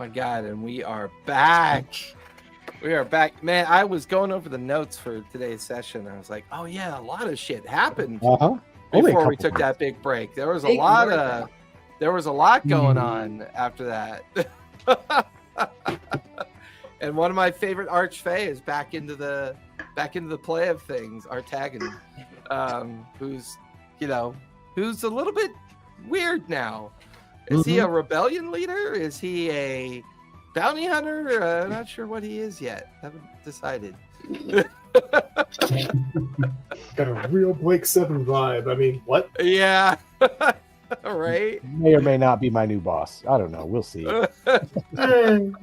my God, and we are back. We are back. Man, I was going over the notes for today's session. I was like, oh yeah, a lot of shit happened before we took that big break. There was a lot going on after that. And one of my favorite Archfey is back into the play of things, Artagan, who's a little bit weird now. Is he a rebellion leader? Is he a bounty hunter? I'm not sure what he is yet. Haven't decided. Got a real Blake 7 vibe. I mean, what? Yeah. All right. May or may not be my new boss. I don't know. We'll see. And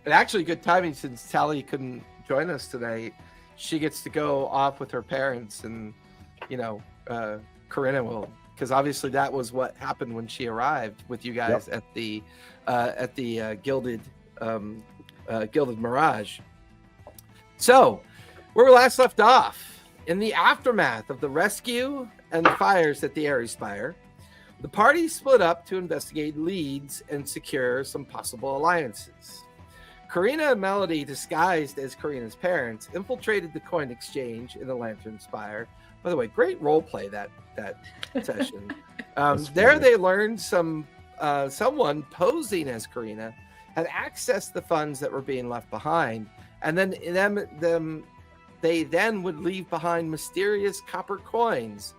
actually, good timing since Tally couldn't join us tonight. She gets to go off with her parents, and Corinna will, because obviously that was what happened when she arrived with you guys at the Gilded Mirage. So, where we last left off, in the aftermath of the rescue and the fires at the Airy Spire, the party split up to investigate leads and secure some possible alliances. Corinna and Melody, disguised as Corinna's parents, infiltrated the coin exchange in the Lantern Spire. By the way, great role play that session. There they learned someone posing as Corinna had accessed the funds that were being left behind, and then they then would leave behind mysterious copper coins,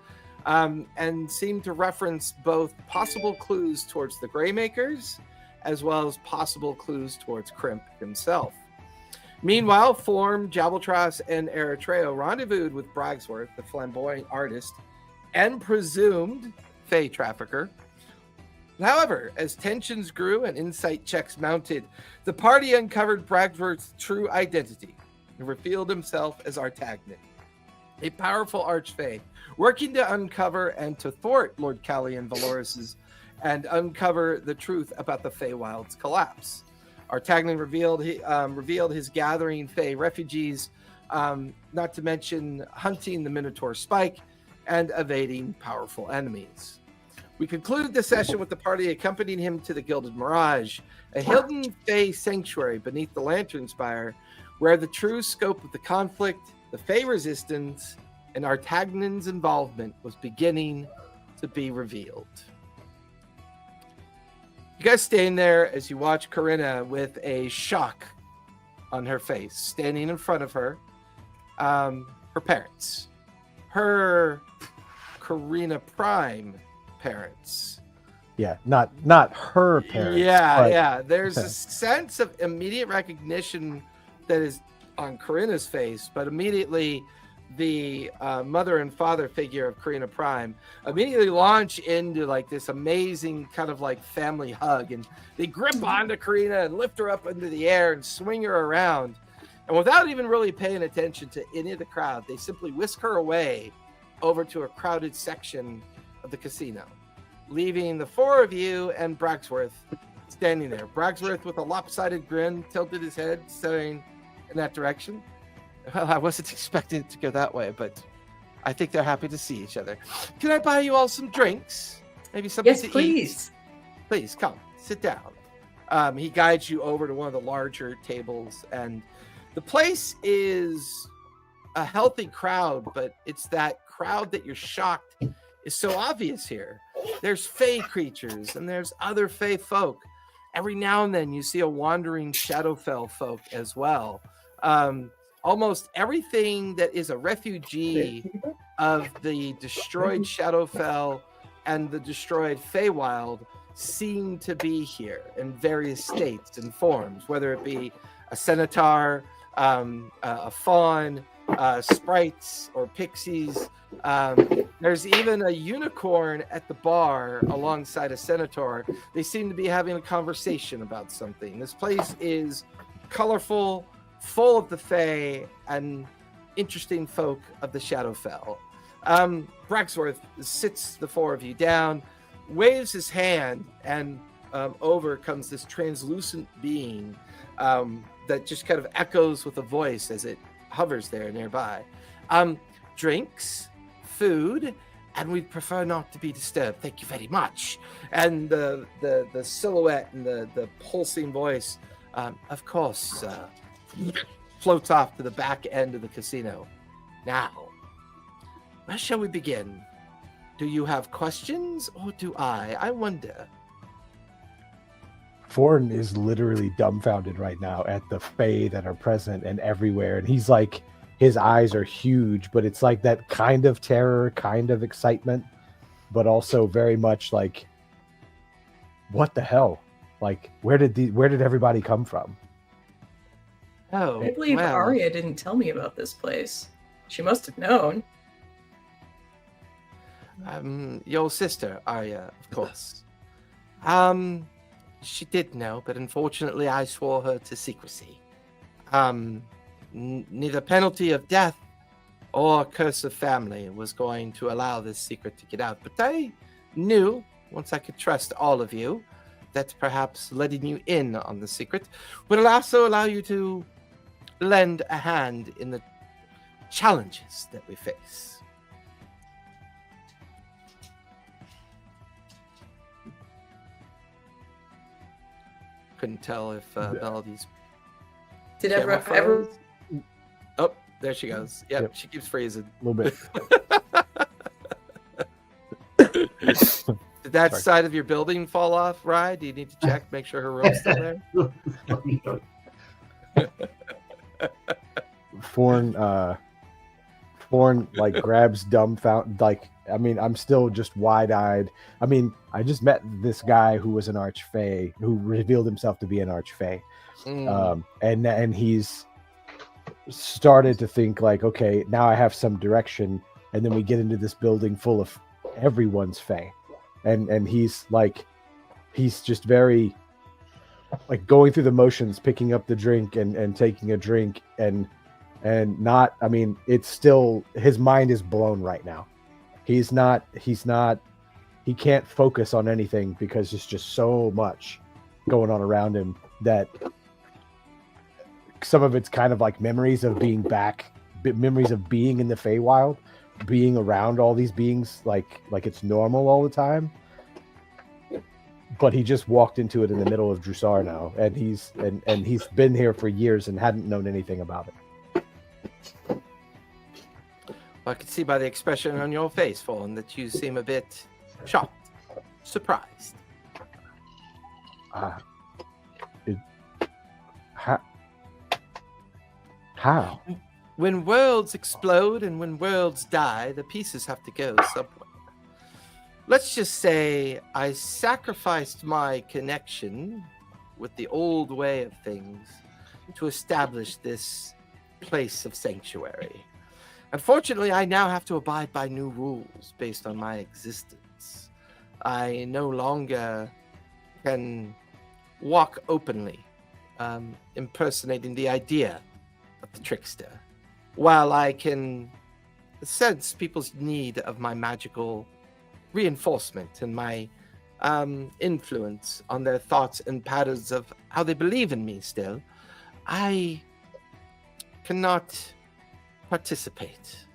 and seemed to reference both possible clues towards the Greymakers as well as possible clues towards Crimp himself. Meanwhile, Form, Jabaltras, and Eritreo rendezvoused with Bragsworth, the flamboyant artist and presumed Fey trafficker. However, as tensions grew and insight checks mounted, the party uncovered Bragsworth's true identity and revealed himself as Artagnan, a powerful archfey working to uncover and to thwart Lord Callian Valoris's and uncover the truth about the Feywild's collapse. Artagnan revealed his gathering Fey refugees, not to mention hunting the Minotaur Spike and evading powerful enemies. We concluded the session with the party accompanying him to the Gilded Mirage, a hidden Fey sanctuary beneath the Lantern Spire, where the true scope of the conflict, the Fey resistance, and Artagnan's involvement was beginning to be revealed. You guys staying there as you watch Corinna with a shock on her face, standing in front of her, her parents, her Corinna Prime parents. Yeah, not her parents. Yeah. There's a sense of immediate recognition that is on Corinna's face, but immediately the mother and father figure of Corinna Prime immediately launch into like this amazing kind of like family hug, and they grip onto Corinna and lift her up into the air and swing her around, and without even really paying attention to any of the crowd, they simply whisk her away over to a crowded section of the casino, leaving the four of you and Bragsworth standing there. Bragsworth with a lopsided grin tilted his head, staring in that direction. Well, I wasn't expecting it to go that way, but I think they're happy to see each other. Can I buy you all some drinks? Maybe something to please. eat? Please, come, sit down. He guides you over to one of the larger tables, and the place is a healthy crowd, but it's that crowd that you're shocked is so obvious here. There's Fey creatures, and there's other Fey folk. Every now and then you see a wandering Shadowfell folk as well. Almost everything that is a refugee of the destroyed Shadowfell and the destroyed Feywild seem to be here in various states and forms, whether it be a centaur, a fawn, sprites, or pixies. There's even a unicorn at the bar alongside a centaur. They seem to be having a conversation about something. This place is colorful, full of the Fey and interesting folk of the Shadowfell. Bragsworth sits the four of you down, waves his hand, and over comes this translucent being that just kind of echoes with a voice as it hovers there nearby. Drinks, food, and we'd prefer not to be disturbed. Thank you very much. And the silhouette and the pulsing voice, of course, floats off to the back end of the casino. Now, where shall we begin? Do you have questions, or do I? I wonder. Forn is literally dumbfounded right now at the Fae that are present and everywhere. And he's like, his eyes are huge, but it's like that kind of terror, kind of excitement, but also very much like, what the hell? Like, where did everybody come from? Oh, I believe well, Arya didn't tell me about this place. She must have known. Your sister, Arya, of course. She did know, but unfortunately I swore her to secrecy. Neither penalty of death or curse of family was going to allow this secret to get out. But I knew, once I could trust all of you, that perhaps letting you in on the secret would also allow you to lend a hand in the challenges that we face. Couldn't tell if Melody's Did camera ever froze. Oh, there she goes. Yep, Yep. she keeps freezing. A little bit. Did that Sorry. side of your building fall off, Rye? Do you need to check, make sure her room's still there? Forn like grabs dumbfounded, like, I mean, I'm still just wide-eyed. I mean, I just met this guy who was an archfey, who revealed himself to be an archfey. And he's started to think like, okay, now I have some direction. And then we get into this building full of everyone's fey. And he's like, he's just very like going through the motions, picking up the drink and taking a drink and not, I mean, it's still, his mind is blown right now. He can't focus on anything because there's just so much going on around him that some of it's kind of like memories of being back, memories of being in the Feywild, being around all these beings like it's normal all the time. But he just walked into it in the middle of Jrusar now, and he's been here for years and hadn't known anything about it. I can see by the expression on your face, Fawn, that you seem a bit shocked, surprised. How? When worlds explode and when worlds die, the pieces have to go somewhere. Let's just say I sacrificed my connection with the old way of things to establish this place of sanctuary. Unfortunately, I now have to abide by new rules based on my existence. I no longer can walk openly, impersonating the idea of the trickster, while I can sense people's need of my magical reinforcement and my influence on their thoughts and patterns of how they believe in me still. I cannot participate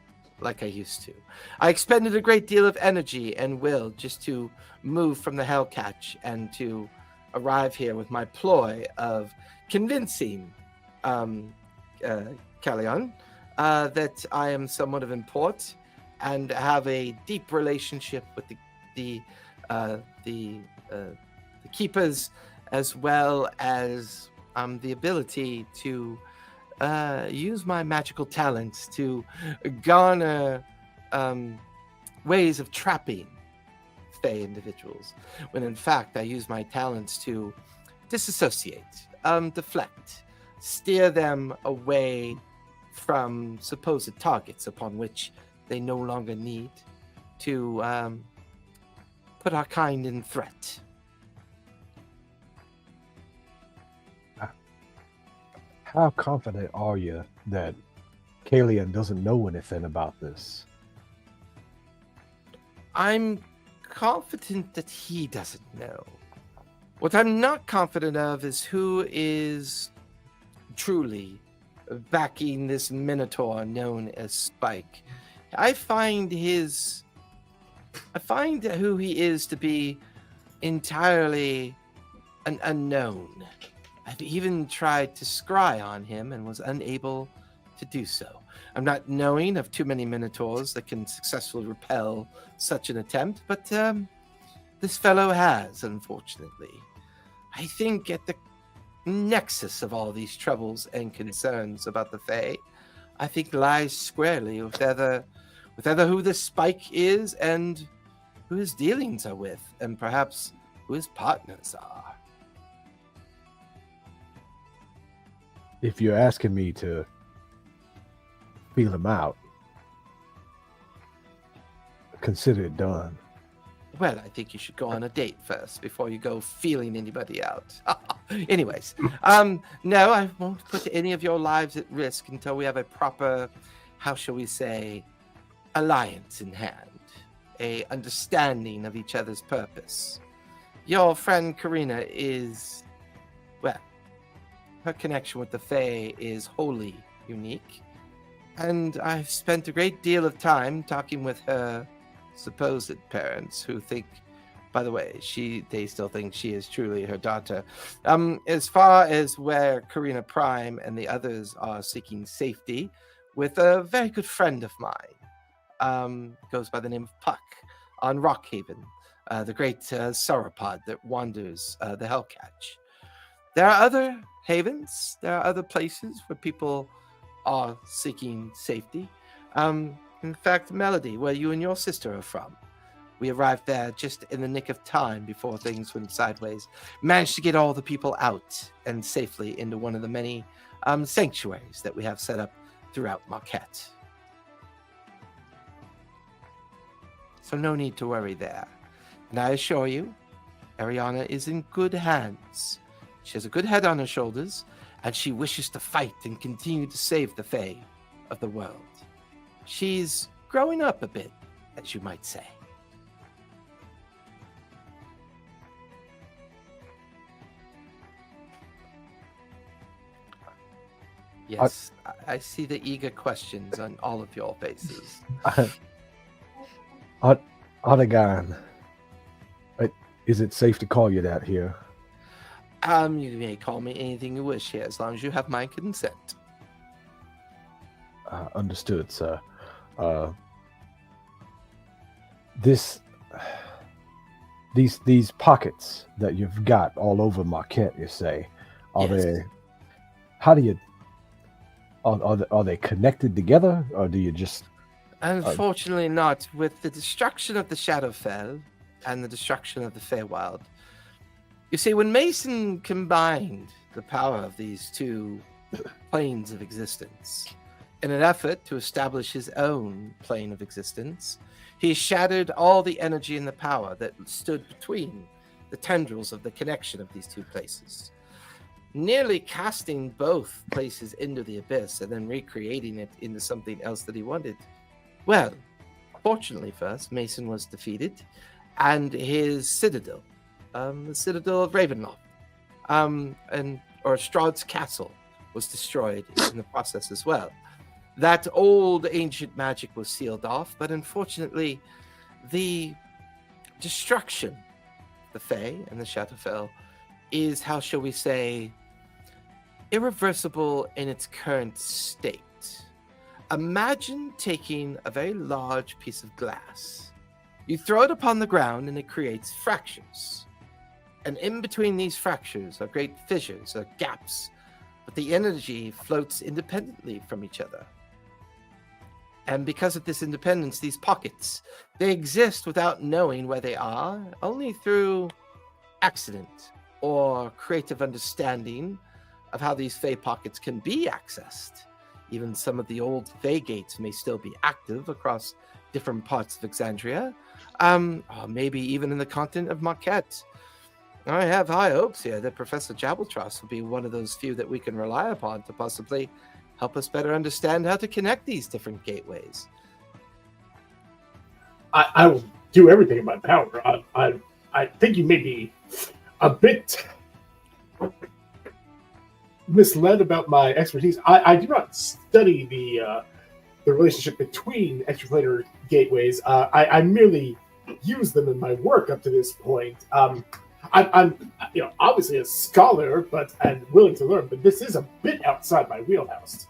like I used to. I expended a great deal of energy and will just to move from the Hellcatch and to arrive here with my ploy of convincing Callion that I am somewhat of import and have a deep relationship with the keepers, as well as the ability to use my magical talents to garner ways of trapping Fey individuals, when in fact I use my talents to disassociate, deflect, steer them away from supposed targets upon which they no longer need to put our kind in threat. How confident are you that Kalian doesn't know anything about this? I'm confident that he doesn't know. What I'm not confident of is who is truly backing this minotaur known as Spike. I find his I find who he is to be entirely an unknown. I've even tried to scry on him and was unable to do so. I'm not knowing of too many minotaurs that can successfully repel such an attempt, but this fellow has, unfortunately. I think at the nexus of all these troubles and concerns about the Fae, I think lies squarely with either who this Spike is and who his dealings are with, and perhaps who his partners are. If you're asking me to feel him out, consider it done. Well, I think you should go on a date first before you go feeling anybody out. Anyways, no, I won't put any of your lives at risk until we have a proper, how shall we say, alliance in hand, a understanding of each other's purpose. Your friend Karina is, well, her connection with the Fae is wholly unique, and I've spent a great deal of time talking with her supposed parents, who think, by the way, they still think she is truly her daughter. As far as where Karina Prime and the others are seeking safety, with a very good friend of mine, goes by the name of Puck, on Rockhaven, the great sauropod that wanders the Hellcatch. There are other havens, there are other places where people are seeking safety. In fact, Melody, where you and your sister are from, we arrived there just in the nick of time before things went sideways. Managed to get all the people out and safely into one of the many sanctuaries that we have set up throughout Marquet. So no need to worry there. And I assure you, Ariana is in good hands. She has a good head on her shoulders, and she wishes to fight and continue to save the Fae of the world. She's growing up a bit, as you might say. Yes, I see the eager questions on all of your faces. Otagon, is it safe to call you that here? You may call me anything you wish here, as long as you have my consent. Understood, sir. These pockets that you've got all over Marquet, you say, are Yes. they? How do you? Are they connected together, or do you just? Unfortunately not. With the destruction of the Shadowfell and the destruction of the Feywild, you see, when Mason combined the power of these two planes of existence in an effort to establish his own plane of existence, he shattered all the energy and the power that stood between the tendrils of the connection of these two places, nearly casting both places into the abyss and then recreating it into something else that he wanted. Well, fortunately for us, Mason was defeated, and his citadel, the citadel of Ravenloft, or Strahd's castle, was destroyed in the process as well. That old ancient magic was sealed off, but unfortunately, the destruction of the Fae and the Shadowfell is, how shall we say, irreversible in its current state. Imagine taking a very large piece of glass. You throw it upon the ground and it creates fractures. And in between these fractures are great fissures or gaps, but the energy floats independently from each other. And because of this independence, these pockets, they exist without knowing where they are, only through accident or creative understanding of how these Fey pockets can be accessed. Even some of the old Fey gates may still be active across different parts of Exandria, or maybe even in the continent of Marquet. I have high hopes here that Professor Jabbletross will be one of those few that we can rely upon to possibly help us better understand how to connect these different gateways. I will do everything in my power. I think you may be a bit misled about my expertise. I do not study the relationship between extraplanar gateways. I merely used them in my work up to this point. I'm obviously a scholar, and willing to learn, but this is a bit outside my wheelhouse.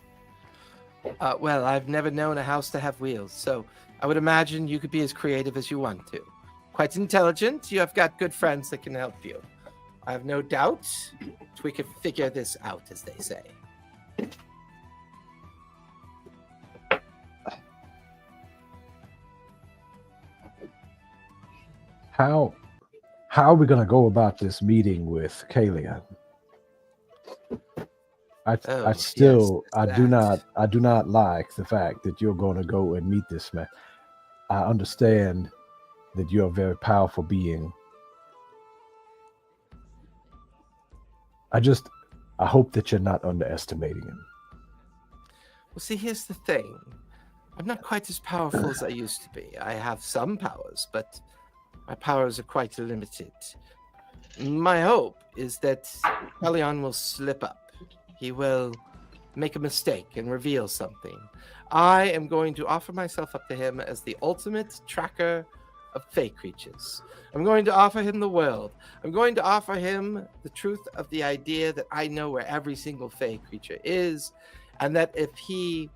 Well, I've never known a house to have wheels, so I would imagine you could be as creative as you want to. Quite intelligent. You have got good friends that can help you. I have no doubt we can figure this out, as they say. How are we gonna go about this meeting with Kalia? I do not like the fact that you're going to go and meet this man. I understand that you're a very powerful being. I hope that you're not underestimating him. Well, see, here's the thing. I'm not quite as powerful as I used to be. I have some powers, but my powers are quite limited. My hope is that Kalian will slip up. He will make a mistake and reveal something. I am going to offer myself up to him as the ultimate tracker of Fey creatures. I'm going to offer him the world. I'm going to offer him the truth of the idea that I know where every single Fey creature is, and that if he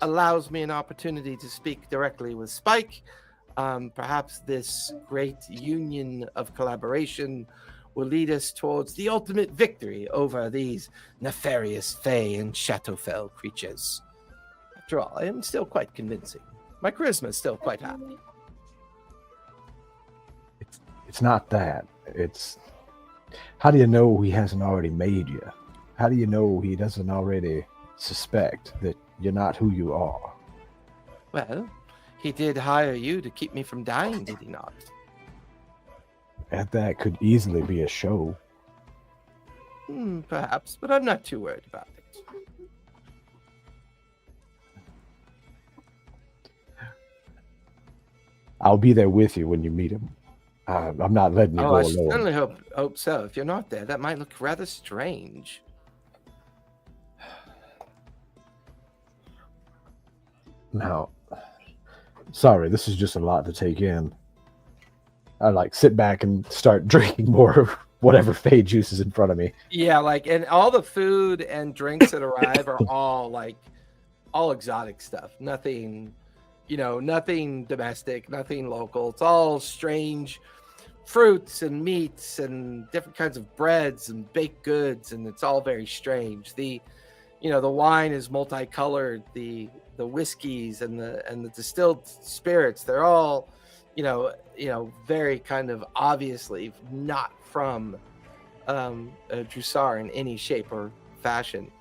allows me an opportunity to speak directly with Spike, perhaps this great union of collaboration will lead us towards the ultimate victory over these nefarious Fey and Shadowfell creatures. After all, I am still quite convincing. My charisma is still quite high. It's not that. It's how do you know he hasn't already made you? How do you know he doesn't already suspect that you're not who you are? Well, he did hire you to keep me from dying, did he not? And that could easily be a show. Perhaps, but I'm not too worried about it. I'll be there with you when you meet him. I'm not letting you go I alone. certainly hope so. If you're not there, that might look rather strange. Now, sorry, this is just a lot to take in. I sit back and start drinking more of whatever Fey juice is in front of me. Yeah, and all the food and drinks that arrive are all exotic stuff. Nothing, nothing domestic, nothing local. It's all strange fruits and meats and different kinds of breads and baked goods, and it's all very strange. The wine is multicolored. The whiskeys and the distilled spirits, they're all very kind of obviously not from a Jrusar in any shape or fashion.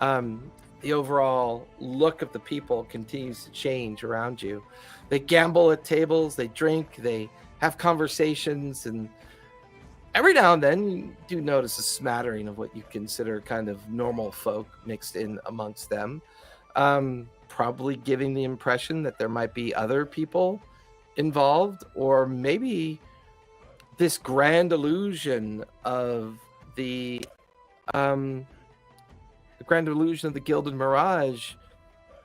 The overall look of the people continues to change around you. They gamble at tables, they drink, they have conversations, and every now and then you do notice a smattering of what you consider kind of normal folk mixed in amongst them, probably giving the impression that there might be other people involved, or maybe this grand illusion of the grand illusion of the Gilded Mirage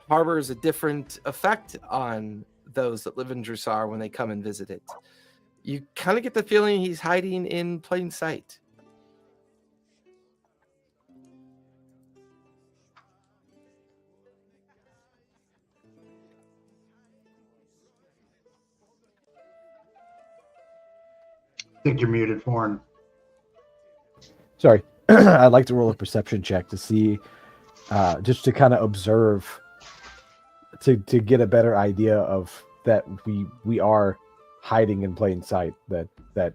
harbors a different effect on those that live in Jrusar when they come and visit it. You kind of get the feeling he's hiding in plain sight. I think you're muted, Fawn. Sorry. I'd like to roll a perception check to see, just to kind of observe, to get a better idea of that we are hiding in plain sight, that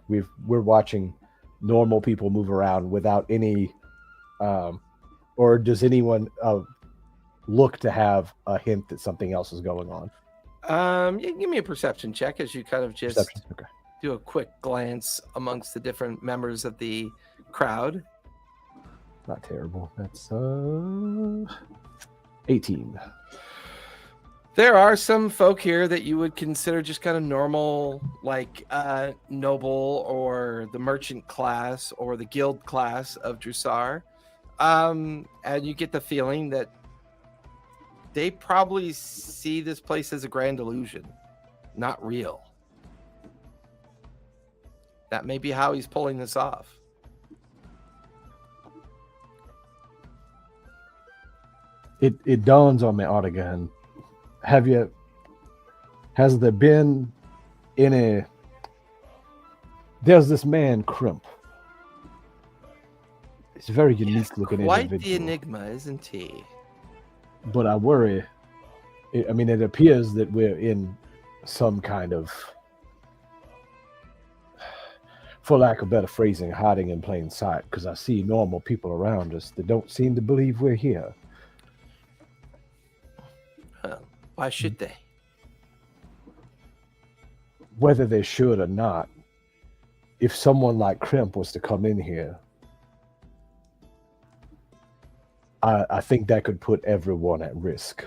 we're watching normal people move around without any, or does anyone look to have a hint that something else is going on? You can give me a perception check as you kind of just do a quick glance amongst the different members of the crowd. Not terrible. That's 18. There are some folk here that you would consider just kind of normal, like noble or the merchant class or the guild class of Jrusar. And you get the feeling that they probably see this place as a grand illusion, not real. That may be how he's pulling this off. It dawns on me, Artigan. Has there been any... There's this man, Crimp. He's a very unique looking Quite individual. the enigma, isn't he? But I worry. I mean, it appears that we're in some kind of, for lack of better phrasing, hiding in plain sight, because I see normal people around us that don't seem to believe we're here. Why should they? Whether they should or not, if someone like Crimp was to come in here, I think that could put everyone at risk.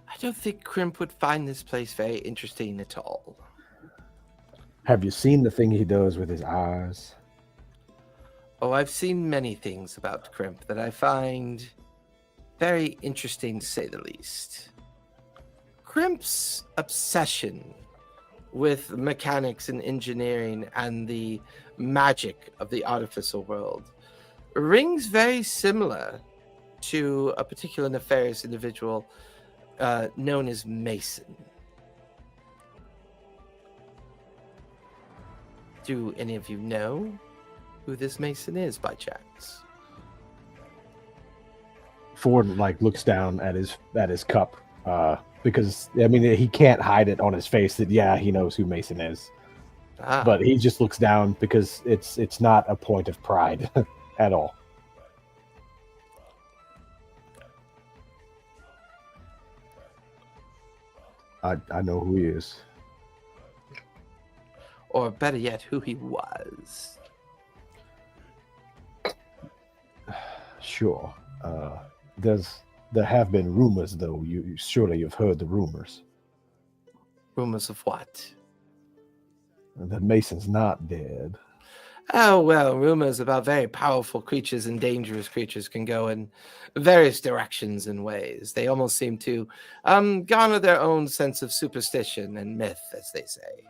I don't think Crimp would find this place very interesting at all. Have you seen the thing he does with his eyes? Oh, I've seen many things about Crimp that I find very interesting, to say the least. Crimp's obsession with mechanics and engineering and the magic of the artificial world rings very similar to a particular nefarious individual known as Mason. Do any of you know who this Mason is by chance? Ford looks down at his cup because I mean he can't hide it on his face that he knows who Mason is, but he just looks down because it's not a point of pride at all. I know who he is. Or better yet, who he was. Sure. There have been rumors, though. Surely you've heard the rumors. Rumors of what? That Mason's not dead. Oh, well, rumors about very powerful creatures and dangerous creatures can go in various directions and ways. They almost seem to garner their own sense of superstition and myth, as they say.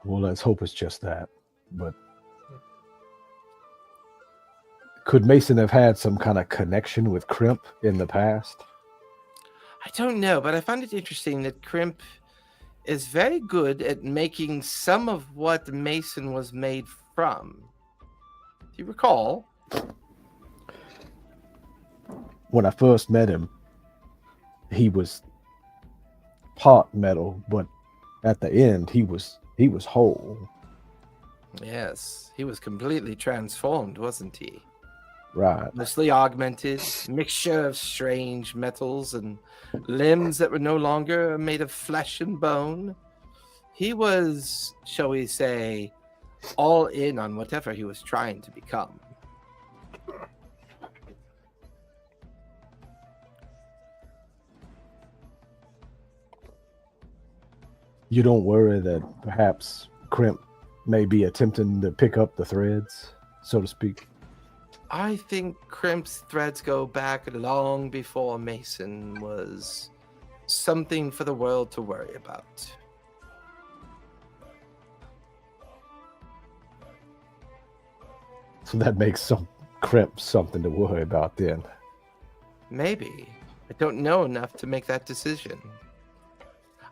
Well, let's hope it's just that. But could Mason have had some kind of connection with Crimp in the past? I don't know, but I find it interesting that Crimp is very good at making some of what Mason was made from. Do you recall? When I first met him, he was part metal, but at the end, he was whole. Yes, he was completely transformed, wasn't he? Right. Mostly augmented, mixture of strange metals and limbs that were no longer made of flesh and bone. He was, shall we say, all in on whatever he was trying to become. You don't worry that perhaps Crimp may be attempting to pick up the threads, so to speak? I think Crimp's threads go back long before Mason was something for the world to worry about. So that makes Crimp something to worry about then. Maybe. I don't know enough to make that decision.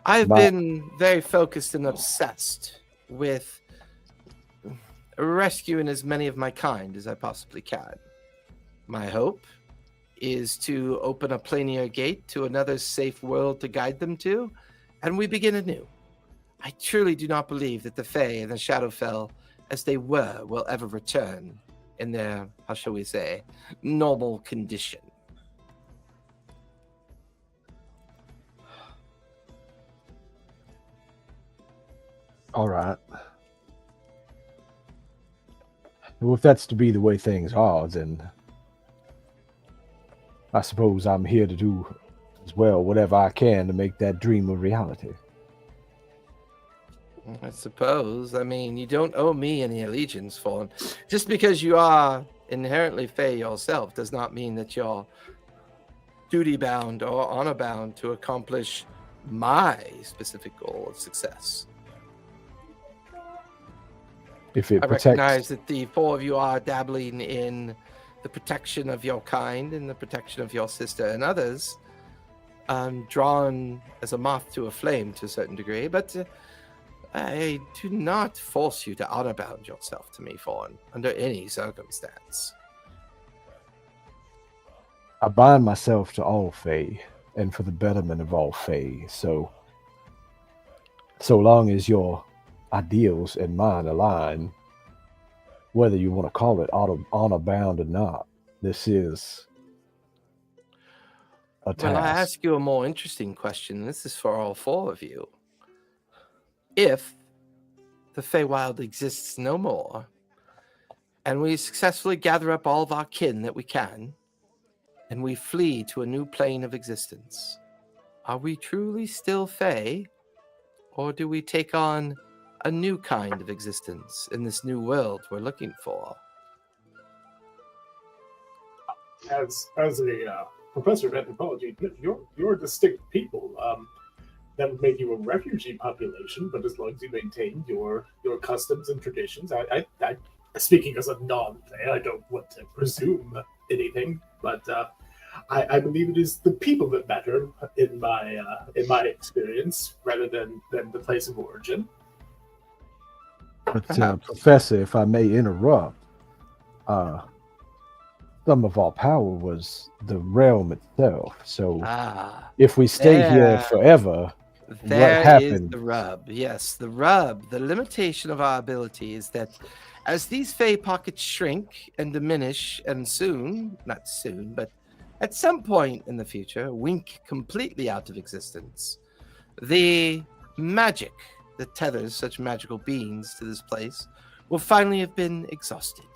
I've been very focused and obsessed with rescuing as many of my kind as I possibly can. My hope is to open a planar gate to another safe world to guide them to, and we begin anew. I truly do not believe that the Fae and the Shadowfell, as they were, will ever return in their, how shall we say, normal condition. All right. Well, if that's to be the way things are, then I suppose I'm here to do as well whatever I can to make that dream a reality. I suppose. I mean, you don't owe me any allegiance, Fawn. Just because you are inherently Fae yourself does not mean that you're duty-bound or honor-bound to accomplish my specific goal of success. If it I protects, recognize that the four of you are dabbling in the protection of your kind and the protection of your sister and others, drawn as a moth to a flame to a certain degree, but I do not force you to honor bound yourself to me, Fawn, under any circumstance. I bind myself to all Fae, and for the betterment of all Fae. So long as your ideals and mine align, whether you want to call it honor bound or not, this is a task. Well, I ask you a more interesting question. This is for all four of you. If the Feywild exists no more, and we successfully gather up all of our kin that we can, and we flee to a new plane of existence, are we truly still Fey, or do we take on a new kind of existence in this new world we're looking for? As a professor of anthropology, you're a distinct people. That would make you a refugee population, but as long as you maintain your customs and traditions, I speaking as a non-Fey, I don't want to presume anything, but I believe it is the people that matter in my experience, rather than the place of origin. But Professor, if I may interrupt, some of our power was the realm itself. So if we stay here forever, what happened? Is the rub. Yes, the rub. The limitation of our ability is that as these Fey pockets shrink and diminish, and not soon, but at some point in the future, wink completely out of existence, the magic that tethers such magical beings to this place will finally have been exhausted.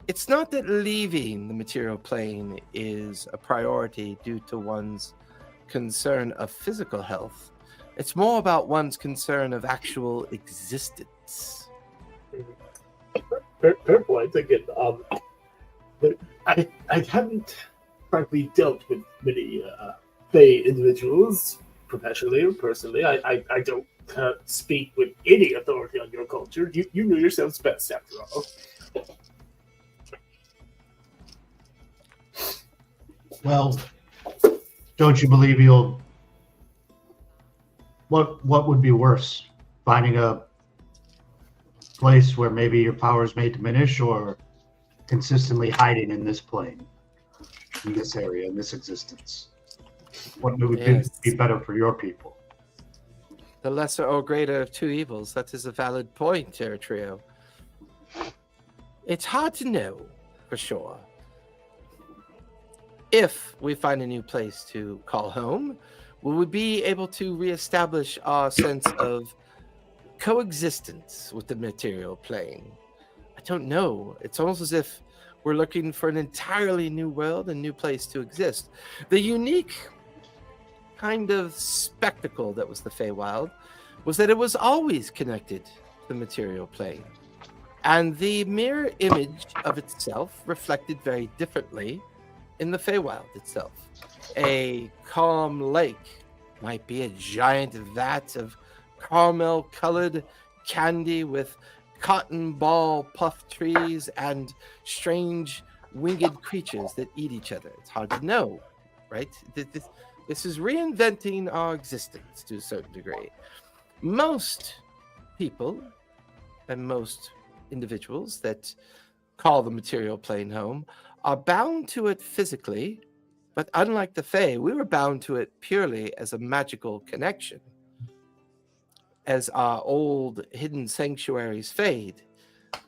It's not that leaving the material plane is a priority due to one's concern of physical health. It's more about one's concern of actual existence. Fair point. Again, I haven't frankly dealt with many Fey individuals professionally or personally. I don't speak with any authority on your culture. You know yourselves best, after all. Well, don't you believe you'll... What would be worse? Finding a place where maybe your powers may diminish, or consistently hiding in this plane, in this area, in this existence? What would be better for your people? The lesser or greater of two evils. That is a valid point, Eritrea. It's hard to know for sure. If we find a new place to call home, will we be able to reestablish our sense of coexistence with the material plane? I don't know. It's almost as if we're looking for an entirely new world, a new place to exist. The unique kind of spectacle that was the Feywild was that it was always connected to the material plane. And the mirror image of itself reflected very differently in the Feywild itself. A calm lake might be a giant vat of caramel-colored candy with cotton ball puff trees and strange winged creatures that eat each other. It's hard to know, right? This is reinventing our existence to a certain degree. Most people and most individuals that call the material plane home are bound to it physically, but unlike the Fae, we were bound to it purely as a magical connection. As our old hidden sanctuaries fade,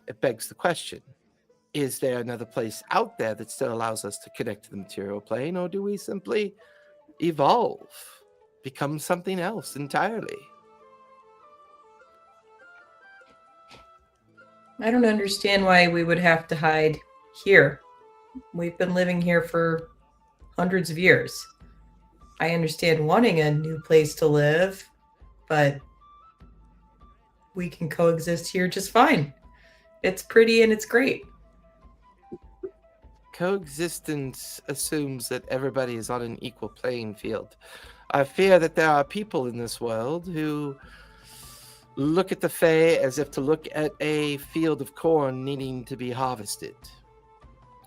it begs the question, is there another place out there that still allows us to connect to the material plane, or do we simply evolve, become something else entirely? I don't understand why we would have to hide here. We've been living here for hundreds of years. I understand wanting a new place to live, but we can coexist here just fine. It's pretty and it's great. Coexistence assumes that everybody is on an equal playing field. I fear that there are people in this world who look at the Fae as if to look at a field of corn needing to be harvested.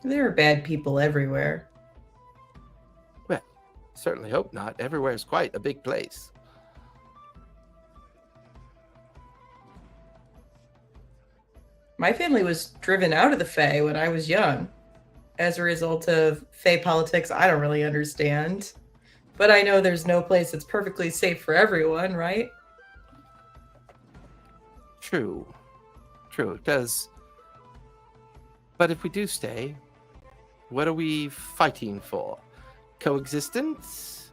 There are bad people everywhere. Well, certainly hope not. Everywhere is quite a big place. My family was driven out of the Fae when I was young as a result of Fae politics I don't really understand. But I know there's no place that's perfectly safe for everyone, right? True. True, it does. But if we do stay, what are we fighting for? Coexistence?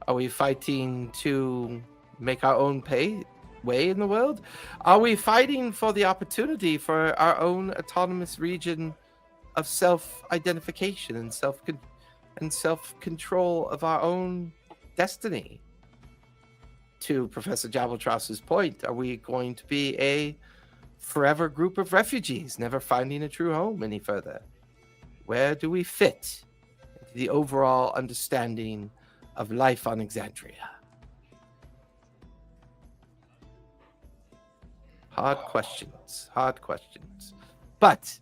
Are we fighting to make our own way in the world? Are we fighting for the opportunity for our own autonomous region of self-identification and self-control of our own destiny? To Professor Javeltros's point, are we going to be a forever group of refugees, never finding a true home any further? Where do we fit into the overall understanding of life on Exandria? Hard questions. But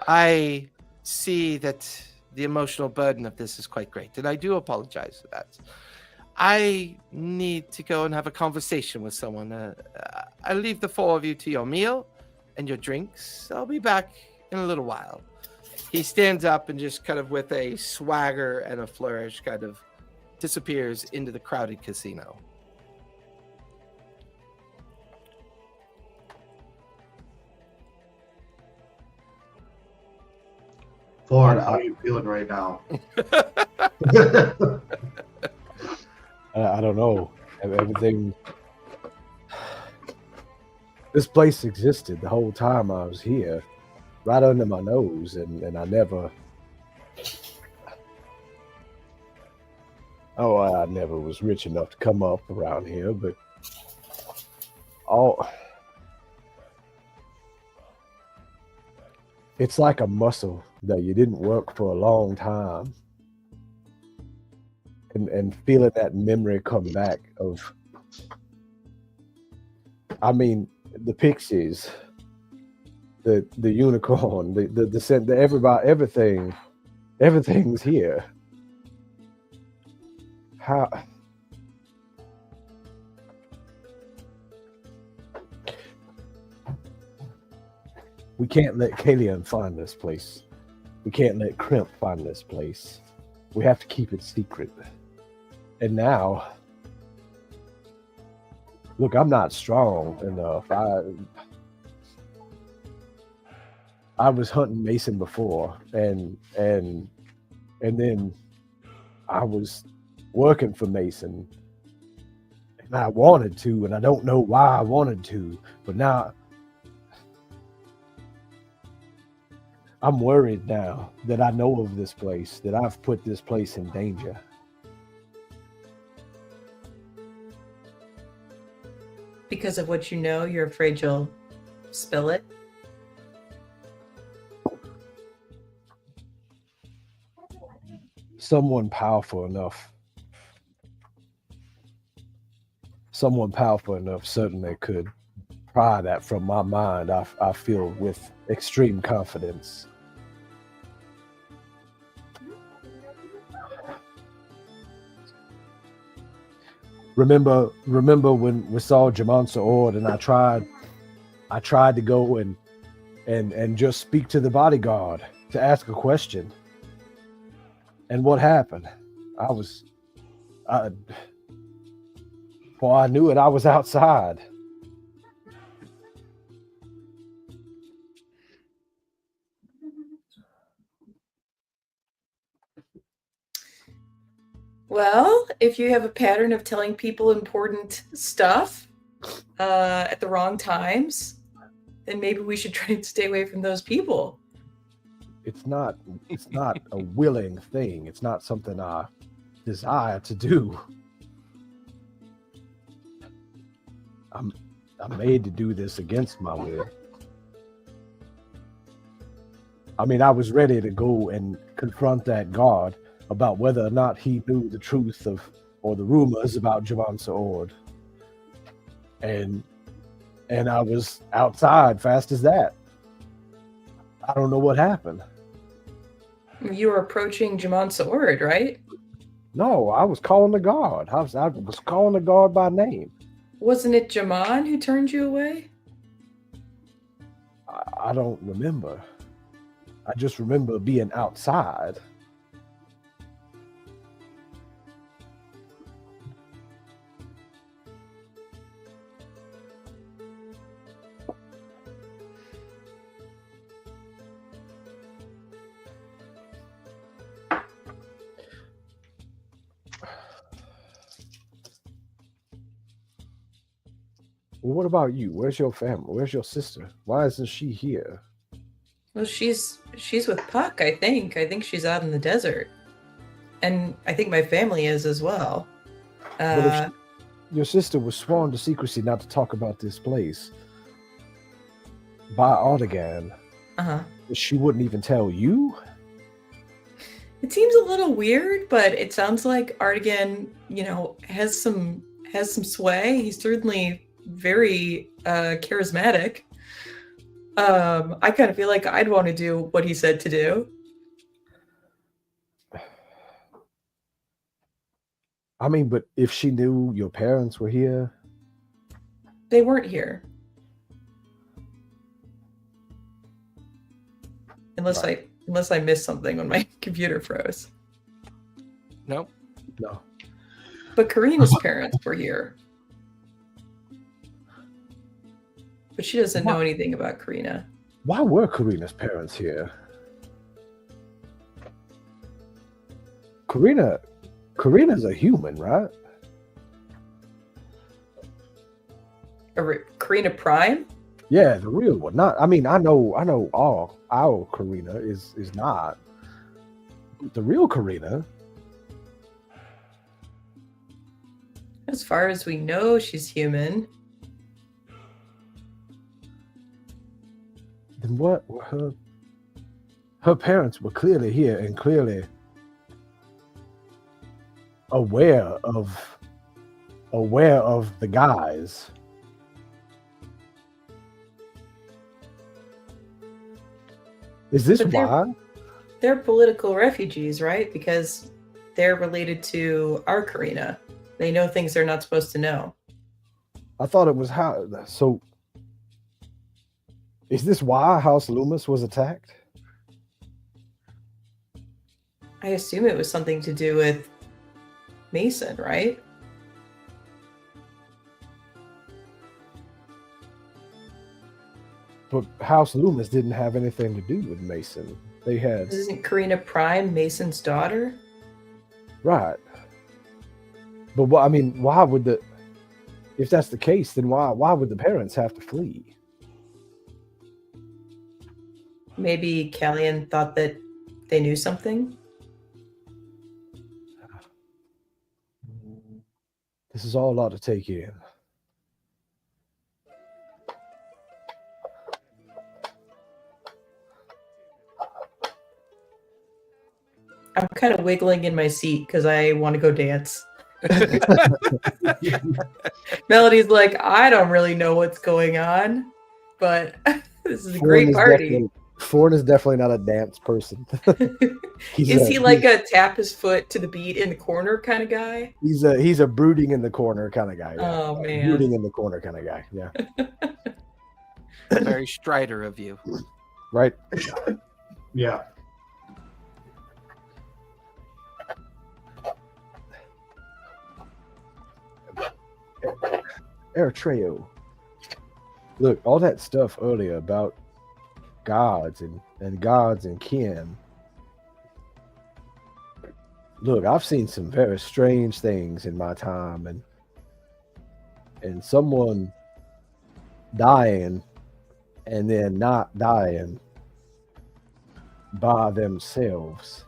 I see that the emotional burden of this is quite great, and I do apologize for that. I need to go and have a conversation with someone. I leave the four of you to your meal and your drinks. I'll be back in a little while. He stands up and just kind of with a swagger and a flourish kind of disappears into the crowded casino. Ford, how are you feeling right now? I don't know. Everything. This place existed the whole time I was here, right under my nose, and I never. Oh, I never was rich enough to come up around here, but it's like a muscle that you didn't work for a long time. And feeling that memory come back of, I mean, the pixies, the unicorn, the scent, everything's here. How? We can't let Kalian find this place. We can't let Crimp find this place. We have to keep it secret. And now, look, I'm not strong enough. I was hunting Mason before, and then I was working for Mason, and I wanted to, and I don't know why I wanted to, but now I'm worried now that I know of this place, that I've put this place in danger. Because of what you know, you're afraid you'll spill it? Someone powerful enough certainly could pry that from my mind. I feel with extreme confidence. Remember when we saw Jrusar Ord, and I tried to go and just speak to the bodyguard to ask a question. And what happened? Before I knew it, I was outside. Well, if you have a pattern of telling people important stuff at the wrong times, then maybe we should try to stay away from those people. It's not a willing thing. It's not something I desire to do. I'm made to do this against my will. I mean, I was ready to go and confront that guard about whether or not he knew the truth of, or the rumors about Jrusar Ord. And and I was outside fast as that. I don't know what happened. You were approaching Jamon's sword, right? No, I was calling the guard. I was calling the guard by name. Wasn't it Jamon who turned you away? I don't remember. I just remember being outside. Well, what about you? Where's your family? Where's your sister? Why isn't she here? Well, she's with Puck, I think. I think she's out in the desert. And I think my family is as well. But if your sister was sworn to secrecy not to talk about this place by Artigan, she wouldn't even tell you? It seems a little weird, but it sounds like Artigan, has some sway. He's certainly very charismatic. I kind of feel like I'd want to do what he said to do. I mean, but if she knew your parents were here, they weren't here. Unless I missed something when my computer froze. No. But Karina's parents were here. But she doesn't know anything about Karina. Why were Karina's parents here? Karina's a human, right? Karina Prime? Yeah, the real one. I know our Karina is not. The real Karina. As far as we know, she's human. Then what? Her parents were clearly here and clearly aware of the guys. Is this why? They're political refugees, right? Because they're related to our Karina. They know things they're not supposed to know. I thought it was how. So, is this why House Loomis was attacked? I assume it was something to do with Mason, right? But House Loomis didn't have anything to do with Mason. They had. Isn't Karina Prime Mason's daughter? Right. But what I mean, why would if that's the case, then why would the parents have to flee? Maybe Callian thought that they knew something. This is all a lot to take in. I'm kind of wiggling in my seat because I want to go dance. Melody's like, I don't really know what's going on, but this is a great party. Ford is definitely not a dance person. Is he like a tap his foot to the beat in the corner kind of guy? He's a brooding in the corner kind of guy. Yeah. Oh man, brooding in the corner kind of guy. Yeah. Very Strider of you, right? Yeah. Eritrea. Look, all that stuff earlier about gods and gods and kin. Look, I've seen some very strange things in my time, and someone dying and then not dying by themselves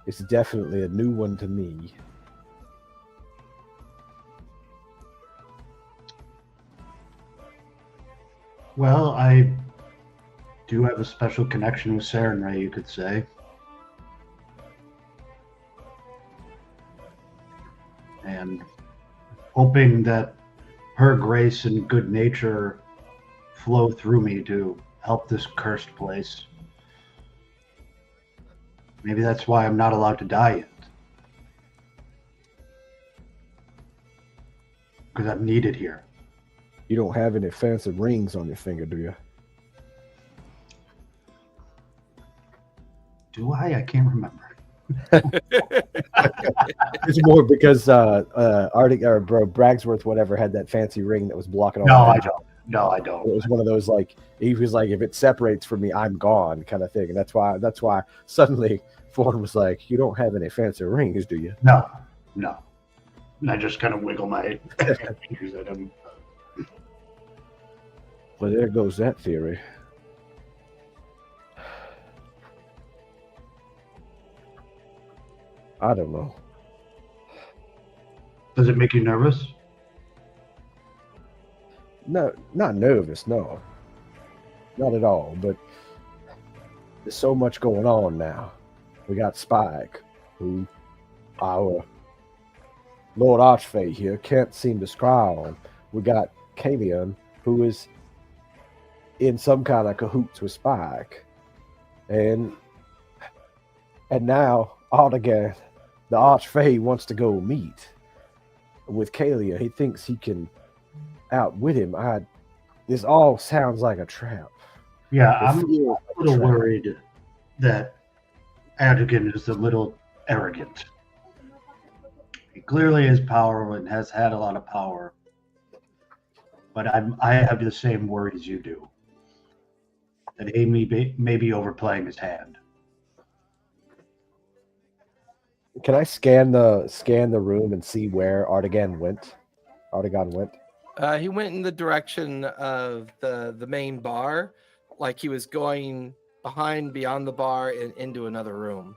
is definitely a new one to me. Well, I do have a special connection with Sarenrae, you could say. And hoping that her grace and good nature flow through me to help this cursed place. Maybe that's why I'm not allowed to die yet. Because I'm needed here. You don't have any fancy rings on your finger, do you? Do I? I can't remember. It's more because Arctic or Bragsworth, whatever, had that fancy ring that was blocking all. No, the I magic. don't. No, I don't. It was one of those like he was like, if it separates from me, I'm gone, kind of thing. And that's why suddenly Ford was like, you don't have any fancy rings, do you? No. And I just kind of wiggle my fingers at him. Well, there goes that theory. I don't know. Does it make you nervous? No, not nervous, no. Not at all, but there's so much going on now. We got Spike, who our Lord Archfey here can't seem to scry on. We got Kalian, who is in some kind of cahoots with Spike. And now Artigan, the Archfey, wants to go meet with Kalia. He thinks he can outwit him. This all sounds like a trap. Yeah, It I'm feels a like little trap. worried that Adigan is a little arrogant. He clearly has power and has had a lot of power. But I have the same worries you do. That he may be overplaying his hand. Can I scan the room and see where Artigan went? He went in the direction of the main bar, like he was going beyond the bar and into another room.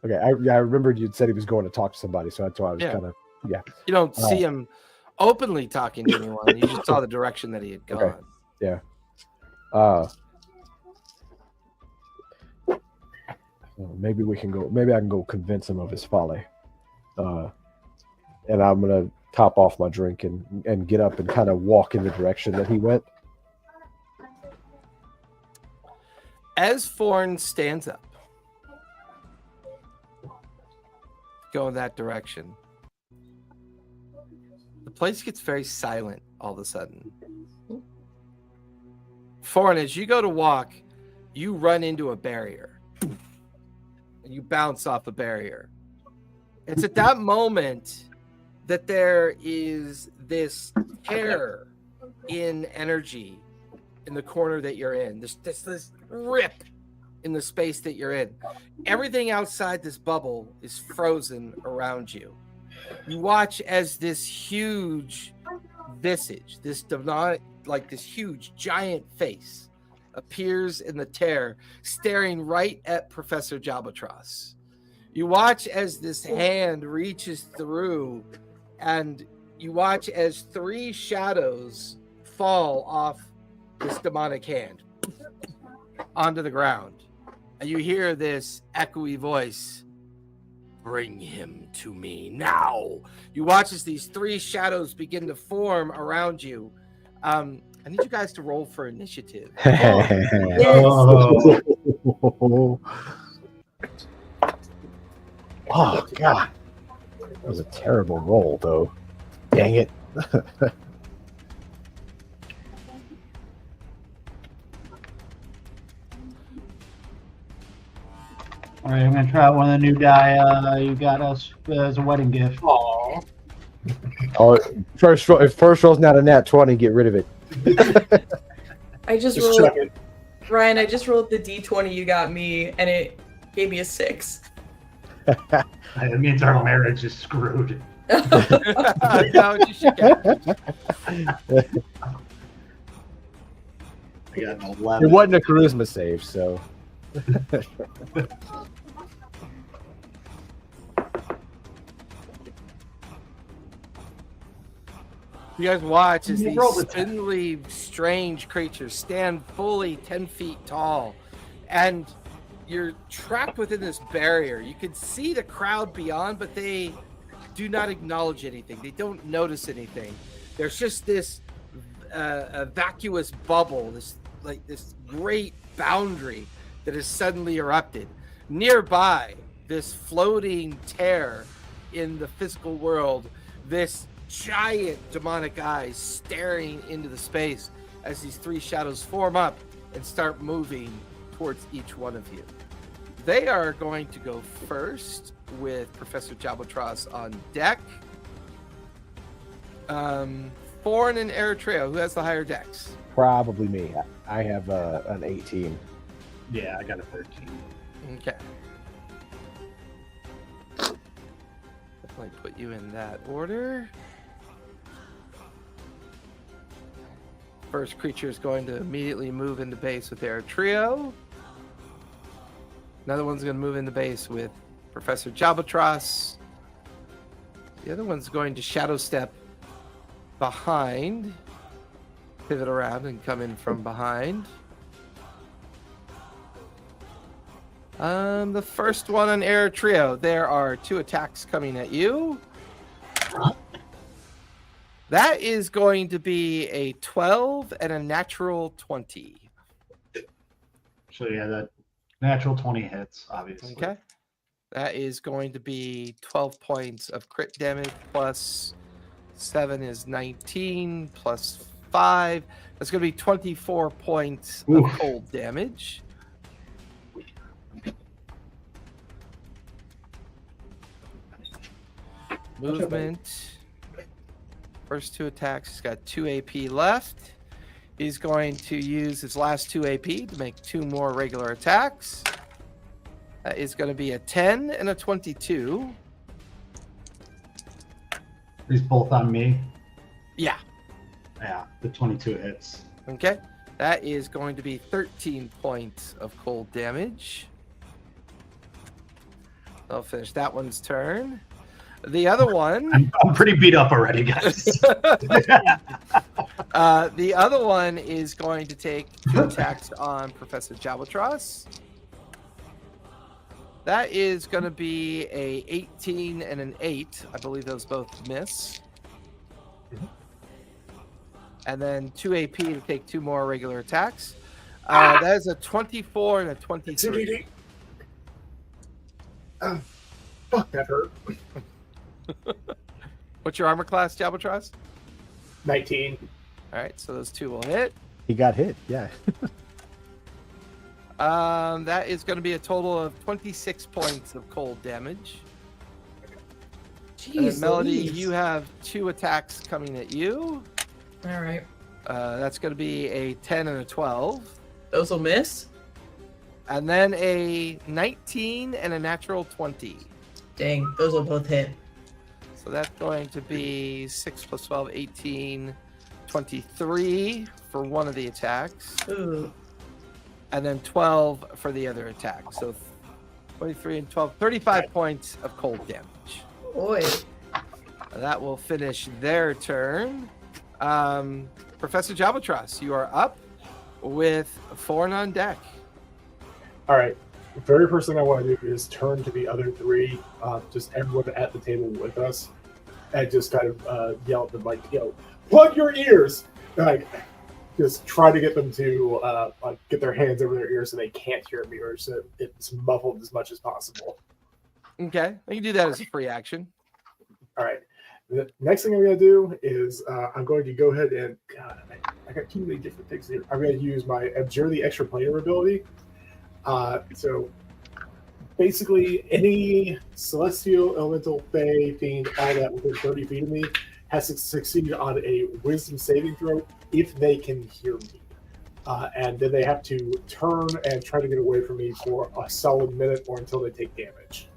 Okay, I remembered you'd said he was going to talk to somebody, so that's why I was kind of You don't see him openly talking to anyone. You just saw the direction that he had gone. Okay. Yeah. Maybe we can go. Maybe I can go convince him of his folly. And I'm gonna top off my drink and get up and kind of walk in the direction that he went. As Forn stands up, go in that direction, the place gets very silent all of a sudden. Forn, as you go to walk, you run into a barrier. And you bounce off a barrier. It's at that moment that there is this tear in energy in the corner that you're in. This rip in the space that you're in. Everything outside this bubble is frozen around you. You watch as this huge visage, this demonic, like this huge giant face, appears in the tear, staring right at Professor Jabatros. You watch as this hand reaches through, and you watch as 3 shadows fall off this demonic hand onto the ground. And you hear this echoey voice, "Bring him to me now." You watch as these 3 shadows begin to form around you. I need you guys to roll for initiative. Oh God, that was a terrible roll, though. Dang it! All right, I'm gonna try one of the new die you got us as a wedding gift. Aww. Oh, first roll. If first roll's not a nat 20, get rid of it. I just Just rolled, check it. Ryan, I just rolled the d20 you got me, and it gave me a 6. It means our marriage is screwed. No, you should get it. I got an It 11. wasn't a charisma save, so. You guys watch as You these rolled a 10. spindly, strange creatures stand fully 10 feet tall, and you're trapped within this barrier. You can see the crowd beyond, but they do not acknowledge anything. They don't notice anything. There's just this a vacuous bubble, this great boundary that has suddenly erupted. Nearby, this floating tear in the physical world, this giant demonic eyes staring into the space as these three shadows form up and start moving towards each one of you. They are going to go first with Professor Jabatros on deck. Foreign and Eritrea, who has the higher decks? Probably me. I have an 18. Yeah, I got a 13. Okay. Definitely put you in that order. First creature is going to immediately move into base with Eritrea. Another one's going to move into base with Professor Jabatros. The other one's going to shadow step behind, pivot around and come in from behind. The first one on Eritrea, there are 2 attacks coming at you. That is going to be a 12 and a natural 20. So yeah, that natural 20 hits, obviously. Okay. That is going to be 12 points of crit damage plus 7 is 19 plus 5. That's going to be 24 points of cold damage. Movement. First 2 attacks. He's got 2 AP left. He's going to use his last 2 AP to make 2 more regular attacks. That is going to be a 10 and a 22. These both on me. Yeah. Yeah, the 22 hits. Okay. That is going to be 13 points of cold damage. I'll finish that one's turn. The other one... I'm pretty beat up already, guys. The other one is going to take 2 attacks on Professor Jabatros. That is going to be a 18 and an 8. I believe those both miss. And then 2 AP to take 2 more regular attacks. That is a 24 and a 23. Fuck, that hurt. What's your armor class, Jabatros? 19. All right, so those 2 will hit. He got hit, yeah. That is going to be a total of 26 points of cold damage. Jeez, Melody, Louise. you have 2 attacks coming at you. All right. That's going to be a 10 and a 12. Those will miss. And then a 19 and a natural 20. Dang, those will both hit. So that's going to be 6 plus 12, 18, 23 for one of the attacks. Ooh. And then 12 for the other attack. So 23 and 12, 35 points of cold damage. Boy. That will finish their turn. Professor Jabatros, you are up with 4 on deck. All right. The very first thing I want to do is turn to the other 3, just everyone at the table with us, and just kind of yell at them like, "Yo, plug your ears!" Like, just try to get them to get their hands over their ears so they can't hear me, or so it's muffled as much as possible. Okay, I can do that as a free action. All right. The next thing I'm going to do is I'm going to go ahead and God, I got too many different things here. I'm going to use my Abjure the Extra Planar ability. So basically, any celestial, elemental, fey, fiend, all that within 30 feet of me has to succeed on a wisdom saving throw if they can hear me. And then they have to turn and try to get away from me for a solid minute or until they take damage.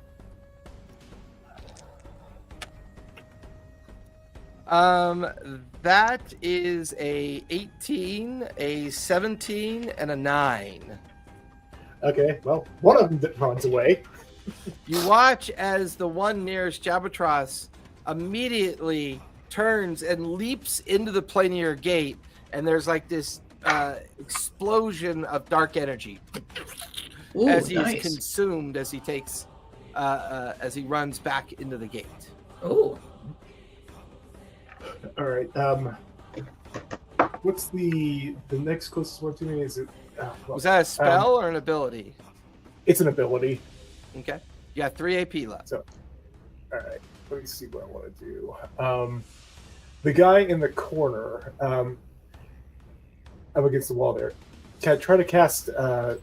That is a 18, a 17, and a 9. Okay, well, one of them runs away. You watch as the one nearest Jabatros immediately turns and leaps into the planar gate, and there's like this explosion of dark energy. Ooh, as he's nice. consumed as he takes as he runs back into the gate. Oh, All right. What's the next closest one to me? Is it? Was that a spell or an ability? It's an ability. Okay. You got 3 AP left. So, all right. Let me see what I want to do. The guy in the corner, up against the wall there. Can I try to cast? I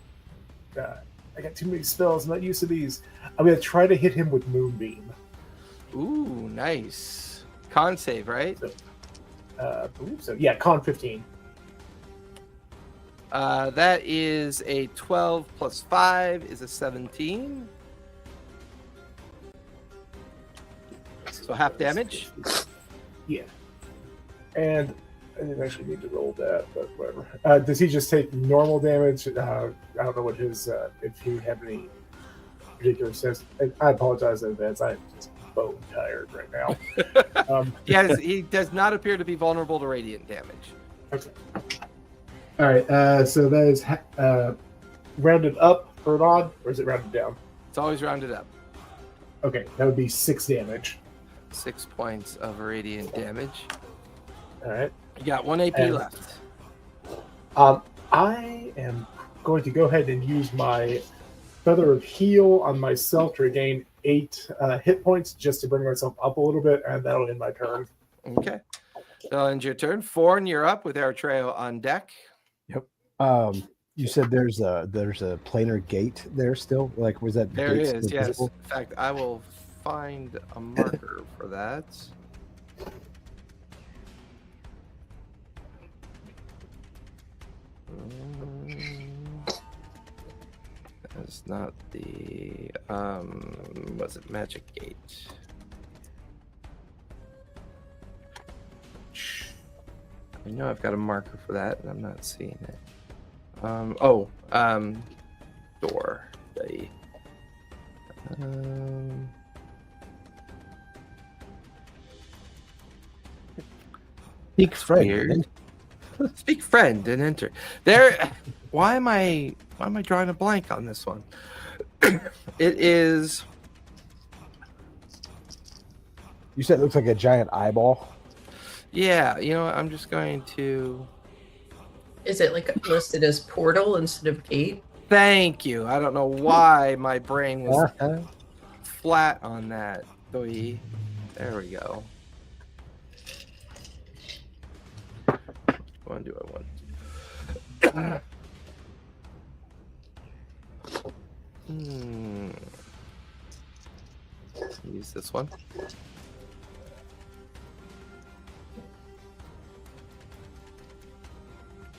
got too many spells. I'm not used to these. I'm gonna try to hit him with Moonbeam. Ooh, nice. Con save, right? I believe so. Yeah, con 15. That is a 12 plus 5 is a 17. So half damage. Yeah. And I didn't actually need to roll that, but whatever. Does he just take normal damage? I don't know what his, if he had any particular sense. I apologize in advance. I'm just bone tired right now. He does not appear to be vulnerable to radiant damage. Okay. All right. So that is rounded up or odd, or is it rounded down? It's always rounded up. Okay, that would be 6 damage. 6 points of radiant damage. All right. You got 1 AP And- left. I am going to go ahead and use my Feather of Heal on myself to regain 8 hit points just to bring myself up a little bit, and that'll end my turn. Okay. That'll end your turn. Forn, you're up with Eritrea on deck. You said there's a planar gate there still. Like, was that There gate is, still yes. visible? In fact, I will find a marker for that. That's not the was it Magic Gate? I know I've got a marker for that, and I'm not seeing it. Door. Speak French. Weird. Speak friend and enter. There. Why am I drawing a blank on this one? It is. You said it looks like a giant eyeball. Yeah, you know what? I'm just going to. Is it like listed as portal instead of gate? Thank you. I don't know why my brain was flat on that. There we go. Which one do I want? Use this one.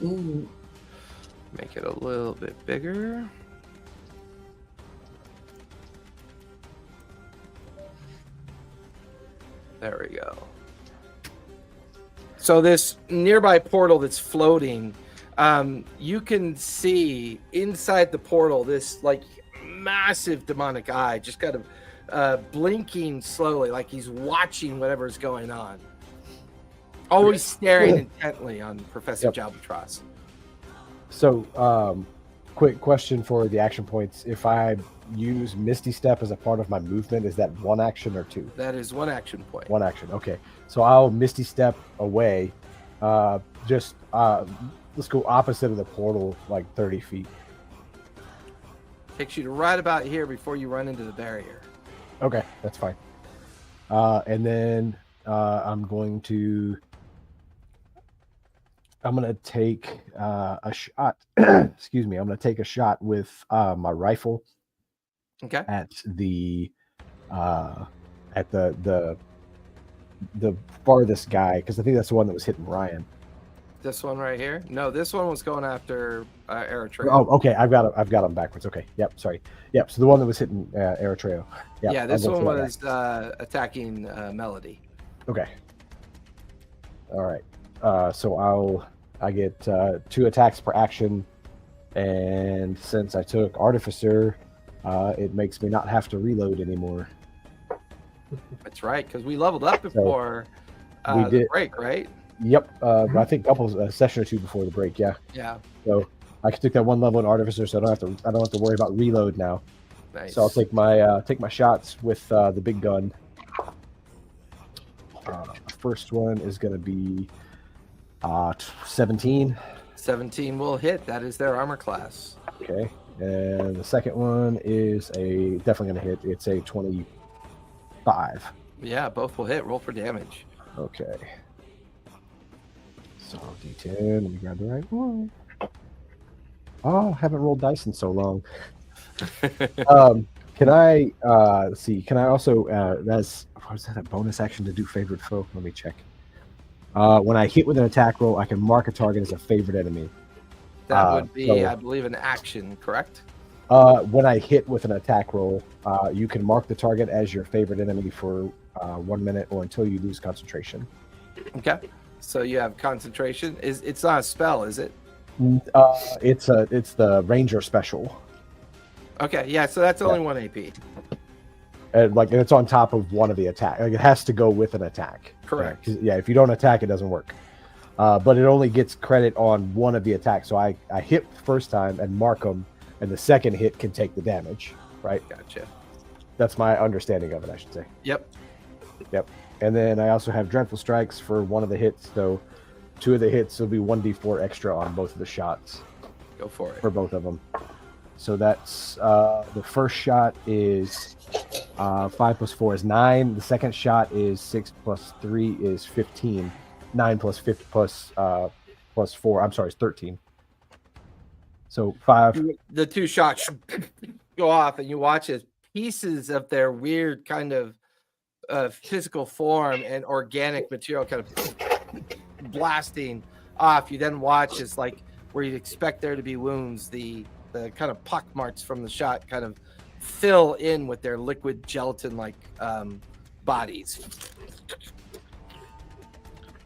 Ooh. Make it a little bit bigger. There we go. So this nearby portal that's floating, you can see inside the portal this like massive demonic eye just kind of blinking slowly, like he's watching whatever's going on. Always staring intently on Professor Jalbatros. So, quick question for the action points. If I use Misty Step as a part of my movement, is that 1 action or 2? That is 1 action point. 1 action. Okay. So I'll Misty Step away. Let's go opposite of the portal, like 30 feet. Takes you to right about here before you run into the barrier. Okay, that's fine. And then I'm going to take a shot. Excuse me. I'm going to take a shot with my rifle. Okay. At the farthest guy, because I think that's the one that was hitting Ryan. This one right here? No, this one was going after Eritrea. Oh, okay. I've got him backwards. Okay. Yep. Sorry. Yep. So the one that was hitting Eritrea. Yep, yeah, this one was attacking Melody. Okay. All right. So I get 2 attacks per action, and since I took Artificer, it makes me not have to reload anymore. That's right, because we leveled up before we the did. break, right? Yep. I think a session or 2 before the break. Yeah. Yeah. So I can take that 1 level in Artificer, so I don't have to worry about reload now. Nice. So I'll take my shots with the big gun. First one is going to be 17. 17 will hit. That is their armor class. Okay. And the second one is definitely going to hit. It's a 25. Yeah, both will hit. Roll for damage. Okay. So D10. Let me grab the right one. Oh, haven't rolled dice in so long. Can I let's see? Can I also was that a bonus action to do favorite foe? Let me check. When I hit with an attack roll, I can mark a target as a favorite enemy. That would be, I believe, an action, correct? When I hit with an attack roll, you can mark the target as your favorite enemy for 1 minute or until you lose concentration. Okay. So you have concentration. It's not a spell, is it? It's the ranger special. Okay, yeah. So that's only 1 AP. And it's on top of one of the attack. Like it has to go with an attack. Correct. Yeah, if you don't attack, it doesn't work. But it only gets credit on one of the attacks. So I hit the first time and mark them, and the second hit can take the damage. Right. Gotcha. That's my understanding of it, I should say. Yep. And then I also have Dreadful Strikes for one of the hits. So 2 of the hits will be 1d4 extra on both of the shots. Go for it. For both of them. So that's the first shot is 5 plus 4 is 9. The second shot is 6 plus 3 is 15. 9 plus 50 plus 4. I'm sorry, it's 13. So 5. The 2 shots go off, and you watch as pieces of their weird kind of physical form and organic material kind of blasting off. You then watch as where you'd expect there to be wounds, the kind of pock marks from the shot kind of fill in with their liquid gelatin-like bodies.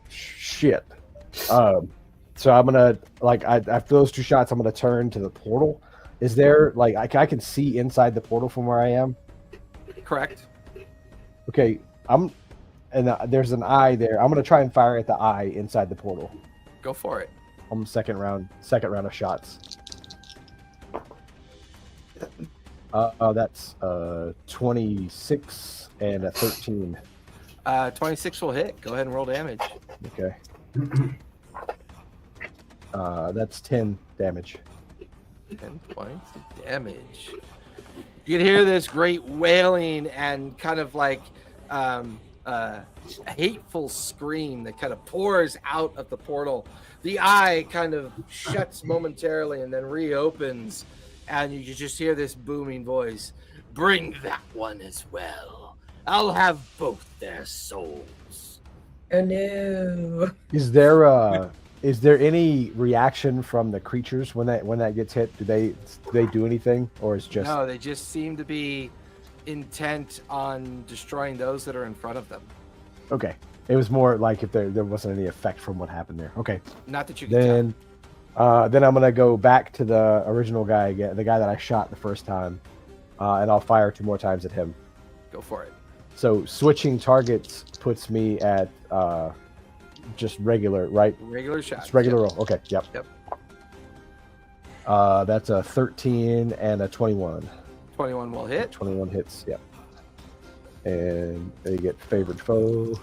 Shit. So I'm gonna after those 2 shots, I'm gonna turn to the portal. Is there I can see inside the portal from where I am? Correct. Okay, there's an eye there. I'm gonna try and fire at the eye inside the portal. Go for it. On the second round of shots. That's 26 and a 13. 26 will hit. Go ahead and roll damage. Okay. That's 10 damage. 10 points of damage. You can hear this great wailing and kind of a hateful scream that kind of pours out of the portal. The eye kind of shuts momentarily and then reopens, and you just hear this booming voice. Bring that one as well. I'll have both their souls. Oh no. Is there any reaction from the creatures when that gets hit? Do they do anything, or it's just No, they just seem to be intent on destroying those that are in front of them. Okay. It was more like if there wasn't any effect from what happened there. Okay. Not that you can Then I'm gonna go back to the original guy again, the guy that I shot the first time, and I'll fire 2 more times at him. Go for it. So switching targets puts me at just regular, right? Regular shot. It's regular roll. Okay. Yep. That's a 13 and a 21. 21 will hit. 21 hits. Yep. And they get favored foe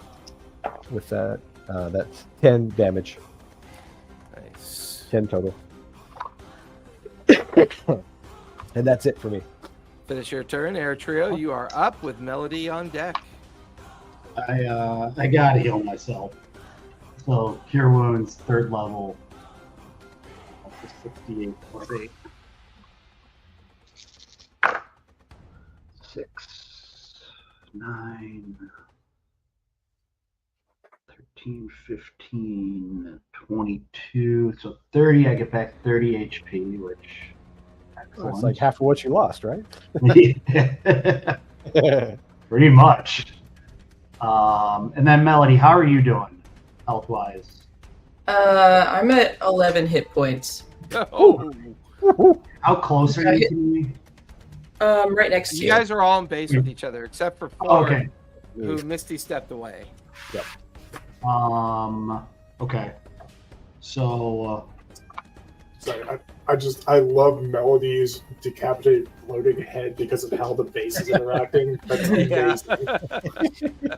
with that. That's 10 damage. Nice. 10 total. And that's it for me. Finish your turn, Air Trio. You are up with Melody on deck. I gotta heal myself. So cure wounds, 3rd level. That's a 68 plus 8. 6, 9, 13, 15, 22. So 30, I get back 30 HP, which excellent. It's like half of what you lost, right? Pretty much. And then Melody, how are you doing health-wise? I'm at 11 hit points. Oh. How close are you to me? Right next to you. You guys are all in base with each other, except for Oh, Ford, okay. who Misty stepped away. Yep. Okay. So, Sorry, I love Melody's decapitated floating head because of how the base is interacting. That's amazing.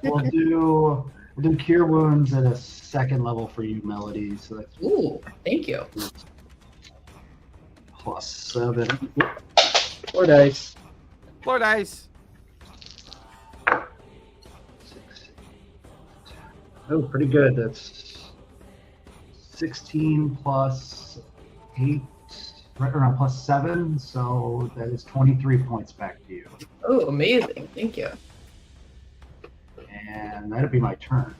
we'll do We'll do Cure Wounds at a 2nd level for you, Melody. So that's Ooh, thank you. +7. 4 dice. Floor dice. 6. Oh, pretty good. That's 16 plus 8, or no, plus 7. So that is 23 points back to you. Oh, amazing. Thank you. And that'd be my turn.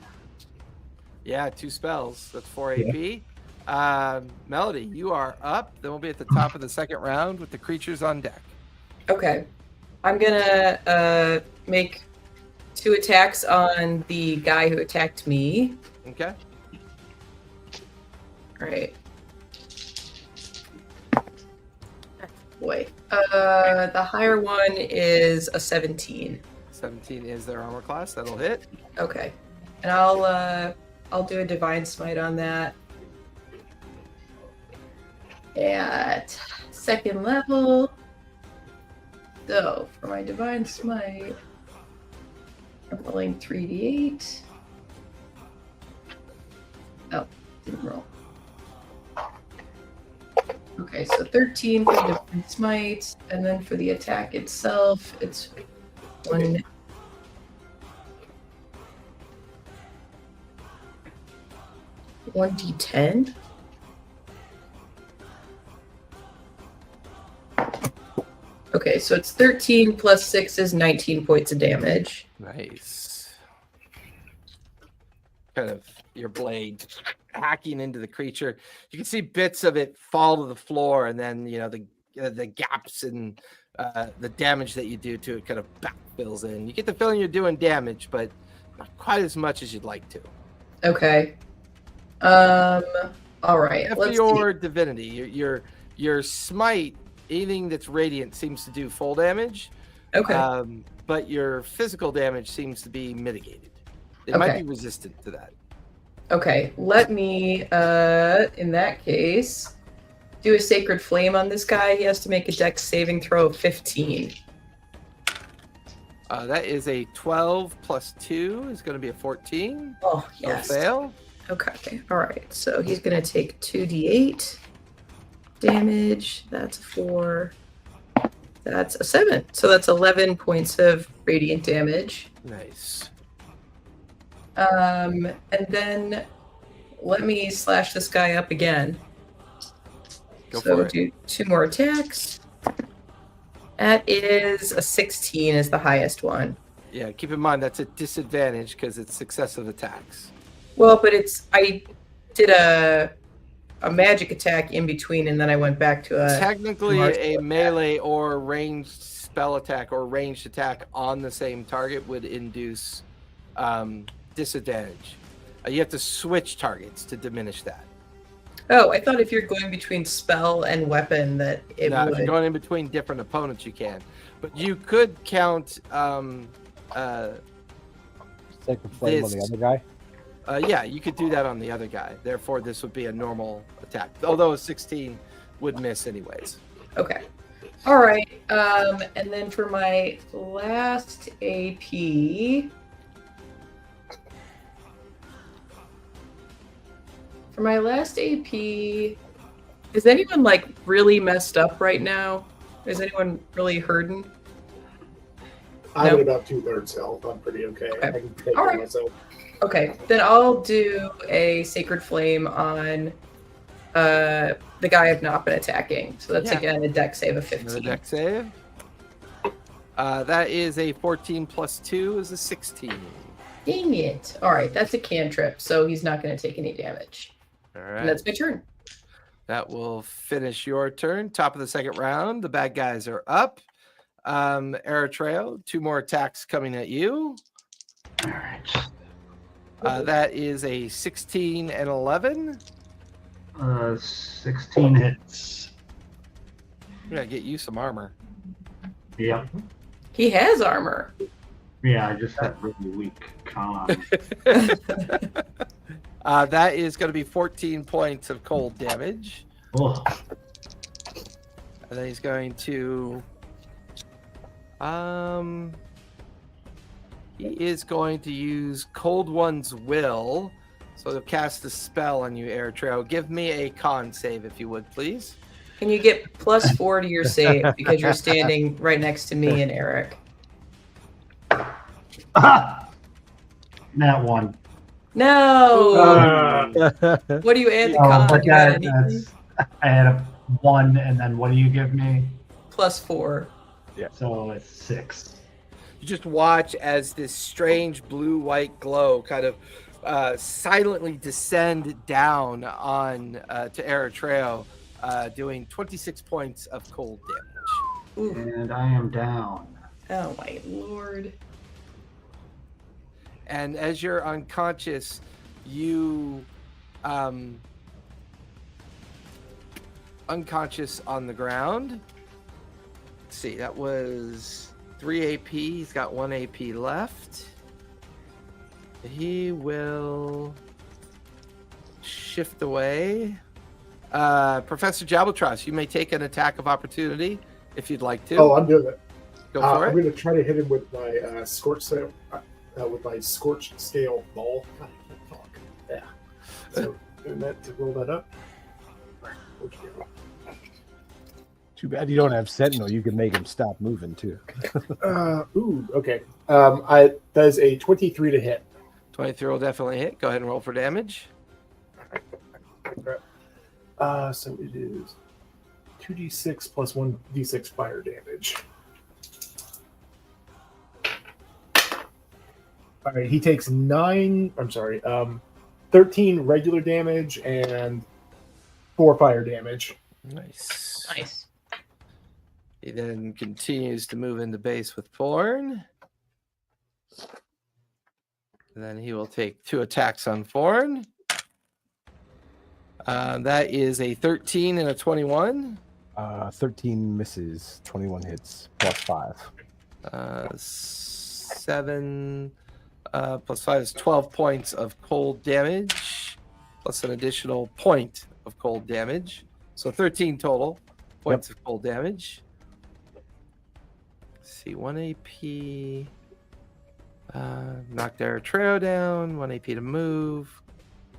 Yeah, 2 spells. That's 4 Yeah. AP. Melody, you are up. Then we'll be at the top of the 2nd round with the creatures on deck. Okay. I'm gonna make 2 attacks on the guy who attacked me. Okay. All right. Boy. The higher one is a 17. 17 is their armor class. That'll hit. Okay. And I'll do a divine smite on that. At 2nd level. So for my divine smite, I'm rolling 3d8. Oh, didn't roll. Okay, so 13 for divine smite, and then for the attack itself, it's 1d10. Okay, so it's 13 plus 6 is 19 points of damage. Nice. Kind of your blade hacking into the creature. You can see bits of it fall to the floor, and then the gaps and the damage that you do to it kind of backfills in. You get the feeling you're doing damage, but not quite as much as you'd like to. Okay. All right. After Let's your divinity, your smite, anything that's radiant seems to do full damage. Okay. But your physical damage seems to be mitigated. It might Okay. be resistant to that. Okay. Let me, in that case, do a Sacred Flame on this guy. He has to make a Dex saving throw of 15. That is a 12 plus 2 is going to be a 14. Oh, So yes. fail. Okay. All right. So he's going to take 2d8 damage. That's 4. That's a 7. So that's 11 points of radiant damage. Nice. And then let me slash this guy up again. Go So for it. do 2 more attacks. That is a 16 is the highest one. Yeah, keep in mind that's a disadvantage because it's successive attacks. Well, but I did a magic attack in between, and then I went back to a Technically, martial a attack. melee or ranged spell attack or ranged attack on the same target would induce disadvantage. You have to switch targets to diminish that. Oh, I thought if you're going between spell and weapon that it Now, if would. you're going in between different opponents, you can. But you could count. Sacred Flame on the This- other guy. Yeah, you could do that on the other guy. Therefore, this would be a normal attack. Although a 16 would miss anyways. Okay. All right. And then for my last AP. For my last AP, is anyone like really messed up right now? Is anyone really hurting? I'm No. at about 2/3 health. I'm pretty okay. I can take care All of right. myself. Okay, then I'll do a Sacred Flame on the guy I've not been attacking. So that's Yeah. again a dex save of Another 15. deck save. That is a 14 plus 2 is a 16. Dang it. All right, that's a cantrip, so he's not going to take any damage. All And right. that's my turn. That will finish your turn. Top of the 2nd round. The bad guys are up. Eritrea, 2 more attacks coming at you. All right. That is a 16 and 11. 16 hits. I'm going to get you some armor. Yeah. He has armor. Yeah, I just have really weak con. That is going to be 14 points of cold damage. Oh, And then he's going to He is going to use Cold One's Will. So he'll cast a spell on you, Eritrea. Give me a con save, if you would, please. Can you get +4 to your save because you're standing right next to me and Eric? That one. No. What do you add the con? But You add anything? I had a 1, and then what do you give me? +4. So it's 6. You just watch as this strange blue-white glow kind of silently descend down on to Eritrea, doing 26 points of cold damage. Ooh. And I am down. Oh my lord. And as you're unconscious, you unconscious on the ground. Let's see, that was 3 AP. He's got 1 AP left. He will shift away. Professor Jabaltros, you may take an attack of opportunity if you'd like to. Oh, I'm doing it. Go for I'm it. going to try to hit him with my scorch scale ball. God, I can't talk. Yeah. So doing that to roll that up. Too bad you don't have Sentinel. You can make him stop moving too. Okay. That is a 23 to hit. 23 will definitely hit. Go ahead and roll for damage. So it is 2d6 plus 1d6 fire damage. All right, he takes 13 regular damage and 4 fire damage. Nice. Nice. He then continues to move into base with Thorn. And then he will take 2 attacks on Thorn. That is a 13 and a 21. 13 misses, 21 hits, +5. 7 plus 5 is 12 points of cold damage, plus an additional point of cold damage. So 13 total points of cold damage. Let's see, 1 AP. Knocked Eritrea down, 1 AP to move.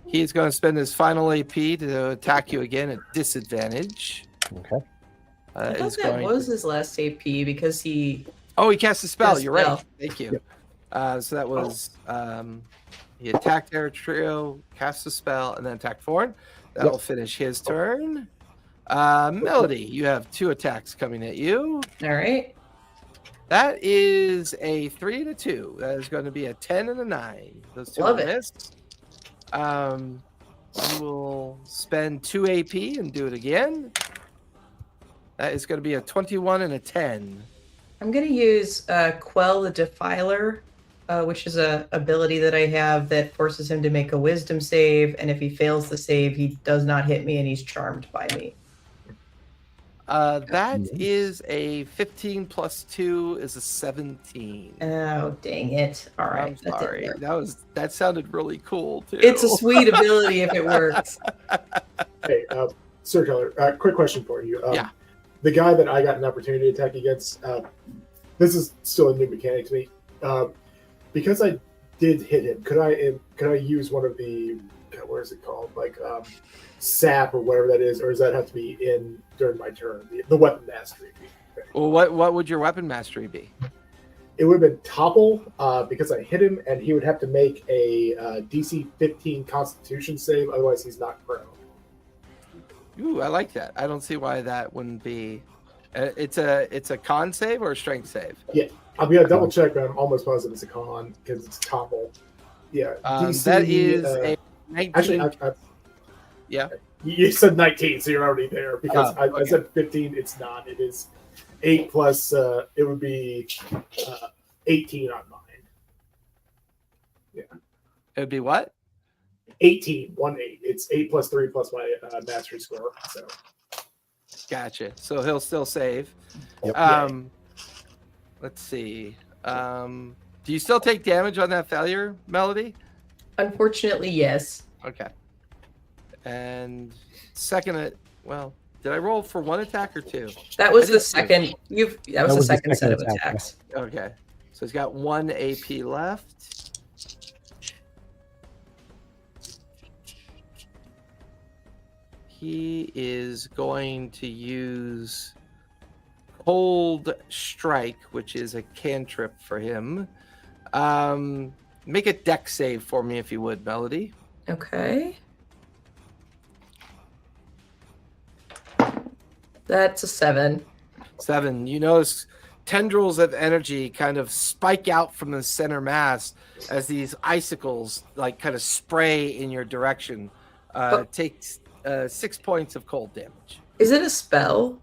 He's going to spend his final AP to attack you again at disadvantage. Okay. I thought that was his last AP because he... Oh, he cast a spell. Cast You're spell. right. Thank you. So that was he attacked Eritrea, cast a spell, and then attacked Thorn. That will finish his turn. Melody, you have 2 attacks coming at you. All right. That is a 3 and a 2. That is going to be a 10 and a 9. Those 2 Love are it. missed. You will spend 2 AP and do it again. That is going to be a 21 and a 10. I'm going to use Quell the Defiler, which is a ability that I have that forces him to make a wisdom save, and if he fails the save, he does not hit me and he's charmed by me. That is a 15 plus 2 is a 17. Oh, dang it. All right. I'm that sorry. didn't work. That sounded really cool too. It's a sweet ability if it works. Hey, Sir Keller, quick question for you. Yeah. The guy that I got an opportunity to attack against, this is still a new mechanic to me. Because I did hit him, could I use one of the, what is it called? Like sap or whatever that is, or does that have to be in during my turn? The weapon mastery. Well, what would your weapon mastery be? It would have been topple because I hit him, and he would have to make a DC 15 Constitution save. Otherwise, he's not prone. Ooh, I like that. I don't see why that wouldn't be. It's a con save or a strength save. Yeah, I'm gonna double check, but I'm almost positive it's a con because it's topple. Yeah, DC, that is a 19. Actually, yeah. You said 19, so you're already there because I okay. said 15. It's not. It is 8 plus. It would be 18 on mine. Yeah, It would be what? 18. 1-8. It's 8 plus 3 plus my mastery score. So Gotcha. So he'll still save. Yep. Let's see. Do you still take damage on that failure, Melody? Unfortunately, yes. Okay. And second, well, did I roll for 1 attack or 2? That was I the did second. That was the second set of attack, attacks. Okay. So he's got 1 AP left. He is going to use Cold Strike, which is a cantrip for him. Make a deck save for me if you would, Melody. Okay. That's a 7. 7. You notice tendrils of energy kind of spike out from the center mass as these icicles like kind of spray in your direction. Takes 6 points of cold damage. Is it a spell?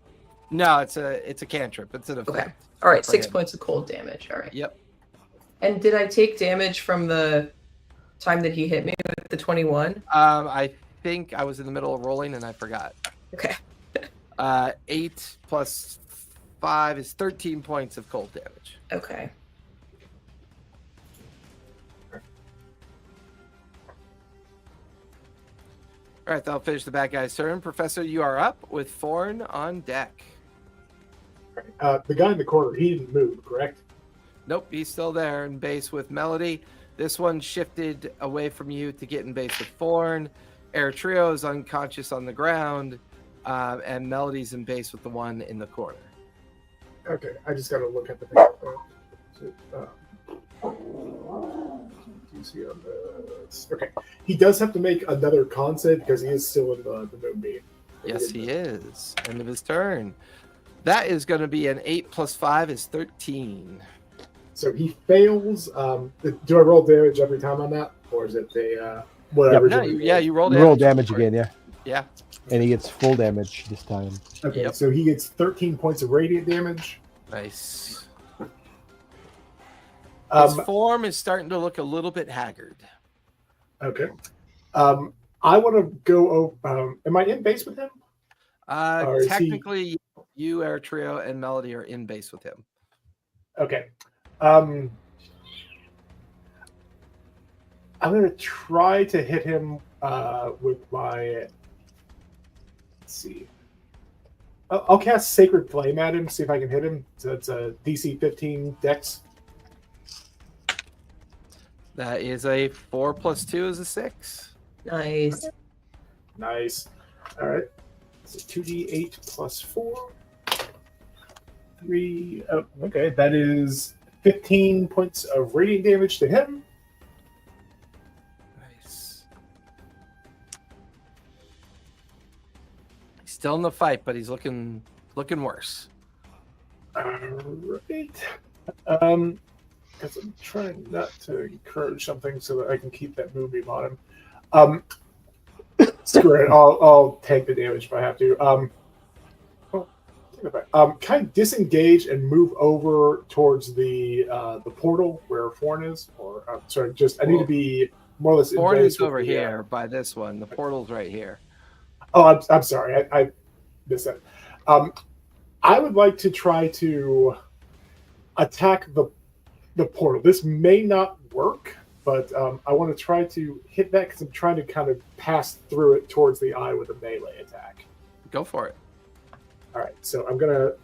No, it's a cantrip. It's an effect. Okay. All right, for 6 him. points of cold damage. All right. Yep. And did I take damage from the time that he hit me with the 21? I think I was in the middle of rolling and I forgot. Okay. 8 plus 5 is 13 points of cold damage. Okay. All right, that'll finish the bad guy's turn. Professor, you are up with Thorn on deck. The guy in the corner, he didn't move, correct? Nope, he's still there in base with Melody. This one shifted away from you to get in base with Thorn. Air Trio is unconscious on the ground, and Melody's in base with the one in the corner. Okay, I just got to look at the thing. DC on this. Okay, he does have to make another con save because he is still in the moonbeam. Yes, he is. End of his turn. That is going to be an 8 plus 5 is 13. So he fails. Do I roll damage every time on that, or is it a whatever? No, you roll You damage. roll damage again, yeah. Yeah. And he gets full damage this time. Okay, Yep. so he gets 13 points of radiant damage. Nice. His Um, form is starting to look a little bit haggard. okay. I want to go. Am I in base with him? Or is he- Technically, you, Air Trio, and Melody are in base with him. Okay. I'm going to try to hit him with my. Let's see. I'll cast Sacred Flame at him, see if I can hit him. So it's a DC 15 Dex. That is a 4 plus 2 is a 6. Nice. Nice. All right. So 2d8 plus 4. 3. Oh, okay. That is 15 points of radiant damage to him. Nice. He's still in the fight, but he's looking worse. All right. Because I'm trying not to encourage something so that I can keep that moonbeam on him. Screw it. I'll take the damage if I have to. Can I disengage and move over towards the portal where Thorn is? Or sorry, I need to be more or less. Thorn in is base with over the, here by this one. The portal's right here. Oh, I'm sorry. I missed that. I would like to try to attack the portal. This may not work, but I want to try to hit that because I'm trying to kind of pass through it towards the eye with a melee attack. Go for it. All right, so I'm going to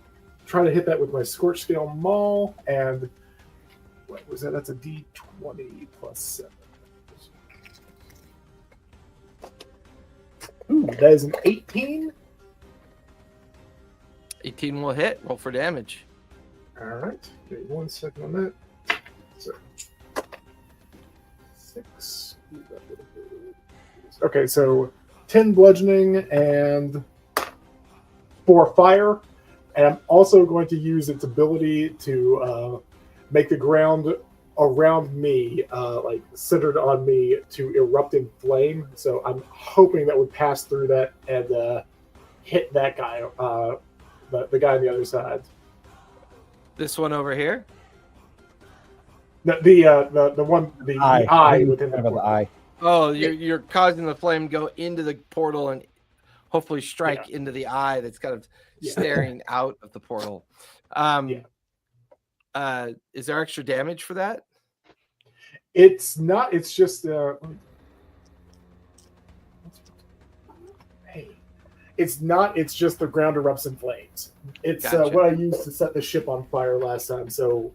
try to hit that with my Scorch Scale Maul, and what was that? That's a D20 plus 7. Ooh, that is an 18. 18 will hit. Roll for damage. All right, give me 1 second on that. So, 6. Okay, so 10 bludgeoning and 4 fire. And I'm also going to use its ability to make the ground around me, like centered on me, to erupt in flame. So I'm hoping that would pass through that and hit that guy, the guy on the other side. This one over here. The one, the eye within the the eye. Oh, you're causing the flame go into the portal and hopefully strike into the eye that's kind of staring out of the portal. Is there extra damage for that? It's not. It's just. It's not. It's just the ground erupts in flames. It's Gotcha. what I used to set the ship on fire last time. So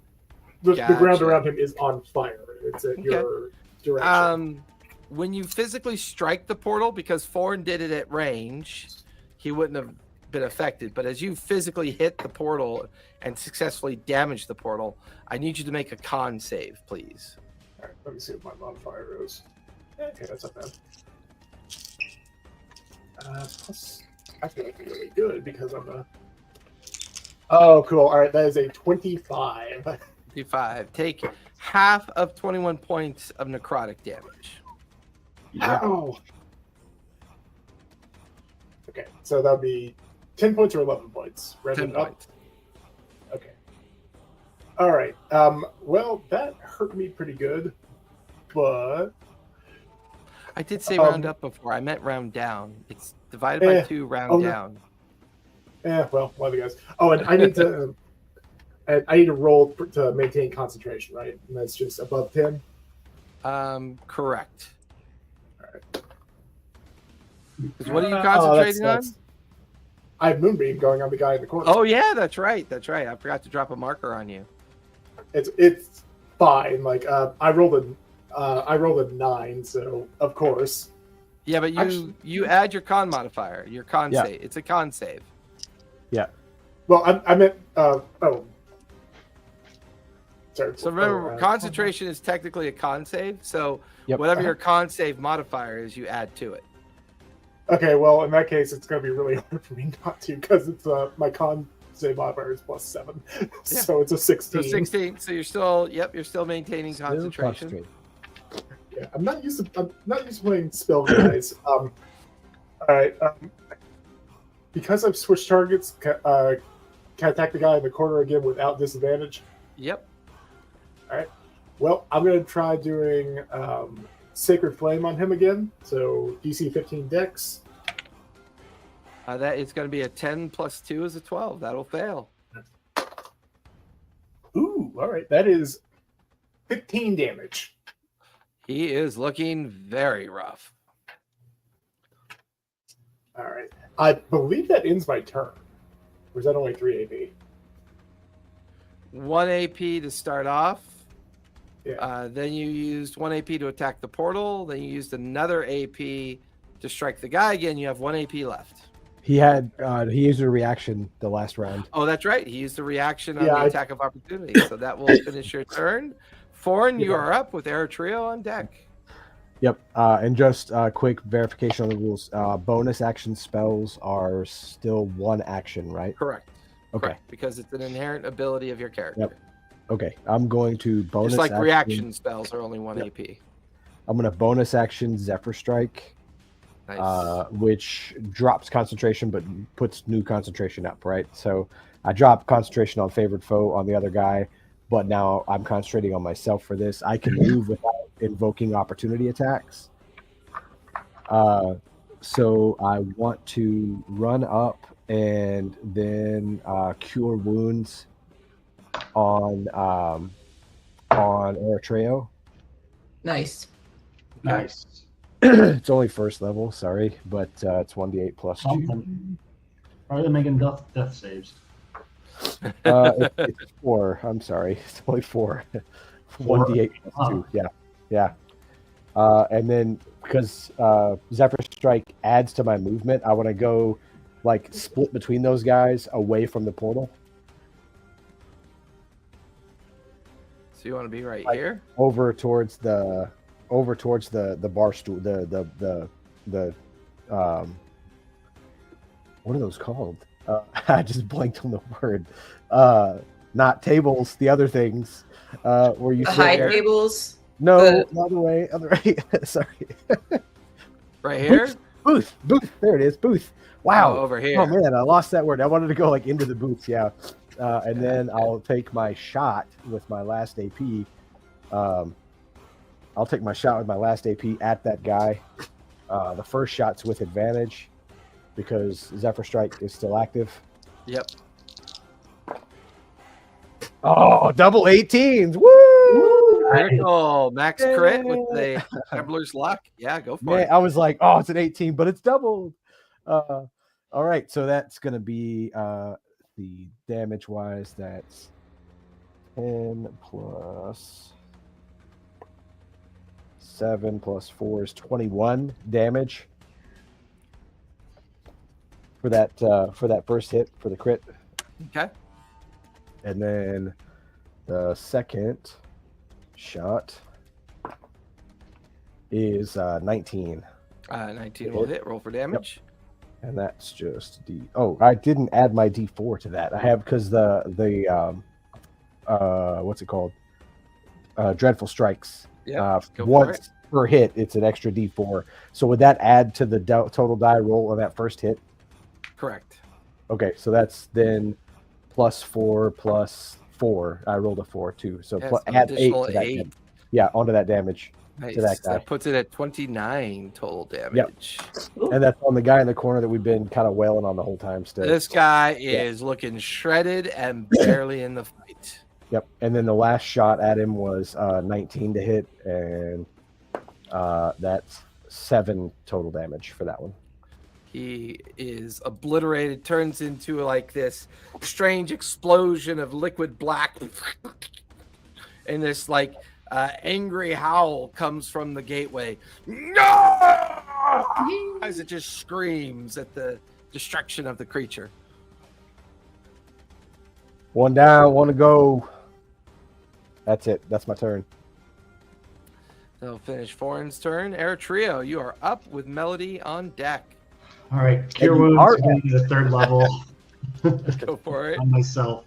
the ground Gotcha. around him is on fire. It's at your direction. When you physically strike the portal, because Foreign did it at range, he wouldn't have been affected. But as you physically hit the portal and successfully damage the portal, I need you to make a con save, please. All right, let me see what my modifier is. Okay, that's not bad. Plus, I feel like really good because I'm a. Oh, cool. All right, that is a 25. 55. Take half of 21 points of necrotic damage. Yeah. Ow. Okay, so that'd be 10 points or 11 points. 10 points. Okay. All right. Well, that hurt me pretty good, but I did say round up before. I meant round down. It's divided by 2, round down. Well, one of the guys. Oh, and I need to. I need to roll to maintain concentration, right? And that's just above 10. Correct. All right. Because what are you concentrating on? I have Moonbeam going on the guy in the corner. Oh yeah, that's right. That's right. I forgot to drop a marker on you. It's fine. Like I rolled a 9, so of course. Yeah, but you add your con modifier. Your con save. It's a con save. Yeah. Well, I meant sorry. So remember, concentration is technically a con save. So whatever your con save modifier is, you add to it. Okay, well, in that case, it's going to be really hard for me not to because it's my con save modifier is +7, so it's a 16. So 16. So you're still maintaining concentration. Yeah, I'm not used to playing spell guys. All right. Because I've switched targets, can I attack the guy in the corner again without disadvantage? Yep. All right. Well, I'm going to try doing Sacred Flame on him again. So DC 15 Dex. That is going to be a 10 plus 2 is a 12. That'll fail. Ooh, all right. That is 15 damage. He is looking very rough. All right. I believe that ends my turn. Or is that only 3 AP? 1 AP to start off. Yeah. Then you used 1 AP to attack the portal. Then you used another AP to strike the guy again. You have 1 AP left. He used a reaction the last round. Oh, that's right. He used a reaction on the attack of opportunity. So that will finish your turn. Foreign, you are up with Air Trio on deck. Yep. And just quick verification on the rules. Bonus action spells are still 1 action, right? Correct. Okay. Correct, because it's an inherent ability of your character. Yep. Okay. I'm going to bonus Just like action. reaction spells are only 1 AP. I'm going to bonus action Zephyr Strike. Nice. Which drops concentration but puts new concentration up, right? So I drop concentration on favored foe on the other guy, but now I'm concentrating on myself for this. I can move without invoking opportunity attacks. So I want to run up and then cure wounds on Eritrea. Nice. Nice. It's only first level, sorry, but it's 1d8 plus 2. Something. Are they making death saves? It's 4. I'm sorry. It's only 4. 1d8 plus 2. Yeah. And then because Zephyr Strike adds to my movement, I want to go like split between those guys away from the portal. So you want to be right here? Over towards the bar stool, the what are those called? I just blanked on the word. Not tables, the other things. Where you The sit high there. tables. No, other way. Sorry. Right here? Booth. There it is. Booth. Wow. Oh, over here. Oh man, I lost that word. I wanted to go like into the booth. Yeah. And then I'll take my shot with my last AP. I'll take my shot with my last AP at that guy. The first shot's with advantage because Zephyr Strike is still active. Yep. Oh, double 18s. Woo! Critical. Max crit with the Templar's Luck. Yeah, go for it. I was like, oh, it's an 18, but it's doubled. All right, so that's going to be the damage-wise. That's 10 plus 7 plus 4 is 21 damage for that first hit for the crit. Okay. And then the second shot is 19. 19 will hit. Roll for damage. And that's just D. Oh, I didn't add my D4 to that. I have because the what's it called? Dreadful Strikes. Yeah. Go for Once it. per hit, it's an extra D4. So would that add to the total die roll on that first hit? Correct. Okay, so that's then +4 plus 4. I rolled a 4 too. So Yeah, plus, so add 8 additional to that. 8. Yeah, onto that damage. Nice. To that guy. That puts it at 29 total damage. And that's on the guy in the corner that we've been kind of wailing on the whole time still. This guy is looking shredded and barely in the fight. Yep. And then the last shot at him was 19 to hit, and that's 7 total damage for that one. He is obliterated, turns into like this strange explosion of liquid black. And this like angry howl comes from the gateway. No! As it just screams at the destruction of the creature. One down, one to go. That's it. That's my turn. So finish Foreign's turn. Eritrea, you are up with Melody on deck. All right, Cure you Wounds are again to the third level Go for it. on myself.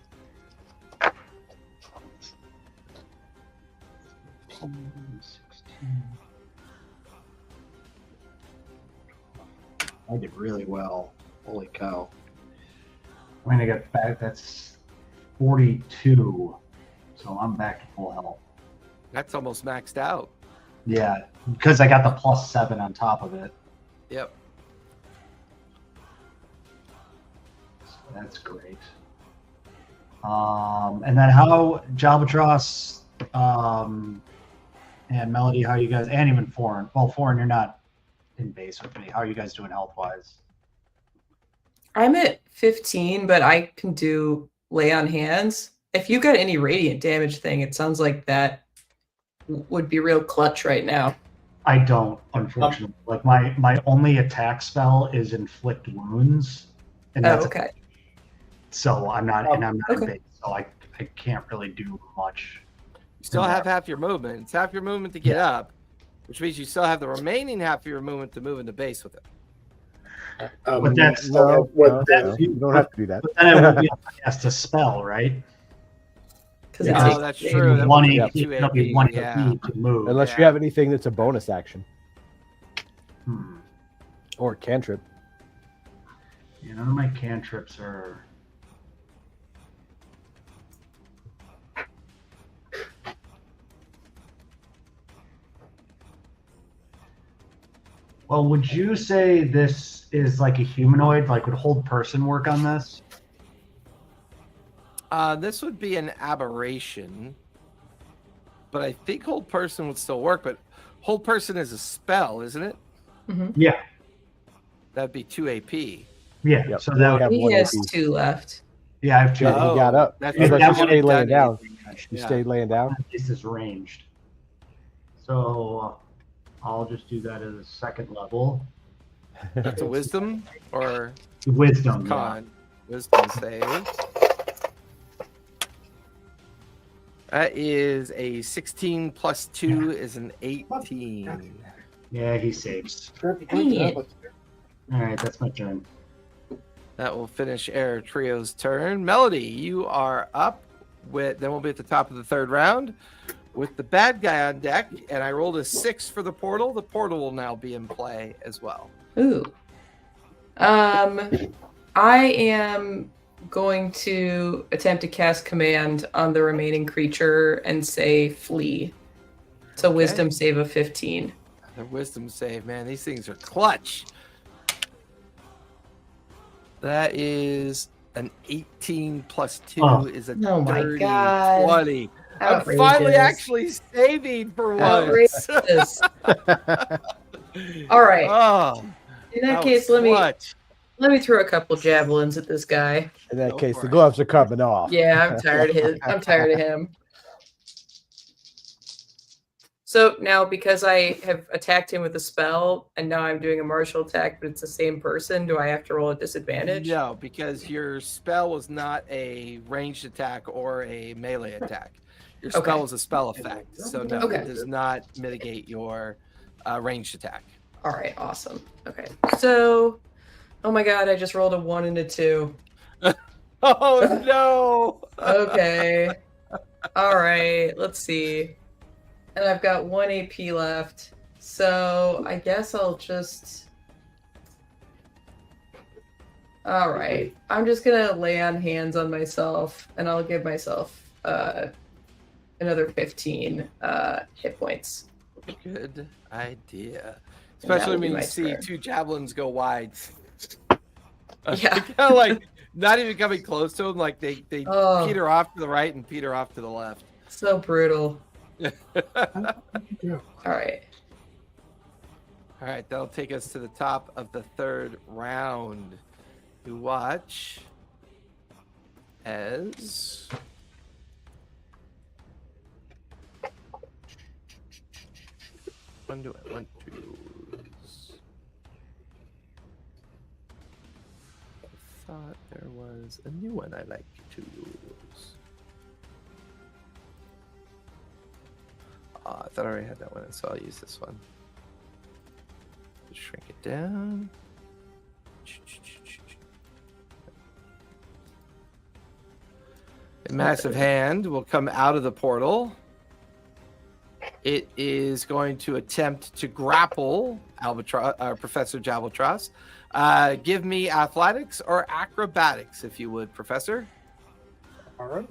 16. I did really well. Holy cow. I'm going to get back. That's 42. So I'm back to full health. That's almost maxed out. Yeah, because I got the +7 on top of it. Yep. So that's great. And then how Jalbatros and Melody, how you guys, and even Foreign. Well, Foreign, you're not in base with me. How are you guys doing health-wise? I'm at 15, but I can do lay on hands. If you got any radiant damage thing, it sounds like that would be real clutch right now. I don't, unfortunately. Like my only attack spell is inflict wounds, and that's okay. So I'm not, and I'm not in Okay. base, so I can't really do much. You still have half your movement. It's half your movement to get up, which means you still have the remaining half of your movement to move into base with it. But that's No, that- you don't have to do that. But then it would be cast a spell, right? Because Yeah. Oh, that's true. That One would be AP, 2 it'll be AP, one yeah. AP to move. Unless you have anything that's a bonus action Hmm. or cantrip. Yeah, none of my cantrips are. Well, would you say this is like a humanoid? Like, would hold person work on this? This would be an aberration, but I think hold person would still work. But hold person is a spell, isn't it? Yeah, That'd be 2 AP. yeah. Yep. So that would, Have he one has AP. 2 left. yeah, I have two. Yeah, he got up. That's Because that you one stayed done laying down. anything. You Yeah. stayed laying down. At least it's ranged. So I'll just do that as a second level. That's a wisdom or Wisdom. yeah. con. Wisdom save. That is a 16 plus 2 is an 18. Yeah, he saves. Dang it. All right, that's my turn. That will finish Trio's turn. Melody, you are up with, then we'll be at the top of the third round with the bad guy on deck. And I rolled a 6 for the portal. The portal will now be in play as well. Ooh. I am going to attempt to cast command on the remaining creature and say flee. So Okay. wisdom save of 15. The wisdom save, man. These things are clutch. That is an 18 plus 2 Oh. is a Oh my dirty God. 20. I'm Outrageous. finally actually saving for once. Outrageous. All right. Oh, In that that case, was let me clutch. Let me throw a couple javelins at this guy. In that Go case, for the it. gloves are coming off. Yeah, I'm tired of him. I'm tired of him. So now, because I have attacked him with a spell, and now I'm doing a martial attack, but it's the same person, do I have to roll a disadvantage? No, because your spell was not a ranged attack or a melee attack. Your spell Okay. was a spell effect, so no, Okay. it does not mitigate your ranged attack. All right, awesome. Okay, so, oh my god, I just rolled a 1 and a 2. Oh no! Okay. All right, let's see. And I've got 1 AP left. So I guess I'll just. All right. I'm just going to lay on hands on myself and I'll give myself another 15 hit points. Good idea. And that Especially will be when you my see turn. 2 javelins go wide. Yeah. Kind of like not even coming close to him, like they Oh. peter off to the right and peter off to the left. So brutal. Yeah. All right. All right, that'll take us to the top of the 3rd round. You watch as when do I want to use? I thought there was a new one I like to use. I thought I already had that one, so I'll use this one. Shrink it down. A massive hand will come out of the portal. It is going to attempt to grapple Professor Javeltros. Give me athletics or acrobatics, if you would, Professor. All right.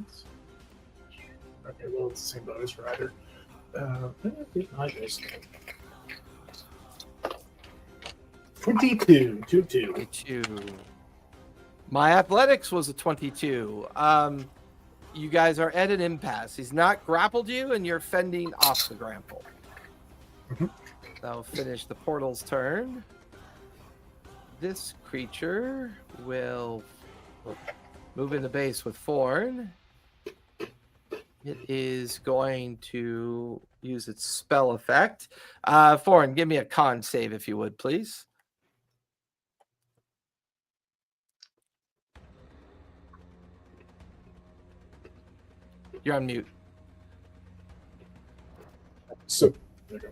Okay, well, it's the same bonus for either. I just 22. 2-2. 22. My athletics was a 22. You guys are at an impasse. He's not grappled you, and you're fending off the grapple. Mhm. That'll finish the portal's turn. This creature will move into base with Thorn. It is going to use its spell effect. Thorn, give me a con save, if you would, please. You're on mute. So, there you go.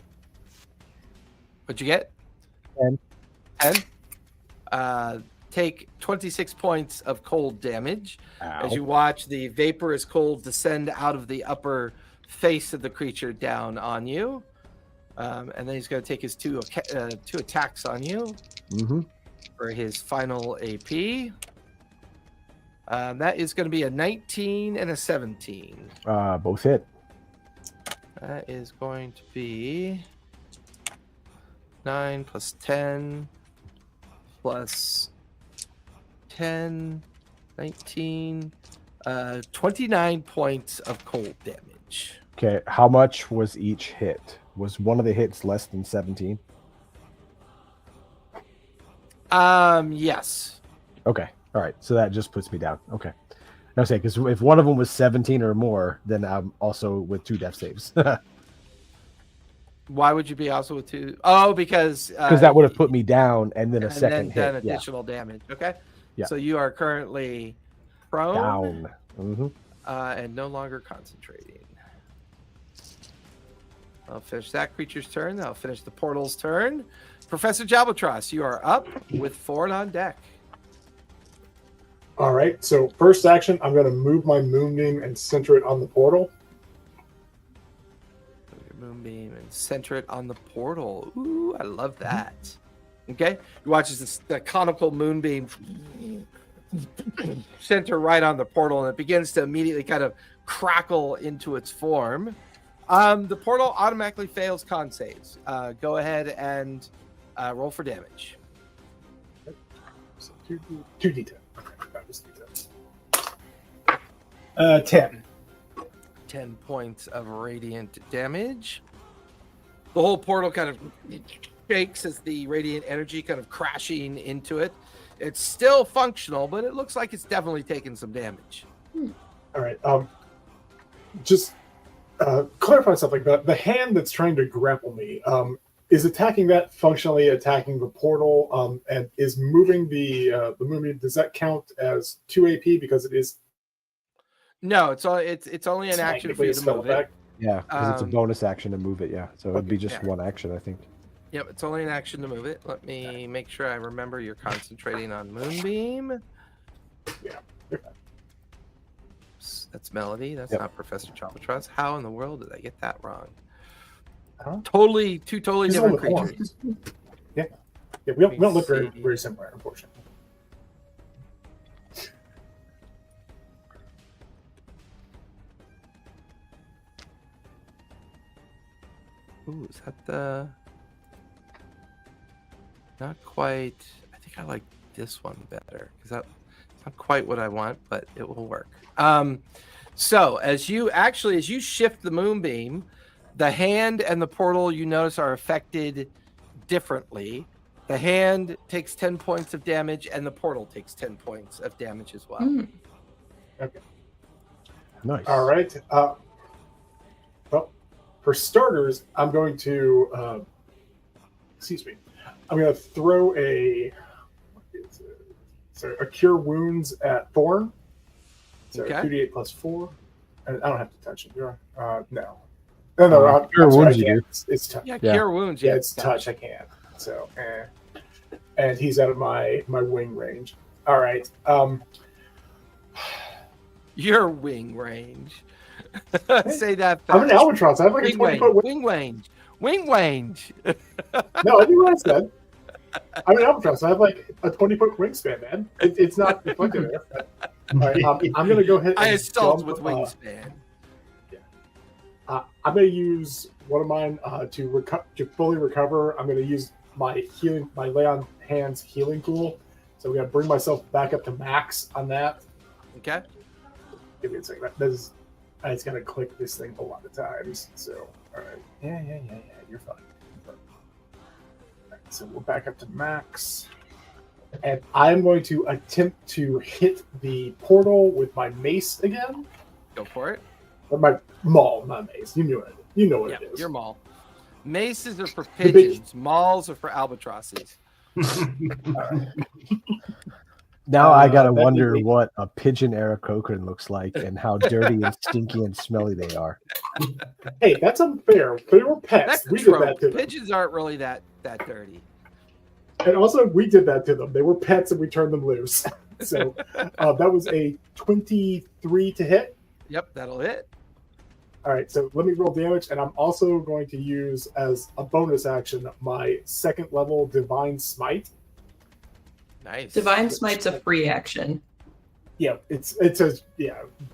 What'd you get? 10. 10. Take 26 points of cold damage Ow. as you watch the vaporous cold descend out of the upper face of the creature down on you. And then he's going to take his two attacks on you for his final AP. That is going to be a 19 and a 17. Both hit. That is going to be 9 plus 10 plus 10, 19, 29 points of cold damage. Okay, how much was each hit? Was one of the hits less than 17? Yes. Okay, all right. So that just puts me down. Okay. I say because if one of them was 17 or more, then I'm also with 2 death saves. Why would you be also with 2? Oh, because that would have put me down, and then a and second then hit. additional damage. Okay. Yeah. So you are currently prone Down. and no longer concentrating. I'll finish that creature's turn. I'll finish the portal's turn. Professor Javeltros, you are up with Ford on deck. All right, so first action, I'm going to move my moonbeam and center it on the portal. Your moonbeam and center it on the portal. Ooh, I love that. Okay, you watch as the conical moonbeam center right on the portal, and it begins to immediately kind of crackle into its form. The portal automatically fails con saves. Go ahead and roll for damage. So 2d10. That was d10. 10. 10 points of radiant damage. The whole portal kind of shakes as the radiant energy kind of crashing into it. It's still functional, but it looks like it's definitely taken some damage. All right. Just clarify something. The hand that's trying to grapple me is attacking that functionally attacking the portal, and is moving the movement. Does that count as 2 AP because it is? No, it's only an action for you to move it. Yeah, because it's a bonus action to move it. Yeah, so it'd be just yeah. one action, I think. Yep, it's only an action to move it. Let me make sure I remember you're concentrating on Moonbeam. Yeah. That's Melody. That's Yep. not Professor Chalbatross. How in the world did I get that wrong? Huh? Two totally He's different on the horn. creatures. Yeah, we don't look very, very similar, unfortunately. Ooh, is that the... Not quite. I think I like this one better because that's not quite what I want, but it will work. So as you shift the Moonbeam, the hand and the portal you notice are affected differently. The hand takes 10 points of damage, and the portal takes 10 points of damage as well. Okay. Nice. All right. Well, for starters, I'm going to excuse me. I'm going to throw a cure wounds at Thorn. So Okay. 2d8 plus 4. And I don't have to touch it. You're no. No, Cure I'm sorry, wounds I you can't. do. It's touch. Yeah, Yeah. cure wounds. Yeah, it's touch. I can't. So, and he's out of my wing range. All right. Your wing range. Say that fast. I'm an albatross. I have like a Wing 20 range. foot wing. Wing range. Wing range. No, I knew what I said. I'm an albatross. I have like a 20-foot wingspan, man. It's not reflective there. All right, I'm going to go ahead and I assault jump, with wingspan. I'm going to use one of mine to fully recover. I'm going to use my lay on hands healing pool. So I'm going to bring myself back up to max on that. Okay. Give me a second. It's going to click this thing a lot of times. So, all right. Yeah. You're fine. All right, so we're back up to max. And I'm going to attempt to hit the portal with my mace again. Go for it. Or my maul, not mace. You know what Yeah, it is. your maul. Maces are for The big- pigeons. Mauls are for albatrosses. Now I gotta that wonder would be- what a pigeon Aarakocra looks like and how dirty and stinky and smelly they are. Hey, that's unfair. They were pets. That's We the did trope. that to them. Pigeons aren't really that dirty. And also, we did that to them. They were pets and we turned them loose. So that was a 23 to hit. Yep, that'll hit. All right, so let me roll damage. And I'm also going to use as a bonus action my second level Divine Smite. Nice. Divine Smite's a free action. Yeah, it's a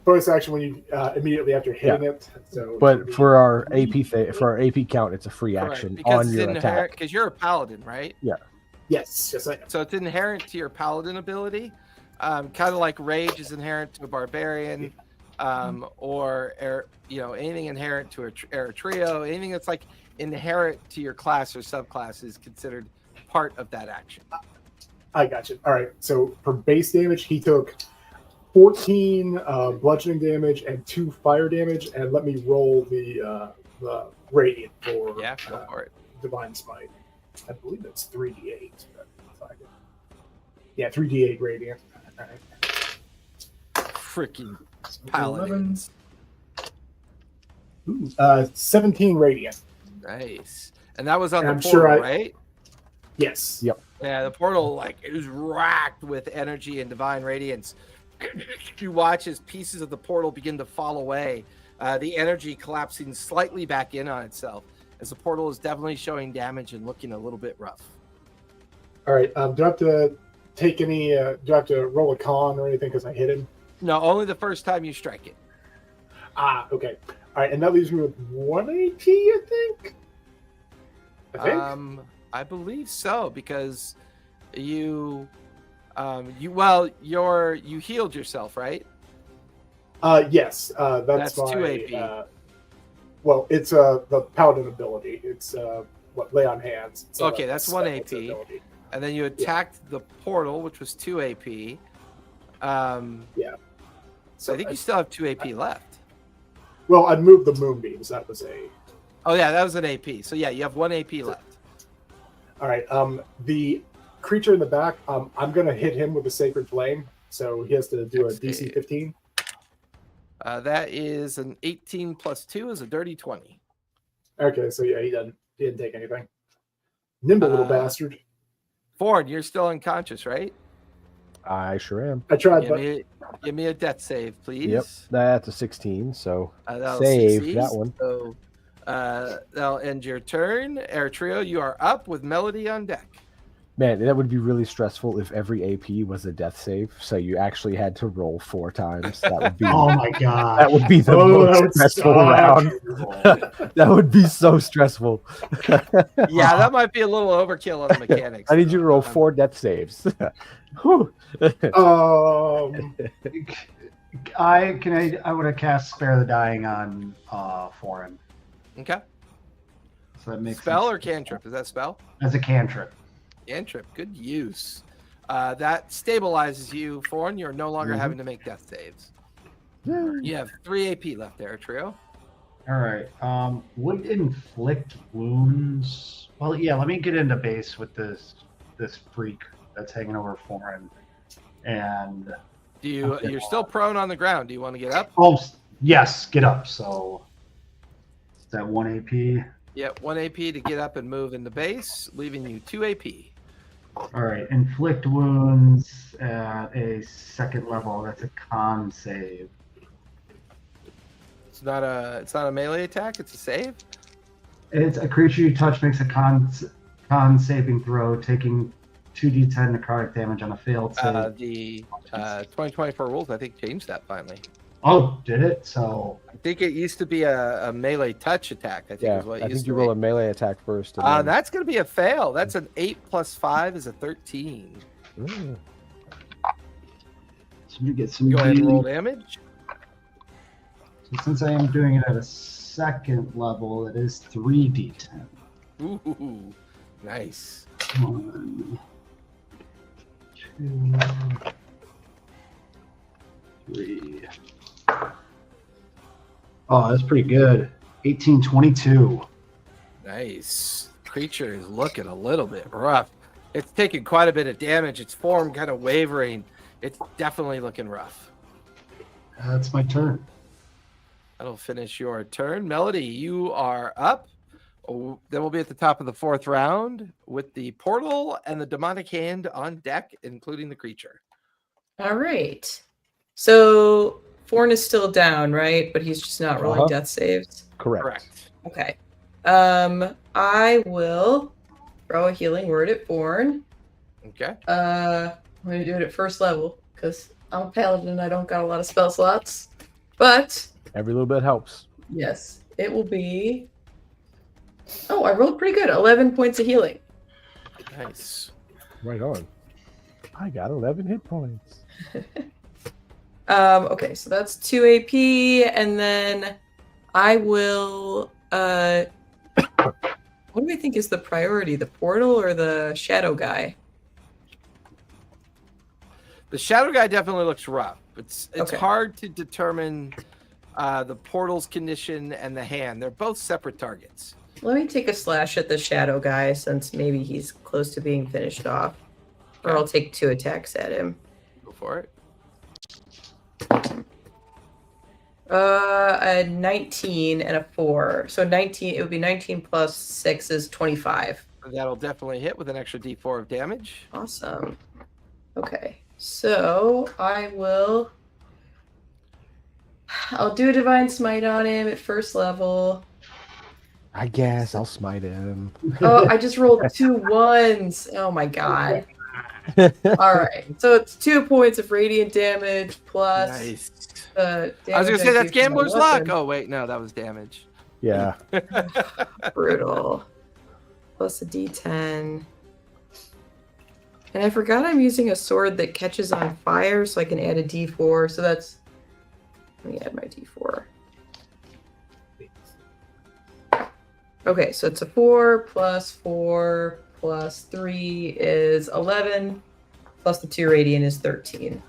bonus action when you immediately after hitting it. So, But for our AP count, it's a free Correct, action because on it's your inherent. attack. Because you're a paladin, right? yes, I am. So it's inherent to your paladin ability, kind of like rage is inherent to a barbarian, or anything inherent to a trio. Anything that's like inherent to your class or subclass is considered part of that action. I got you. All right, so for base damage, he took 14 bludgeoning damage and 2 fire damage, and let me roll the radiant for Yeah, go for it. Divine Smite. I believe it's 3d8. Yeah, 3d8 radiant. All right. Freaking paladins. Ooh, 17 radiant. Nice. And that was on And the I'm portal, sure right? Yes. Yep. Yeah, the portal is racked with energy and divine radiance. You watch as pieces of the portal begin to fall away, the energy collapsing slightly back in on itself, as the portal is definitely showing damage and looking a little bit rough. All right. Do I have to take any? Do I have to roll a con or anything because I hit him? No, only the first time you strike it. Okay. All right, and that leaves me with 1 AP, I think. I believe so, because you healed yourself, right? Yes. That's my 2 AP. Well, it's the paladin ability. It's lay on hands. So Okay, that's 1 its AP. ability. And then you attacked the portal, which was 2 AP. Yeah. So I think you still have 2 AP left. Well, I moved the moonbeams. That was a. Oh yeah, that was an AP. So yeah, you have 1 AP left. All right. The creature in the back. I'm gonna hit him with a sacred flame, so he has to do a DC 15. That is an 18 plus 2 is a dirty 20. Okay, so yeah, he didn't take anything. Nimble little bastard. Ford, you're still unconscious, right? I sure am. I tried, Give me a death save, please. Yep, that's a 16. So That'll save succeed. that one. So that'll end your turn. Air Trio, you are up with Melody on deck. Man, that would be really stressful if every AP was a death save. So you actually had to roll 4 times. That would be. Oh my god. That would be the most stressful round. That would be so stressful. Yeah, that might be a little overkill on the mechanics. I need you to roll 4 death saves. Whew. I would have cast Spare the Dying on Foreign. Okay. So that makes Spell sense. or cantrip? Is that spell? As a cantrip. Cantrip. Good use. That stabilizes you, Foreign. You're no longer having to make death saves. You have 3 AP left there, Trio. All right. Would inflict wounds. Well, yeah. Let me get into base with this freak that's hanging over Foreign, and You're still prone on the ground. Do you want to get up? oh yes, get up. So is that 1 AP? Yep, 1 AP to get up and move into base, leaving you 2 AP. All right. Inflict wounds at a 2nd level. That's a con save. It's not a melee attack. It's a save. It's a creature you touch makes a con saving throw, taking 2d10 necrotic damage on a failed save. The 2024 rules, I think, changed that finally. Oh, did it? So I think it used to be a melee touch attack. I think Yeah, is what it I used think you to roll be. a melee attack first. And then... That's going to be a fail. That's an 8 plus 5 is a 13. Mm. so you get some Go ahead and roll healing. damage. So since I am doing it at a 2nd level, it is 3d10. Ooh, nice. 1, 2, 3. Oh, that's pretty good. 1822. Nice. Creature is looking a little bit rough. It's taking quite a bit of damage. Its form kind of wavering. It's definitely looking rough. That's my turn. That'll finish your turn. Melody, you are up. Oh, then we'll be at the top of the 4th round with the portal and the demonic hand on deck, including the creature. All right. So Forn is still down, right? But he's just not rolling death saves. Correct. Okay. I will throw a healing word at Forn. Okay. I'm gonna do it at 1st level because I'm a paladin and I don't got a lot of spell slots. But Every little bit helps. yes, it will be. Oh, I rolled pretty good. 11 points of healing. Nice. Right on. I got 11 hit points. Okay, so that's 2 AP, and then I will. What do we think is the priority? The portal or the shadow guy? The shadow guy definitely looks rough. It's Okay. hard to determine the portal's condition and the hand. They're both separate targets. Let me take a slash at the shadow guy since maybe he's close to being finished off. Or I'll take 2 attacks at him. Go for it. A 19 and a 4. So 19, it would be 19 plus 6 is 25. That'll definitely hit with an extra D4 of damage. Awesome. Okay, so I'll do a divine smite on him at 1st level. I guess I'll smite him. Oh, I just rolled 2 1s. Oh my god. All right, so it's 2 points of radiant damage plus Nice. the damage. I was gonna say that's do from my gambler's luck. weapon. Oh wait, no, that was damage. Yeah. Brutal. Plus a D10. And I forgot I'm using a sword that catches on fire, so I can add a D4. So that's. Let me add my D4. Okay, so it's a 4 plus 4 plus 3 is 11, plus the 2 radiant is 13.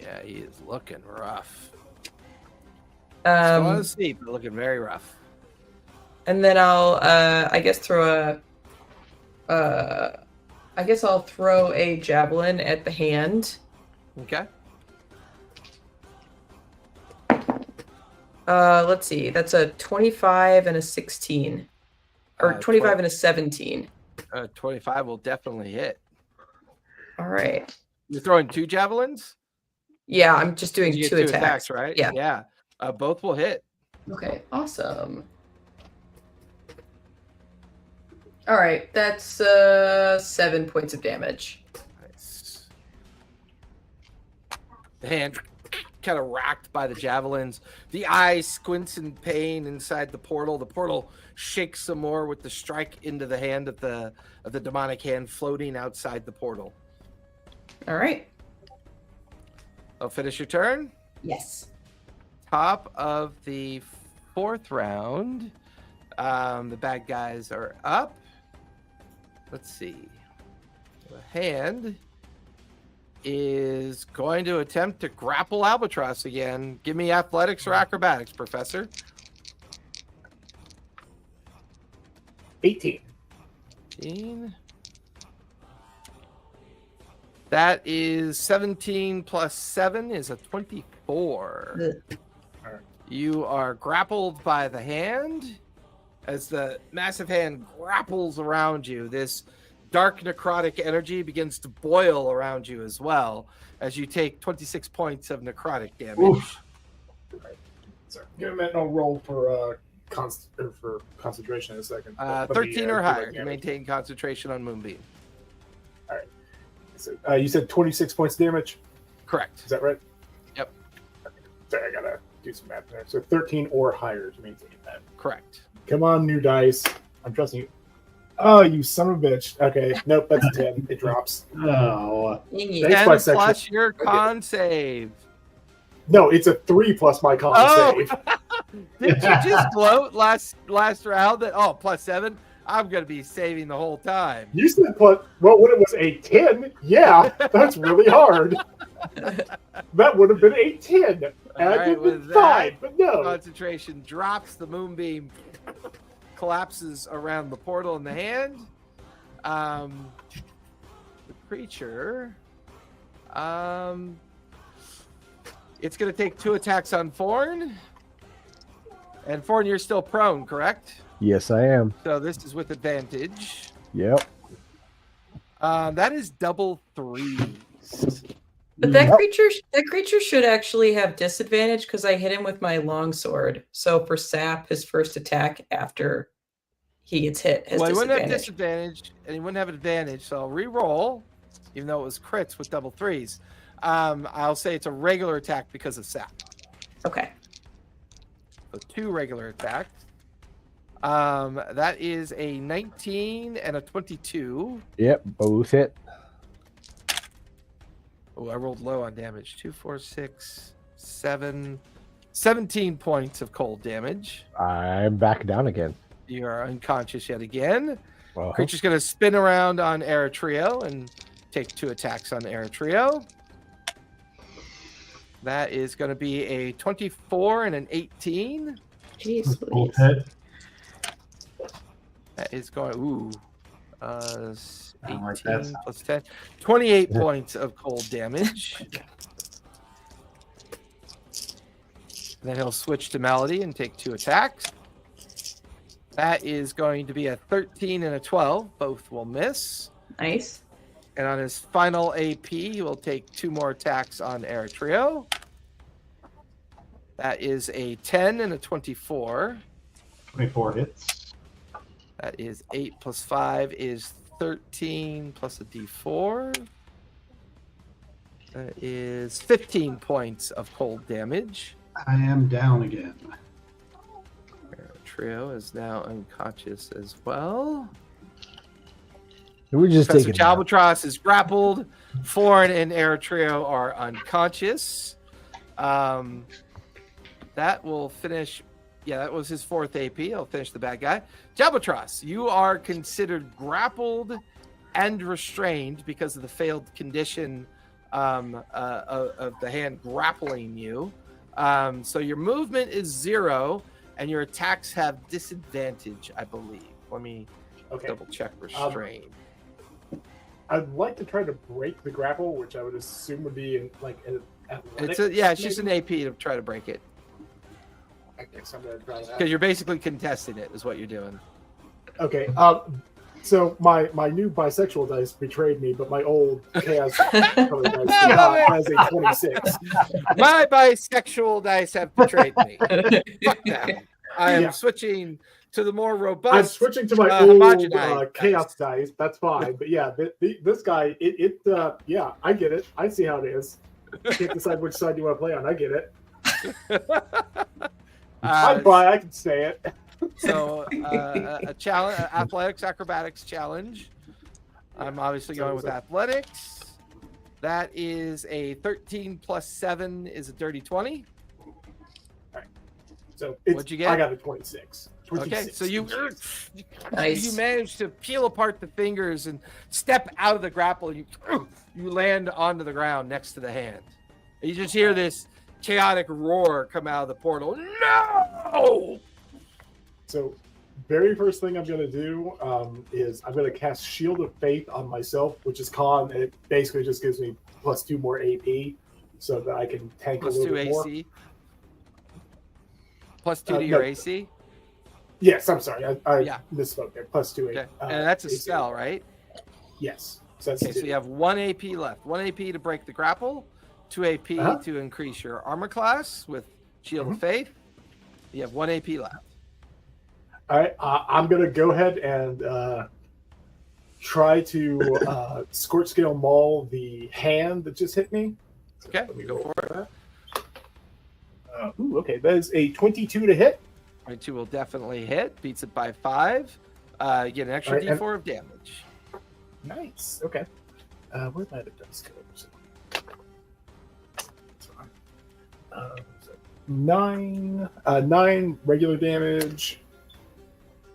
Yeah, he is looking rough. Still on Um, his feet, but looking very rough. and then I'll, I guess, throw I'll throw a javelin at the hand. Okay. Let's see. That's a 25 and a 16. Or 25 and a 17. 25 will definitely hit. All right. You're throwing 2 javelins? Yeah, I'm just doing You get 2 attacks. right? Yeah. Yeah. Both will hit. Okay, awesome. All right, that's 7 points of damage. Nice. The hand kind of racked by the javelins. The eye squints in pain inside the portal. The portal shakes some more with the strike into the hand of the demonic hand floating outside the portal. All right. I'll finish your turn. Yes. Top of the 4th round. The bad guys are up. Let's see. The hand is going to attempt to grapple Albatross again. Give me athletics or acrobatics, Professor. 18. 18. That is 17 plus 7 is a 24. Ugh. You are grappled by the hand. As the massive hand grapples around you, this dark necrotic energy begins to boil around you as well, as you take 26 points of necrotic damage. Oof. Sorry. Give a minute. I'll roll for concentration in a second. Let me, 13 or do higher. that You damage. maintain concentration on Moonbeam. So, you said 26 points damage. Correct. Is that right? Yep. Sorry, I gotta do some math there. So 13 or higher to maintain that. Correct. Come on, new dice. I'm trusting you. Oh, you son of a bitch. Okay, nope, that's a 10. It drops. Oh, Yeah. Thanks, 10 bisexual. plus your con save. No, it's a 3 plus my con save. Did you just gloat last round that, plus 7? I'm going to be saving the whole time. You said plus, well, when it was a 10, yeah, that's really hard. That would have been a 10. All And right, it would have with been 5, that, but no. concentration drops. The Moonbeam collapses around the portal in the hand. The creature, it's going to take 2 attacks on Thorn. And Thorn, you're still prone, correct? Yes, I am. So this is with advantage. Yep. That is double 3s. But that creature should actually have disadvantage because I hit him with my longsword. So for Sap, his first attack after he gets hit has Well, he wouldn't have disadvantage. disadvantage, and he wouldn't have advantage. So I'll re-roll, even though it was crits with double 3s. I'll say it's a regular attack because of Sap. Okay. So 2 regular attacks. That is a 19 and a 22. Yep, both hit. Oh, I rolled low on damage. 2, 4, 6, 7, 17 points of cold damage. I'm back down again. You are unconscious yet again. Uh-huh. Creature's going to spin around on Eritrea and take 2 attacks on Eritrea. That is going to be a 24 and an 18. Jeez, both please. hit. That is going, 18 like that plus 10. 28 points of cold damage. Then he'll switch to Melody and take 2 attacks. That is going to be a 13 and a 12. Both will miss. Nice. And on his final AP, he will take 2 more attacks on Eritrea. That is a 10 and a 24. 24 hits. That is 8 plus 5 is 13 plus a d4. That is 15 points of cold damage. I am down again. Trio is now unconscious as well. We're just Professor taking it out. Albatross is grappled. Foreign and Eritrea are unconscious. That will finish Yeah, that was his 4th AP. I'll finish the bad guy. Jabatros, you are considered grappled and restrained because of the failed condition of the hand grappling you. So your movement is 0, and your attacks have disadvantage, I believe. Let me double check restrain. I'd like to try to break the grapple, which I would assume would be in like an athletics. It's just an AP to try to break it. I guess I'm gonna try that. Because you're basically contesting it, is what you're doing. Okay. So my new bisexual dice betrayed me, but my old chaos color dice has a 26. My bisexual dice have betrayed me. Fuck them. I am switching to the more robust. I'm switching to my old chaos dice. That's fine. But yeah, this guy, yeah, I get it. I see how it is. You can't decide which side you want to play on. I get it. I can say it. So a challenge, athletics, acrobatics challenge. I'm obviously going with athletics. That is a 13 plus 7 is a dirty 20. All right. So what'd you get? I got a 26. Okay, so you Nice. managed to peel apart the fingers and step out of the grapple. You land onto the ground next to the hand. And you just hear this chaotic roar come out of the portal. No! So, very first thing I'm going to do is I'm going to cast Shield of Faith on myself, which is con, and it basically just gives me +2 more AP so that I can tank a little bit more. +2 AC. +2 to your AC? Yes, I'm sorry. I misspoke there. +2 Okay. And that's a AC. spell, right? Yes. So, Okay, so you have 1 AP left. 1 AP to break the grapple, 2 AP to increase your armor class with Shield of Faith. You have 1 AP left. All right, I'm going to go ahead and try to Scorch Scale Maul the hand that just hit me. So Okay, let me go roll for that. Okay, that is a 22 to hit. 22 will definitely hit. Beats it by 5. You get an extra D4 of damage. Nice. Okay. Where'd my other dice go? So 9 regular damage,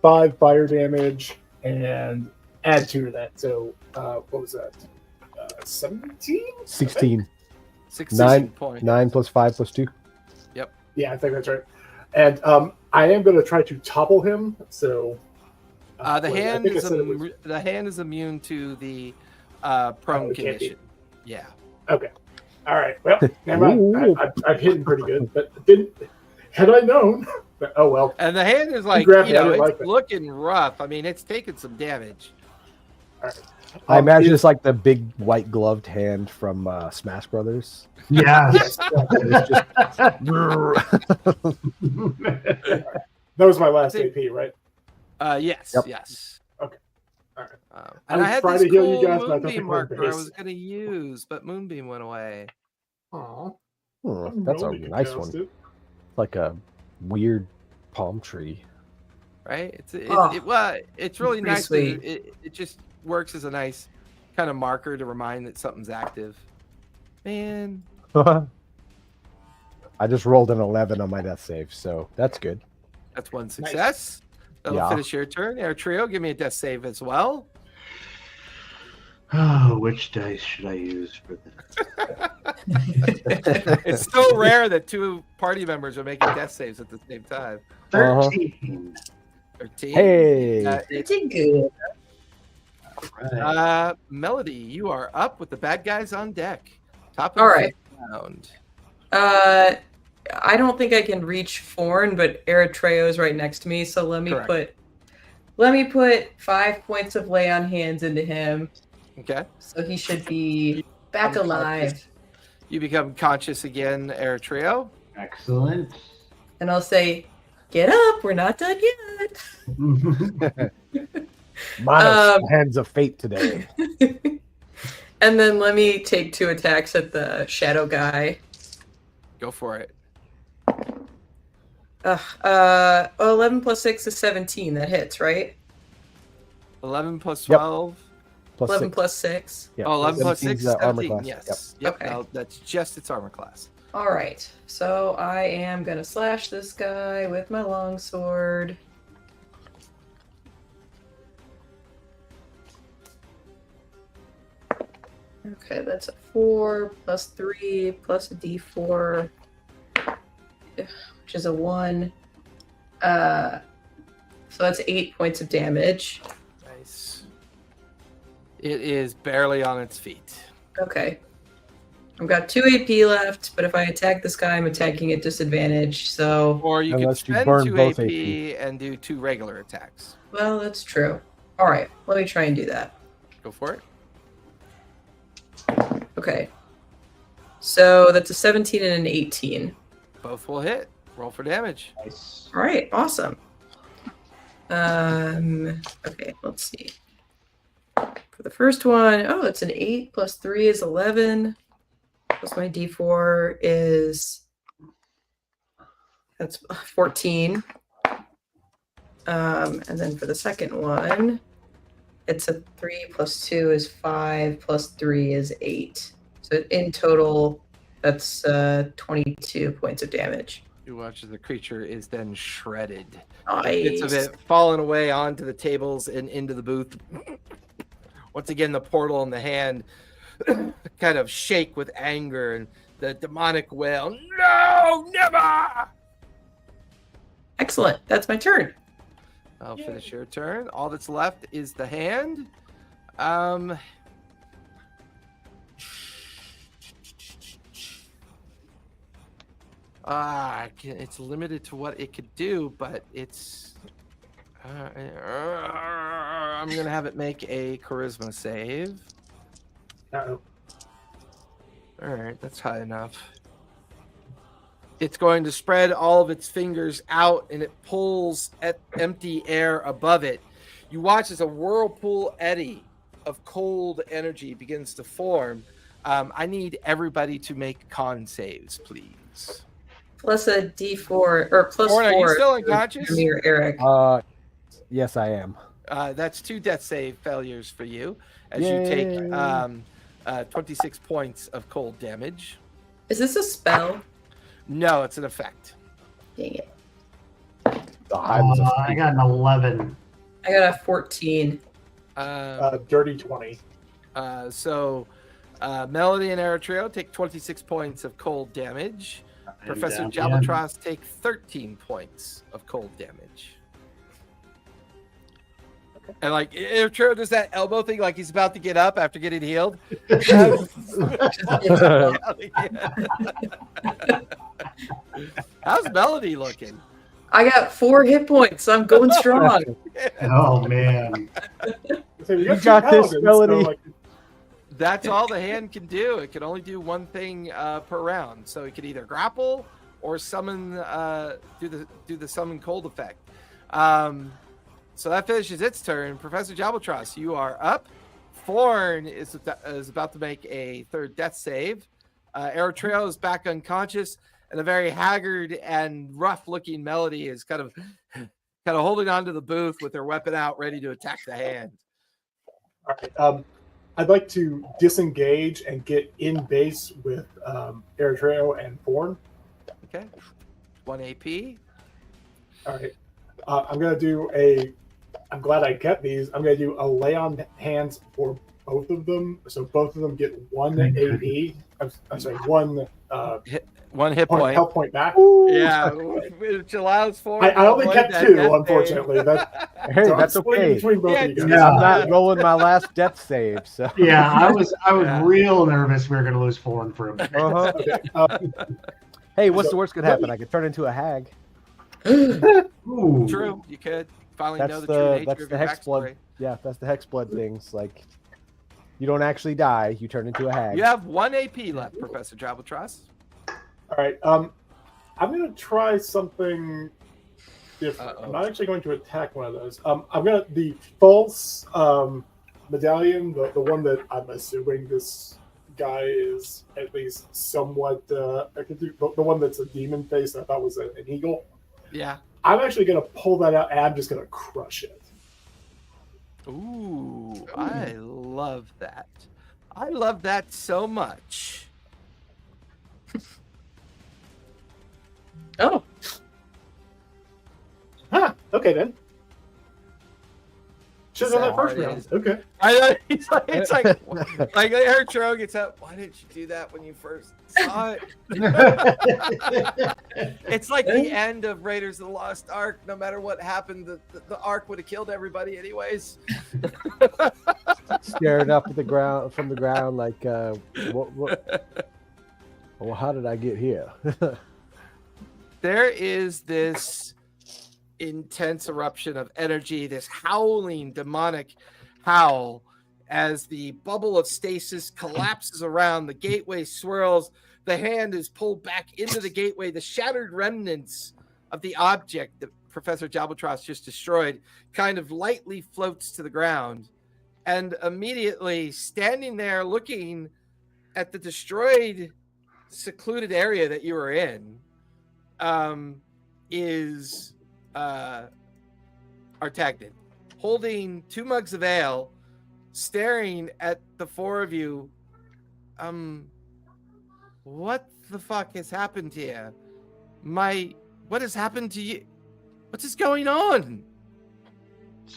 5 fire damage, and add 2 to that. So what was that? 17? 16. 16 points. 9 plus 5 plus 2. Yeah, I think that's right. And I am going to try to topple him. So the hand is immune to the prone condition. Yeah. Okay. All right. Well, never mind. I've hidden pretty good, but had I known. But, oh well. And the hand is like, it's looking rough. I mean, it's taking some damage. All right. I imagine it's like the big white gloved hand from Smash Brothers. Yeah. Yes. That was my last AP, right? Yes. Yep. Yes. Okay. All right. And I had trying this to heal cool you guys, but I thought the Moonbeam marker I base. was going to use, but Moonbeam went away. Aw. That's a nice one. Like a weird palm tree. Right? It's really nice. sweet. It just works as a nice kind of marker to remind that something's active. Man. I just rolled an 11 on my death save, so that's good. That's one success. That'll finish your turn. Air Trio, give me a death save as well. Oh, which dice should I use for this? It's so rare that 2 party members are making death saves at the same time. 13. 13. Hey. Pretty good. Right. Melody, you are up with the bad guys on deck. Top of All the right. fifth round. I don't think I can reach Forn, but Eritrea is right next to me, so let me put 5 points of lay on hands into him. Okay. So he should be back alive. You become conscious again, Eritrea. Excellent. And I'll say, get up, we're not done yet. Minus hands of fate today. And then let me take 2 attacks at the shadow guy. Go for it. 11 plus 6 is 17. That hits, right? 11 plus Yep. 12. Plus 11 6. plus 6. Yeah. Oh, 11 plus 6 is 17's, armor 17. class. Yes. Yep. Yep. Okay. That's just its armor class. All right. So I am going to slash this guy with my longsword. Okay, that's a 4 plus 3 plus a d4, which is a 1. So that's 8 points of damage. Nice. It is barely on its feet. Okay. I've got 2 AP left, but if I attack this guy, I'm attacking at disadvantage, so... Or you could Unless you spend burn 2 both AP AP. and do 2 regular attacks. Well, that's true. All right, let me try and do that. Go for it. Okay. So that's a 17 and an 18. Both will hit. Roll for damage. Nice. All right, awesome. Okay, let's see. For the first one, oh, it's an 8 plus 3 is 11. Plus my d4 is... That's 14. And then for the second one, it's a 3 plus 2 is 5 plus 3 is 8. So in total, that's 22 points of damage. You watch as the creature is then shredded. Nice. Bits of it falling away onto the tables and into the booth. Once again, the portal in the hand kind of shake with anger and the demonic wail, "No, never!" Excellent. That's my turn. I'll finish your turn. All that's left is the hand. It's limited to what it could do, but it's... I'm going to have it make a charisma save. Uh-oh. All right, that's high enough. It's going to spread all of its fingers out, and it pulls at empty air above it. You watch as a whirlpool eddy of cold energy begins to form. I need everybody to make con saves, please. Plus a d4, or plus Warren, 4. are you still unconscious? Jeremy or Eric. Yes, I am. That's 2 death save failures for you, as Yay. you take 26 points of cold damage. Is this a spell? No, it's an effect. Dang it. I got an 11. I got a 14. Dirty 20. So Melody and Eritrea take 26 points of cold damage. Professor Jabatros take 13 points of cold damage. And like Eritrea does that elbow thing, like he's about to get up after getting healed. How's Melody looking? I got 4 hit points. So I'm going strong. Oh, man. So You got two got this, paladins, Melody. like, That's all the hand can do. It can only do one thing per round. So it can either grapple or summon, do the summon cold effect. So that finishes its turn. Professor Jabatros, you are up. Thorn is about to make a 3rd death save. Eritrea is back unconscious, and a very haggard and rough-looking Melody is kind of holding onto the booth with her weapon out, ready to attack the hand. all right, I'd like to disengage and get in base with Eritrea and Thorn. Okay, 1 AP. All right. I'm going to do I'm glad I kept these. I'm going to do a lay on hands for both of them. So both of them get 1 AP. I'm sorry, 1 1 hit point. health point back. Yeah, which allows for. I only one kept death 2, save. unfortunately. Hey, So I'm that's splitting okay. between both Yeah, of you guys. Yeah. I'm not rolling my last death save. So. Yeah, I was Yeah. real nervous we were going to lose Thorn for a minute. Uh-huh. Okay. Hey, what's So- the worst could happen? I could turn into a hag. Ooh. True, you could finally That's know the the- true nature that's of the your hex blood. backstory. Yeah, that's the hex blood things. Like, you don't actually die; you turn into a hag. You have 1 AP left, Professor Jabatros. All right. I'm going to try something different. Uh-oh. I'm not actually going to attack one of those. I'm going to the false medallion, the one that I'm assuming this guy is at least somewhat. I could do the one that's a demon face. I thought was an eagle. Yeah. I'm actually going to pull that out, and I'm just going to crush it. Ooh, I love that. I love that so much. Oh, Huh. Okay then. Should have done that Sad first part round. is- Okay. I know. It's like I heard Tro gets up. Why didn't you do that when you first saw it? It's like the end of Raiders of the Lost Ark. No matter what happened, the Ark would have killed everybody anyways. Staring up at the ground from the ground, like, what? Well, how did I get here? There is this intense eruption of energy, this howling demonic howl as the bubble of stasis collapses around, the gateway swirls, the hand is pulled back into the gateway, the shattered remnants of the object that Professor Jabaltros just destroyed kind of lightly floats to the ground, and immediately standing there looking at the destroyed secluded area that you were in is Artagnan, holding 2 mugs of ale, staring at the 4 of you. What the fuck has happened here? What has happened to you? What is going on?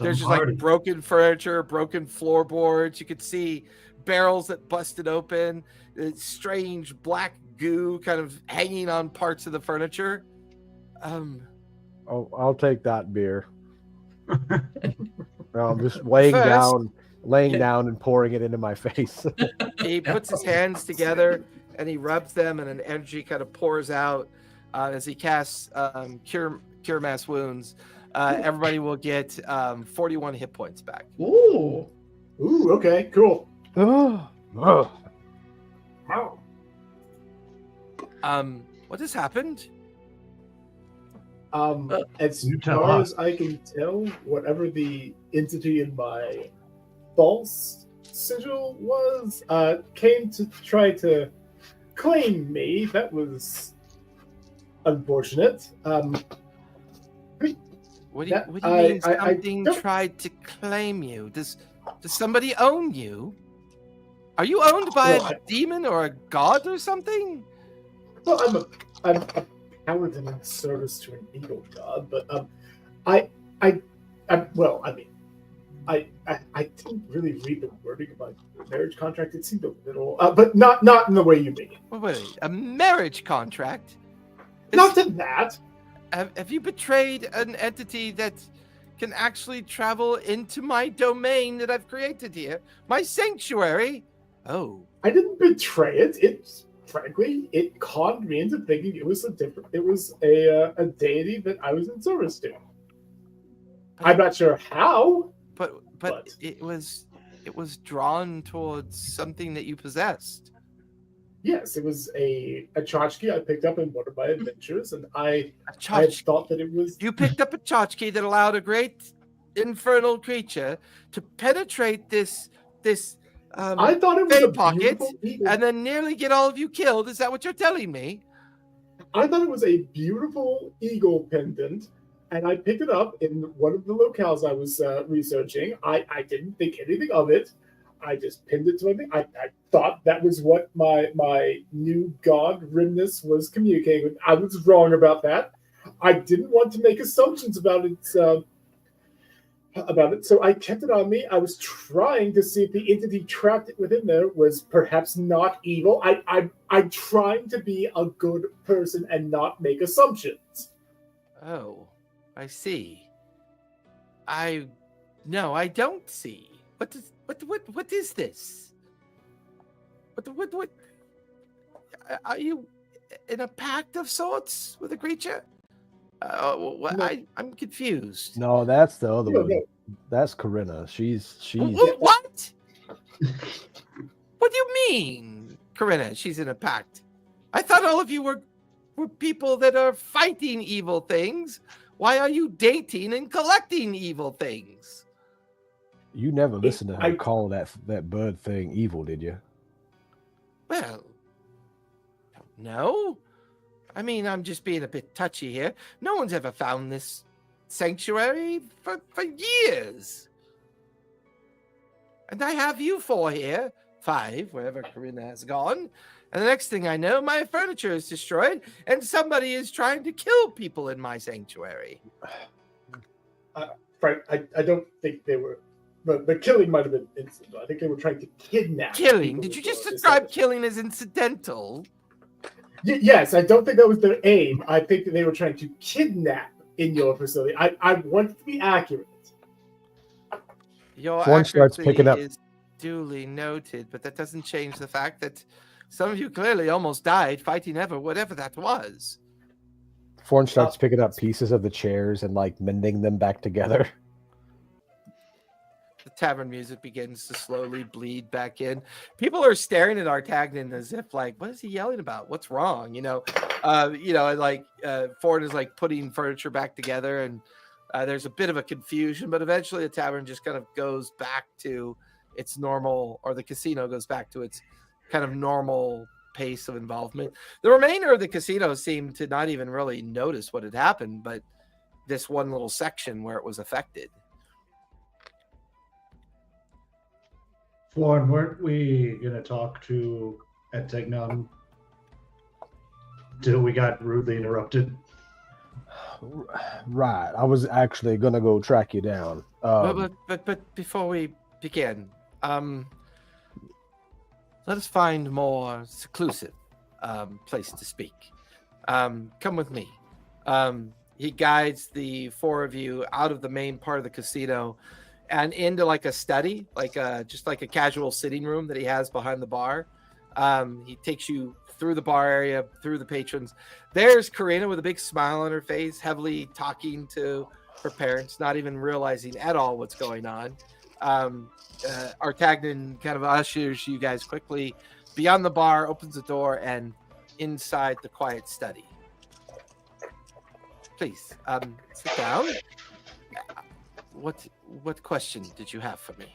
There's just like broken furniture, broken floorboards. You could see barrels that busted open, strange black goo kind of hanging on parts of the furniture. Oh, I'll take that beer. I'm just laying First- down and pouring it into my face. He puts his hands together and he rubs them, and an energy kind of pours out as he casts cure mass wounds. Everybody will get 41 hit points back. ooh. Ooh. Okay. Cool. Oh. Wow. What has happened? As You tell far us. as I can tell, whatever the entity in my false sigil was, came to try to claim me. That was unfortunate. What do you mean I something don't- tried to claim you? Does somebody own you? Are you owned by Well, a demon or a god or something? Well, I'm a paladin in service to an evil god, but I didn't really read the wording of my marriage contract. It seemed a little, but not in the way you mean it. Wait, a marriage contract? Not to that. Have you betrayed an entity that can actually travel into my domain that I've created here? My sanctuary? Oh. I didn't betray it. Frankly, it conned me into thinking it was a deity that I was in service to. I'm not sure how. But it was drawn towards something that you possessed. Yes, it was a tchotchke I picked up in one of my adventures, and I had Tchotchke. thought that it was. You picked up a tchotchke that allowed a great infernal creature to penetrate this I thought it was Fey a pocket, beautiful eagle. and then nearly get all of you killed. Is that what you're telling me? I thought it was a beautiful eagle pendant, and I picked it up in one of the locales I was researching. I didn't think anything of it. I just pinned it to my thing. I thought that was what my new god Rimnus was communicating with. I was wrong about that. I didn't want to make assumptions about it. So I kept it on me. I was trying to see if the entity trapped it within there was perhaps not evil. I'm trying to be a good person and not make assumptions. Oh, I see. No, I don't see. What is this? What are you in a pact of sorts with a creature? No. I'm confused. No, that's the other No, one. no. That's Corinna. She's What? What do you mean, Corinna? She's in a pact. I thought all of you were people that are fighting evil things. Why are you dating and collecting evil things? You never listened to her I- call that bird thing evil, did you? Well, no. I mean, I'm just being a bit touchy here. No one's ever found this sanctuary for years. And I have you 4 here 5, wherever Karina has gone. And the next thing I know, my furniture is destroyed, and somebody is trying to kill people in my sanctuary. Frank, I don't think they were. The killing might have been incidental. I think they were trying to kidnap. Killing? Did you just describe killing as incidental? Yes, I don't think that was their aim. I think that they were trying to kidnap in your facility. I want it to be accurate. Your Forn starts accuracy picking up. is duly noted, but that doesn't change the fact that some of you clearly almost died fighting whatever that was. Forn starts picking up pieces of the chairs and like mending them back together. The tavern music begins to slowly bleed back in. People are staring at Artagnan as if like, what is he yelling about? What's wrong? Ford is like putting furniture back together, and there's a bit of a confusion, but eventually the tavern just kind of goes back to its normal, or the casino goes back to its kind of normal pace of involvement. The remainder of the casino seemed to not even really notice what had happened, but this one little section where it was affected. Florin, weren't we going to talk to Antignon till we got rudely interrupted? Right. I was actually going to go track you down. But before we begin, let us find more seclusive place to speak. Come with me. He guides the 4 of you out of the main part of the casino and into like a study, just like a casual sitting room that he has behind the bar. He takes you through the bar area, through the patrons. There's Karina with a big smile on her face, heavily talking to her parents, not even realizing at all what's going on. Artagnan kind of ushers you guys quickly beyond the bar, opens the door, and inside the quiet study. Please, sit down. What question did you have for me?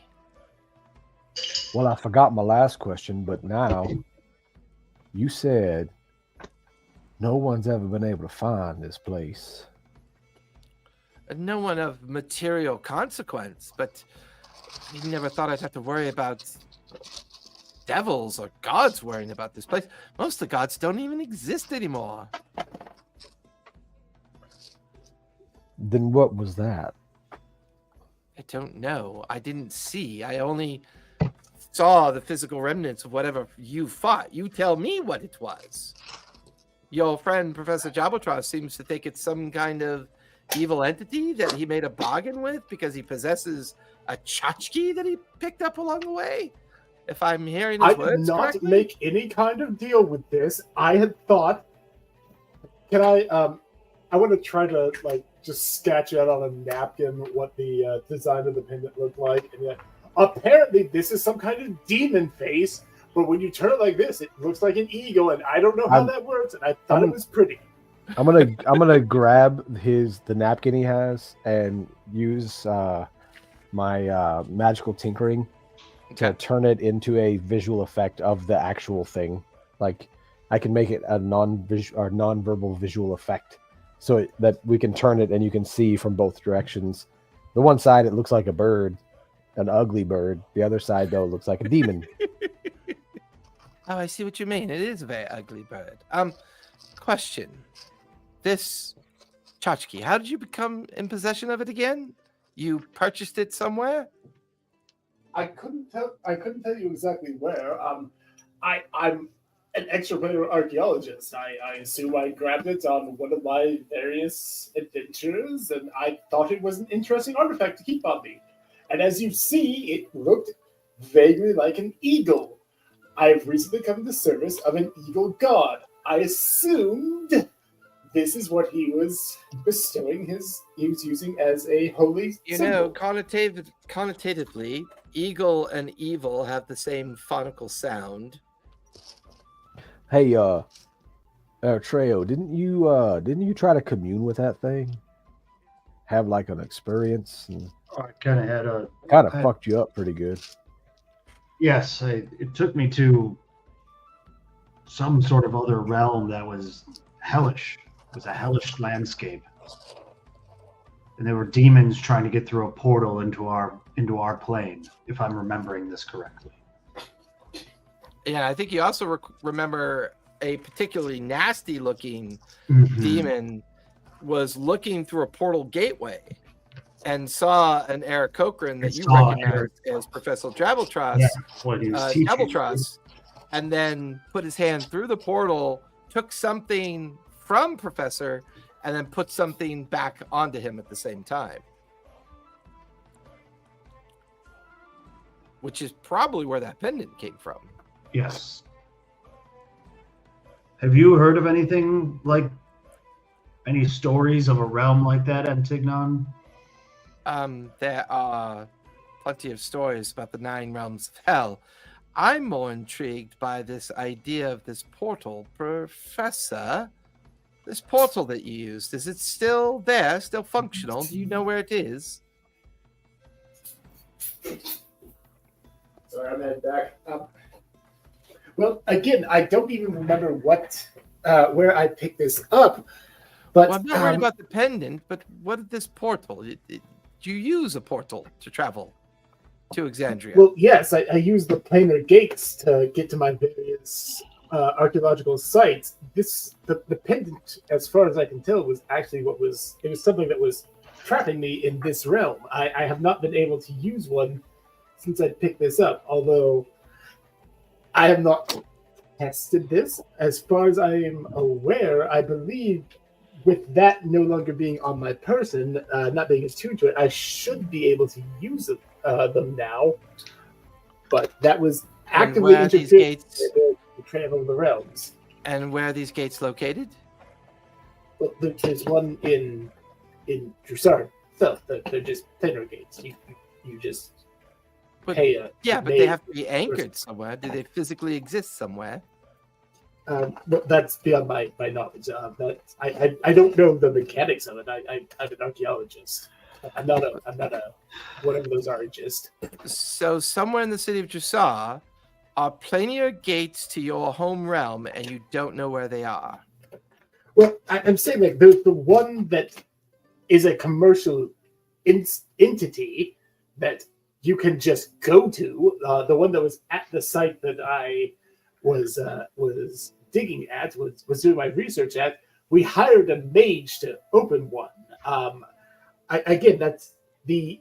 Well, I forgot my last question, but now you said no one's ever been able to find this place. No one of material consequence, but you never thought I'd have to worry about devils or gods worrying about this place. Most of the gods don't even exist anymore. Then what was that? I don't know. I didn't see. I only saw the physical remnants of whatever you fought. You tell me what it was. Your friend, Professor Jabotros, seems to think it's some kind of evil entity that he made a bargain with because he possesses a tchotchke that he picked up along the way. If I'm hearing his words did not correctly. make any kind of deal with this. I had thought, can I want to try to just sketch out on a napkin what the design of the pendant looked like. And apparently this is some kind of demon face, but when you turn it like this, it looks like an eagle, and I don't know how that works, and I thought it was pretty. I'm gonna grab the napkin he has and use my magical tinkering to turn it into a visual effect of the actual thing. Like I can make it a non-verbal visual effect, so that we can turn it and you can see from both directions. The one side it looks like a bird, an ugly bird. The other side though looks like a demon. Oh, I see what you mean. It is a very ugly bird. Question. This tchotchke, how did you become in possession of it again? You purchased it somewhere? I couldn't tell you exactly where. I'm an extra-player archaeologist. I assume I grabbed it on one of my various adventures, and I thought it was an interesting artifact to keep on me. And as you see, it looked vaguely like an eagle. I have recently come into service of an eagle god. I assumed this is what he was bestowing he was using as a holy symbol. Connotatively, eagle and evil have the same phonical sound. Hey, Trejo, didn't you try to commune with that thing? Have like an experience? And I kind of had a... Kind of fucked you up pretty good. Yes, it took me to some sort of other realm that was hellish. It was a hellish landscape. And there were demons trying to get through a portal into our plane, if I'm remembering this correctly. Yeah, I think you also remember a particularly nasty-looking Mhm. demon was looking through a portal gateway and saw an Eric Cochran that you Saw recognized as Professor Drabbletros, Yeah, what he was teaching. Drabbletros, and then put his hand through the portal, took something from Professor, and then put something back onto him at the same time. Which is probably where that pendant came from. Yes. Have you heard of anything like any stories of a realm like that, Antignon? There are plenty of stories about the 9 realms of hell. I'm more intrigued by this idea of this portal, Professor. This portal that you used, is it still there, still functional? Do you know where it is? Sorry, I'm heading back. Well, again, I don't even remember where I picked this up. But Well, I'm not worried about the pendant, but what is this portal? Do you use a portal to travel to Exandria? Well, yes, I use the planar gates to get to my various archaeological sites. The pendant, as far as I can tell, was actually it was something that was trapping me in this realm. I have not been able to use one since I picked this up, although I have not tested this. As far as I am aware, I believe with that no longer being on my person, not being attuned to it, I should be able to use them now. But that was actively interfering with the travel of the realms. And where are these gates located? Well, there's one in Jrusar. So they're just planar gates. You just pay a but they have to be anchored somewhere. Do they physically exist somewhere? But that's beyond my knowledge. I don't know the mechanics of it. I'm an archaeologist. I'm not a whatever those are. Just so somewhere in the city of Jrusar are planar gates to your home realm, and you don't know where they are. Well, I'm saying like there's the one that is a commercial entity that you can just go to. The one that was at the site that I was digging at, was doing my research at. We hired a mage to open one. Again, that's the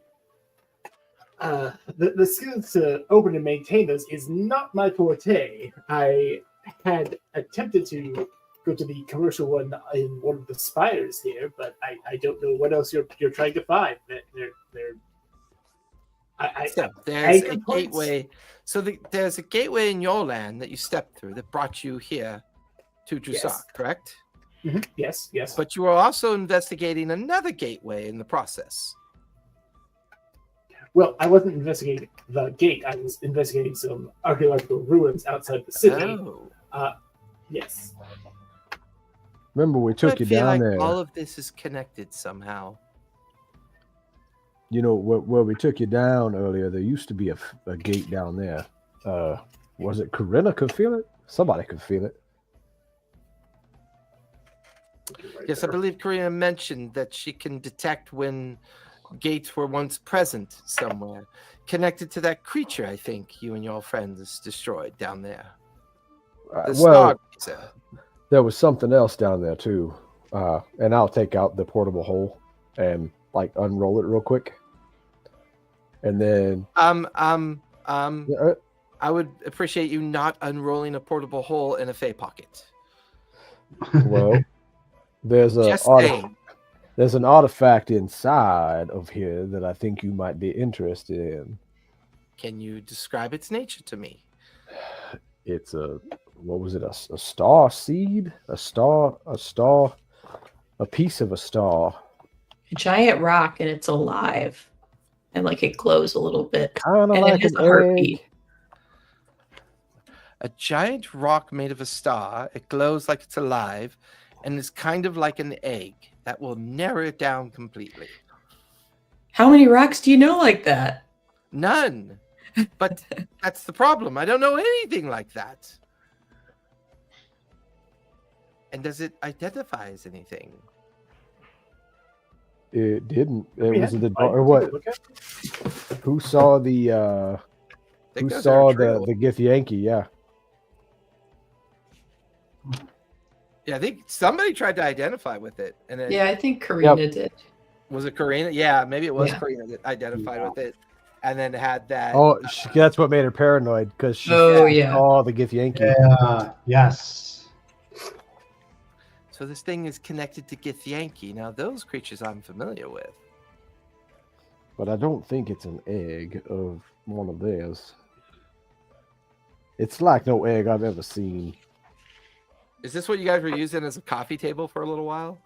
skills to open and maintain those is not my forte. I had attempted to go to the commercial one in one of the spires here, but I don't know what else you're trying to find. There's a gateway. So there's a gateway in your land that you stepped through that brought you here to Jrusar, Yes. correct? Mm-hmm. Yes. But you were also investigating another gateway in the process. Well, I wasn't investigating the gate. I was investigating some archaeological ruins outside the city. Oh. Yes. Remember, we took I you feel down like there. all of this is connected somehow. You know, where we took you down earlier, there used to be a gate down there. Was it Corinna could feel it? Somebody could feel it. Yes, I believe Karina mentioned that she can detect when gates were once present somewhere, connected to that creature I think you and your friends destroyed down there. The Well, Stargazer. there was something else down there too. And I'll take out the portable hole and like unroll it real quick. And then I would appreciate you not unrolling a portable hole in a Fey pocket. well, there's Just saying. there's an artifact inside of here that I think you might be interested in. Can you describe its nature to me? It's a star seed? A piece of a star. A giant rock, and it's alive. And like it glows a little bit. Kind of And like it has an a heartbeat. egg. A giant rock made of a star. It glows like it's alive and is kind of like an egg. That will narrow it down completely. How many rocks do you know like that? None. But that's the problem. I don't know anything like that. And does it identify as anything? It didn't. It We was had the to find or it, what? take a look at it. Who saw the I think who those saw are the true. Githyanki? Yeah. Yeah, I think somebody tried to identify with it, and it Yeah, I think Karina did. was it Karina. Yeah, maybe it was Yeah. Karina that identified with it, and then had that. Oh, that's what made her paranoid because she Oh, yeah. saw the Githyanki. Yeah. Yes. So this thing is connected to Githyanki. Now, those creatures I'm familiar with. But I don't think it's an egg of one of theirs. It's like no egg I've ever seen. Is this what you guys were using as a coffee table for a little while?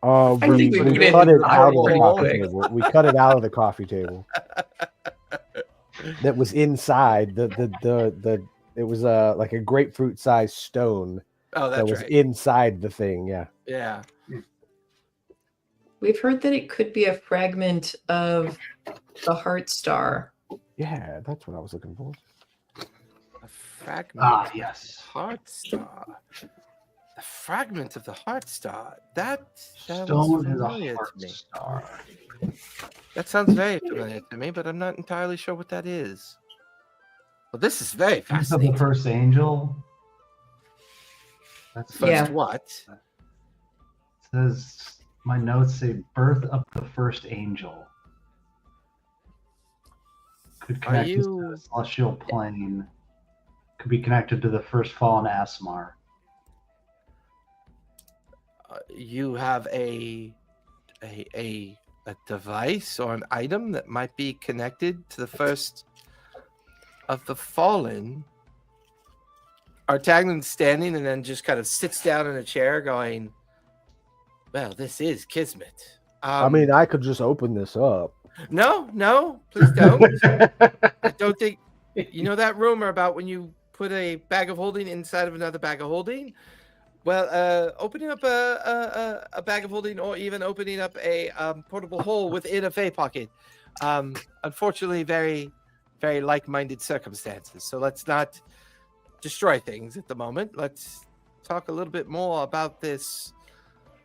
I think we put it cut in it the out of the pretty coffee quick. table. We cut it out of the coffee table. That was inside it was like a grapefruit sized stone Oh, that that's was right. inside the thing. Yeah. Yeah. We've heard that it could be a fragment of the Heart Star. Yeah, that's what I was looking for. A fragment. Ah, yes. Heart Star. The fragment of the Heart Star. That was Stone is a familiar heart to me. star. That sounds very familiar to me, but I'm not entirely sure what that is. Well, this is very Birth of the fascinating. first angel. That's First Yeah. what? says my notes say birth of the first angel. Could connect us to you- the celestial plane. Could be connected to the first fallen Asmar. You have a device or an item that might be connected to the first of the fallen. Artagnan's standing and then just kind of sits down in a chair going, well, this is Kismet. I mean, I could just open this up. No, please don't. I don't think, you know that rumor about when you put a bag of holding inside of another bag of holding? Well, opening up a bag of holding or even opening up a portable hole within a Fey pocket. Unfortunately, very, very like-minded circumstances. So let's not destroy things at the moment. Let's talk a little bit more about this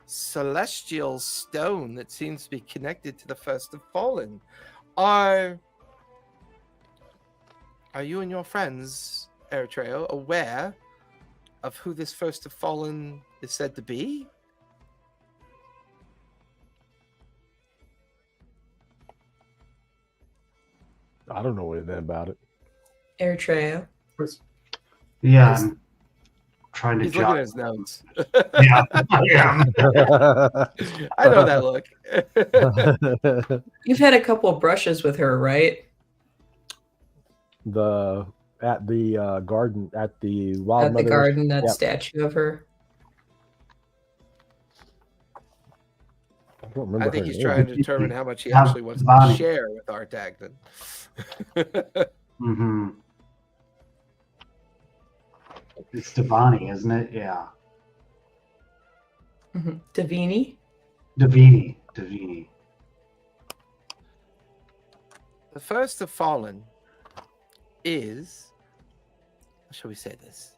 celestial stone that seems to be connected to the first of fallen. Are you and your friends, Eritrea, aware of who this first of fallen is said to be? I don't know anything about it. Eritrea. Yeah, I'm trying to He's looking at jot. his notes. Yeah, yeah. I know that look. You've had a couple of brushes with her, right? At the garden at the Wild At the Mother's- garden, that Yep. statue of her. I don't remember I think her he's name. trying to determine how much he Have actually wants to Bonnie. share with Artagnan. Mm-hmm. It's Devani, isn't it? Yeah. Mhm. Davini. Davini. The first of fallen is, how shall we say this?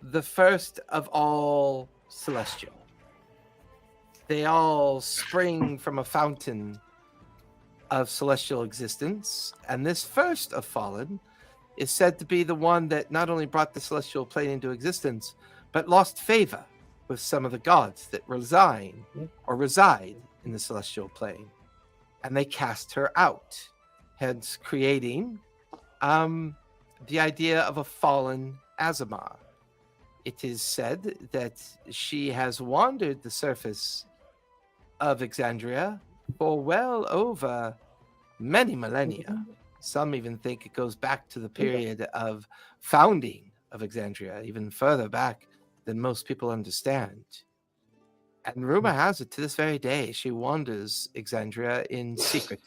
The first of all celestial. They all spring from a fountain of celestial existence, and this first of fallen is said to be the one that not only brought the celestial plane into existence, but lost favor with some of the gods that reside in the celestial plane, and they cast her out, hence creating the idea of a fallen Azamar. It is said that she has wandered the surface of Exandria for well over many millennia. Some even think it goes back to the period of founding of Exandria, even further back than most people understand. And rumor has it, to this very day, she wanders Exandria in secret.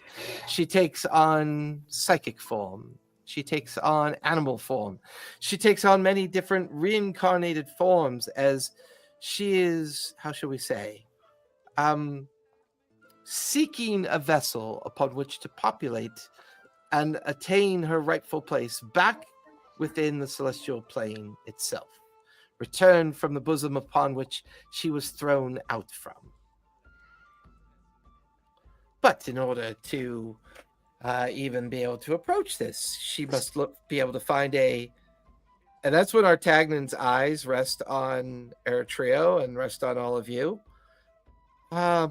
She takes on psychic form. She takes on animal form. She takes on many different reincarnated forms as she is, how shall we say, seeking a vessel upon which to populate and attain her rightful place back within the celestial plane itself. Return from the bosom upon which she was thrown out from. But in order to even be able to approach this, she must be able to find an And that's when Artagnan's eyes rest on Eritrea and rest on all of you. I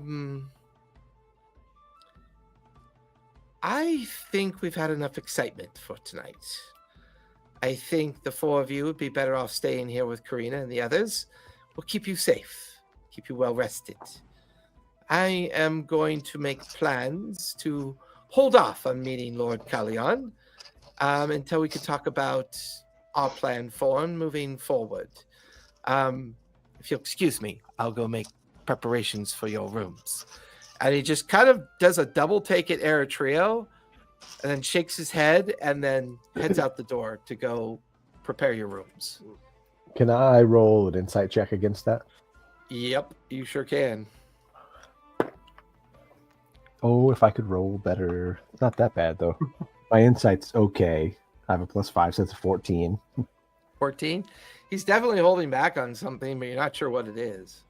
think we've had enough excitement for tonight. I think the four of you would be better off staying here with Karina and the others. We'll keep you safe, keep you well rested. I am going to make plans to hold off on meeting Lord Kallion until we can talk about our plan for moving forward. If you'll excuse me, I'll go make preparations for your rooms. And he just kind of does a double take at Eritrea and then shakes his head and then heads out the door to go prepare your rooms. Can I roll an insight check against that? Yep, you sure can. Oh, if I could roll better. Not that bad, though. My insight's okay. I have a +5, so it's a 14. 14? He's definitely holding back on something, but you're not sure what it is.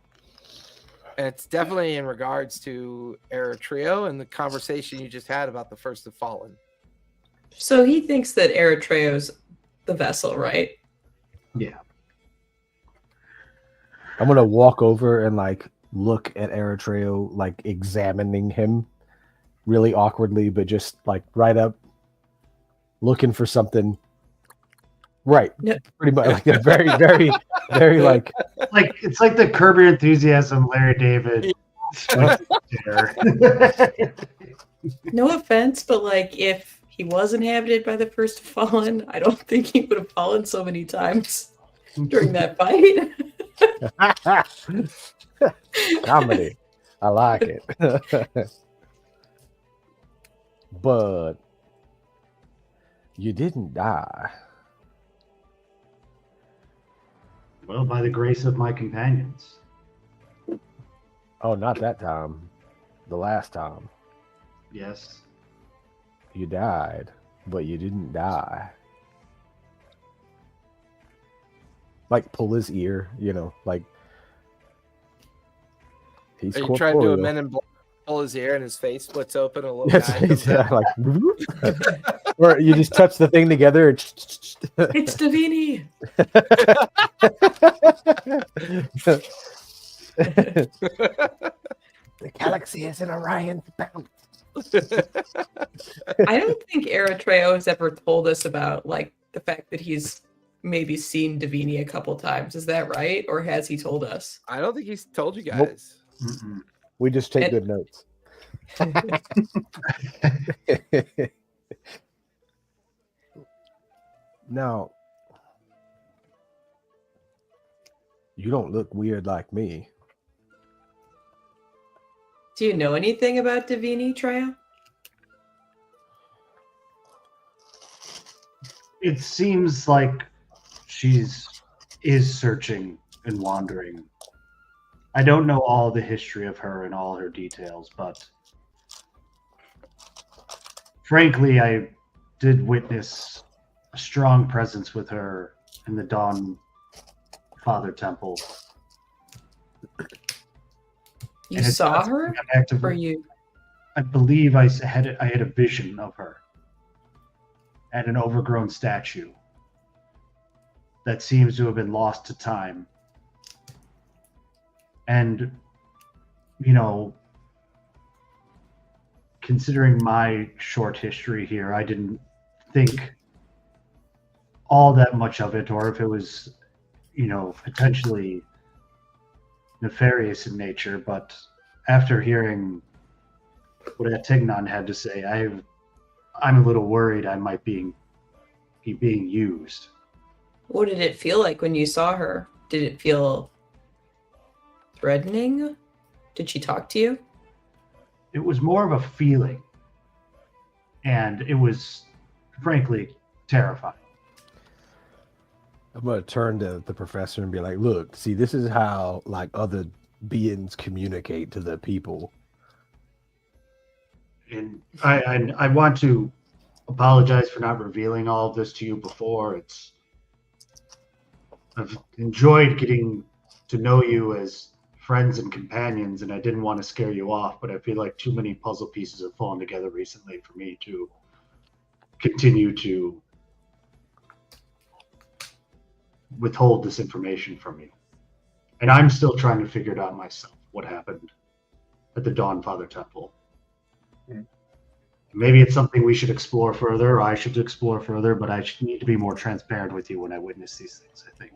And it's definitely in regards to Eritrea and the conversation you just had about the First of Fallen. So he thinks that Eritrea's the vessel, right? Yeah. I'm gonna walk over and like look at Eritrea, like examining him really awkwardly, but just like right up, looking for something. Right. Yep. Pretty much like a very, very, very like It's like the Curb Your Enthusiasm Larry David. No offense, but like if he was inhabited by the First Fallen, I don't think he would have fallen so many times during that fight. comedy. I like it. But you didn't die. Well, by the grace of my companions. Oh, not that time. The last time. Yes. You died, but you didn't die. Like pull his ear, you know, like he's Are you trying to do a Men in Black, pull his ear and his face splits open a little guy? Like, or you just touch the thing together. It's Davini. The galaxy is in Orion's bounds. I don't think Eritrea has ever told us about like the fact that he's maybe seen Davini a couple times. Is that right? Or has he told us? I don't think he's told you guys. Mm-mm. We just take good notes. Now, you don't look weird like me. Do you know anything about Davini, Treya? It seems like is searching and wandering. I don't know all the history of her and all her details, but frankly, I did witness a strong presence with her in the Dawn Father Temple. You saw her? Or you? I believe I had a vision of her at an overgrown statue that seems to have been lost to time. And, you know, considering my short history here, I didn't think all that much of it, or if it was, you know, potentially nefarious in nature. But after hearing what Atignon had to say, I'm a little worried I might be being used. What did it feel like when you saw her? Did it feel threatening? Did she talk to you? It was more of a feeling, and it was frankly terrifying. I'm gonna turn to the professor and be like, "Look, see, this is how like other beings communicate to the people." And I want to apologize for not revealing all of this to you before. I've enjoyed getting to know you as friends and companions, and I didn't want to scare you off, but I feel like too many puzzle pieces have fallen together recently for me to continue to withhold this information from you. And I'm still trying to figure it out myself, what happened at the Dawnfather Temple. Maybe it's something we should explore further, or I should explore further, but I should need to be more transparent with you when I witness these things, I think.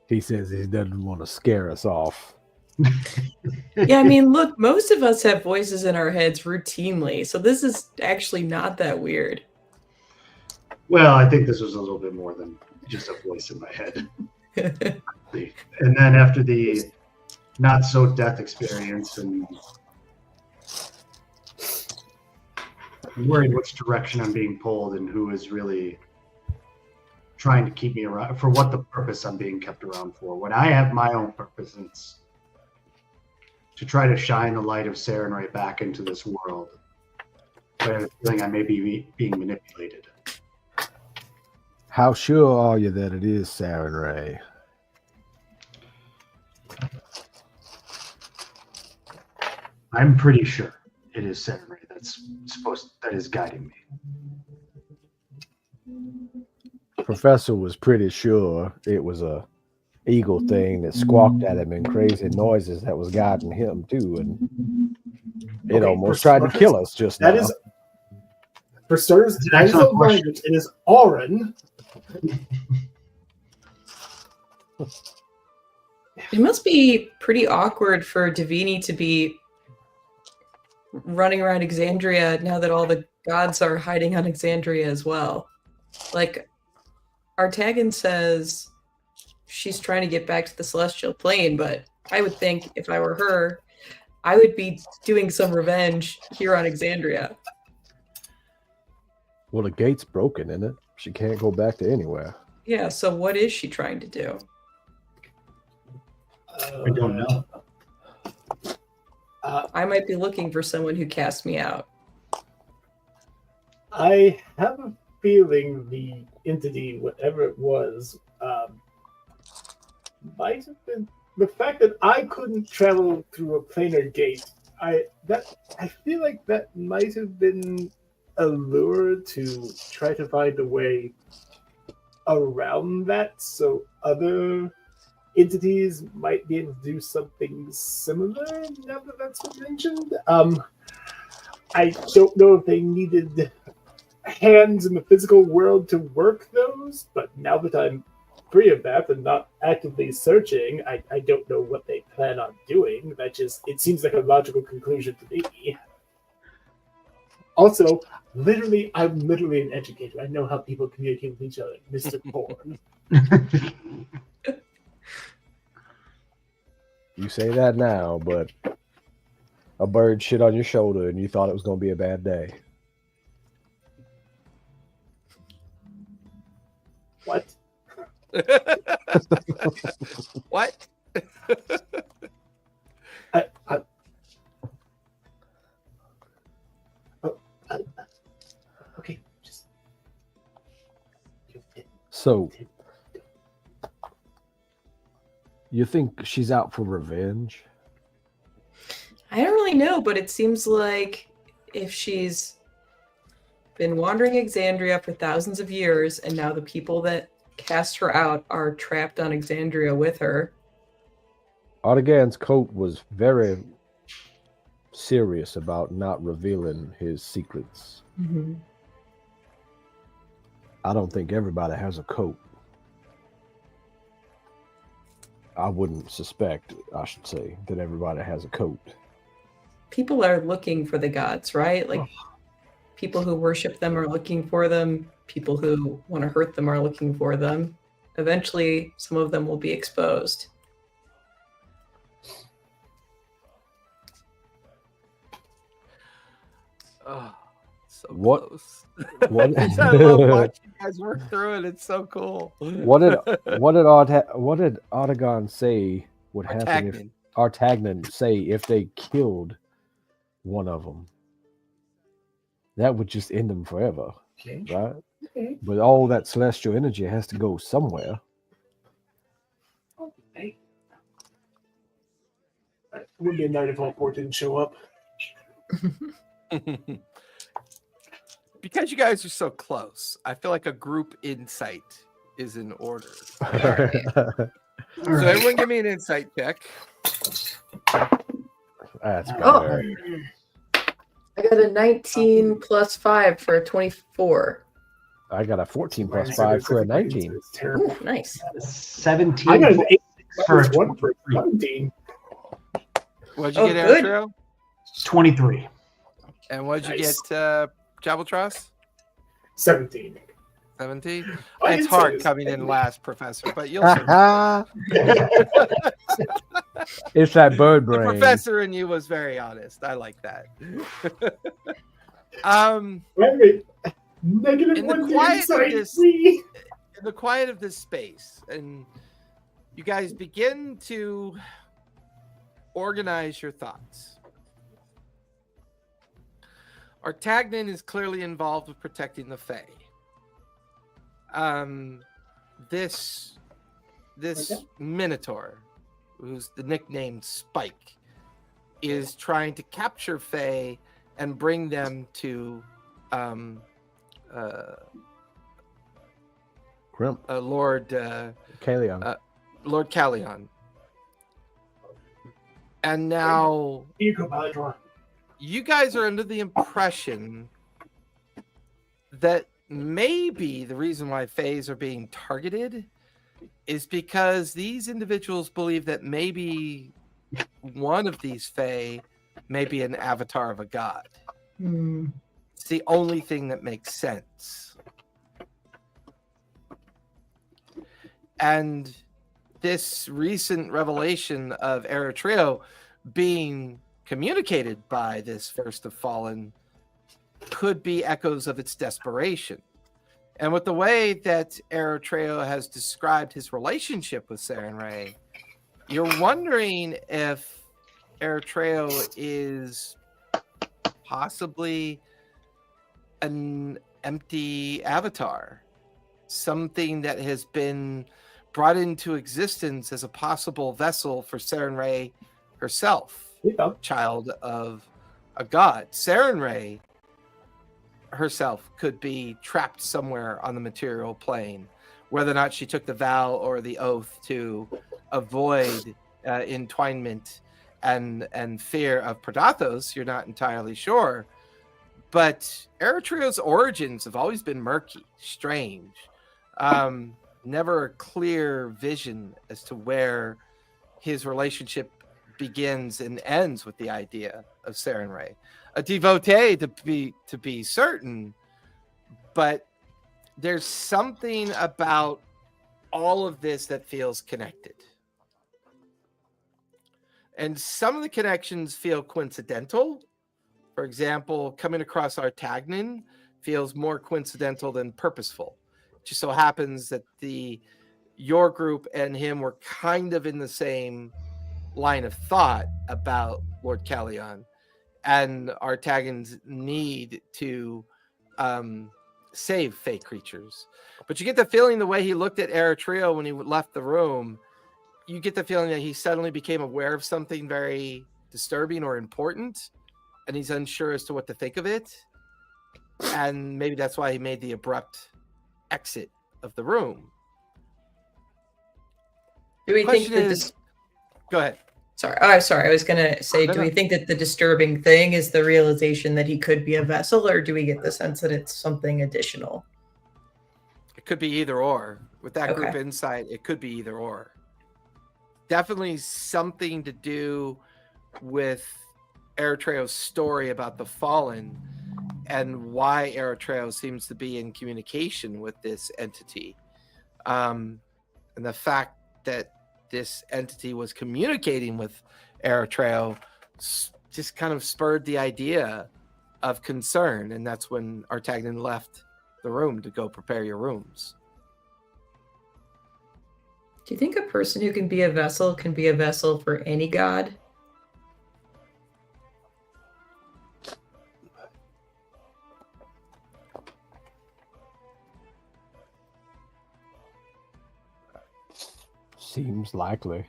He says he doesn't want to scare us off. Yeah, I mean, look, most of us have voices in our heads routinely, so this is actually not that weird. Well, I think this was a little bit more than just a voice in my head. And then after the not-so-death experience, and I'm worried which direction I'm being pulled and who is really trying to keep me around, for what the purpose I'm being kept around for. When I have my own purpose, it's to try to shine the light of Sarenrae back into this world. But I have a feeling I may be being manipulated. How sure are you that it is Sarenrae? I'm pretty sure it is Sarenrae that is guiding me. Professor was pretty sure it was a eagle thing that squawked at him in crazy noises that was guiding him too, and it almost tried to kill us just now. That is, for starters, That's an that is excellent a question. language. It is Auran. It must be pretty awkward for Davini to be running around Exandria now that all the gods are hiding on Exandria as well. Like, Artagan says she's trying to get back to the Celestial Plane, but I would think if I were her, I would be doing some revenge here on Exandria. Well, the gate's broken, isn't it? She can't go back to anywhere. Yeah, so what is she trying to do? I don't know. I might be looking for someone who cast me out. I have a feeling the entity, whatever it was, might have been the fact that I couldn't travel through a planar gate. I feel like that might have been a lure to try to find a way around that, so other entities might be able to do something similar. Now that that's been mentioned, I don't know if they needed hands in the physical world to work those, but now that I'm free of that and not actively searching, I don't know what they plan on doing. It seems like a logical conclusion to me. Also, I'm literally an educator. I know how people communicate with each other, Mr. Bourne. You say that now, but a bird shit on your shoulder and you thought it was going to be a bad day. What? What? Okay, just. So, you think she's out for revenge? I don't really know, but it seems like if she's been wandering Exandria for thousands of years, and now the people that cast her out are trapped on Exandria with her. Artagan's coat was very serious about not revealing his secrets. Mm-hmm. I don't think everybody has a coat. I wouldn't suspect, I should say, that everybody has a coat. People are looking for the gods, right? Like, people who worship them are looking for them. People who want to hurt them are looking for them. Eventually, some of them will be exposed. Oh, so What- close. What, I love watching you guys work through it. It's so cool. what did Artagan say would happen if Artagnan say if they killed one of them? That would just end them forever, Okay. right? Okay. But all that celestial energy has to go somewhere. Okay. It would be a night if all four didn't show up. Because you guys are so close, I feel like a group insight is in order. All So everyone give me an insight check. That's Oh. better. I got a 19 plus 5 for a 24. I got a 14 plus 5 for a 19. It's terrible. Ooh, nice. 17 I got an 8 for a plus 1 for 23. 17. What'd you Oh, get, good. Airtrail? 23. And what'd you Nice. get, Jabaltros? 17. 17? My It's insight hard is- coming in last, Professor, but you'll survive. It's that bird The brain. professor in you was very honest. I like that. Wait. Negative In the 1 to quiet of insight. this- Whee! In the quiet of this space, and you guys begin to organize your thoughts. Artagnan is clearly involved with protecting the Fae. This Okay. Minotaur, who's the nickname Spike, is trying to capture Fae and bring them to Grimp. Lord Kalion. Lord Callion. And now Here you go, Balador. you guys are under the impression that maybe the reason why Fays are being targeted is because these individuals believe that maybe one of these Fae may be an avatar of a god. Hmm. It's the only thing that makes sense. And this recent revelation of Eritrea being communicated by this First of Fallen could be echoes of its desperation. And with the way that Eritrea has described his relationship with Sarenrae, you're wondering if Eritrea is possibly an empty avatar, something that has been brought into existence as a possible vessel for Sarenrae herself, Yeah. child of a god. Sarenrae herself could be trapped somewhere on the material plane, whether or not she took the vow or the oath to avoid entwinement and fear of Predathos. You're not entirely sure, but Eritrea's origins have always been murky, strange. Never a clear vision as to where his relationship begins and ends with the idea of Sarenrae. A devotee to be certain, but there's something about all of this that feels connected. And some of the connections feel coincidental. For example, coming across Artagnan feels more coincidental than purposeful. It just so happens that your group and him were kind of in the same line of thought about Lord Callion and Artagnan's need to save fake creatures. But you get the feeling the way he looked at Eritrea when he left the room, you get the feeling that he suddenly became aware of something very disturbing or important, and he's unsure as to what to think of it. And maybe that's why he made the abrupt exit of the room. Do we think Question that is, go ahead. Sorry, I was gonna say, No, do no. we think that the disturbing thing is the realization that he could be a vessel, or do we get the sense that it's something additional? It could be either or. With that group Okay. insight, it could be either or. Definitely something to do with Eritrea's story about the Fallen and why Eritrea seems to be in communication with this entity. And the fact that this entity was communicating with Eritrea just kind of spurred the idea of concern. And that's when Artagnan left the room to go prepare your rooms. Do you think a person who can be a vessel for any god? Seems likely.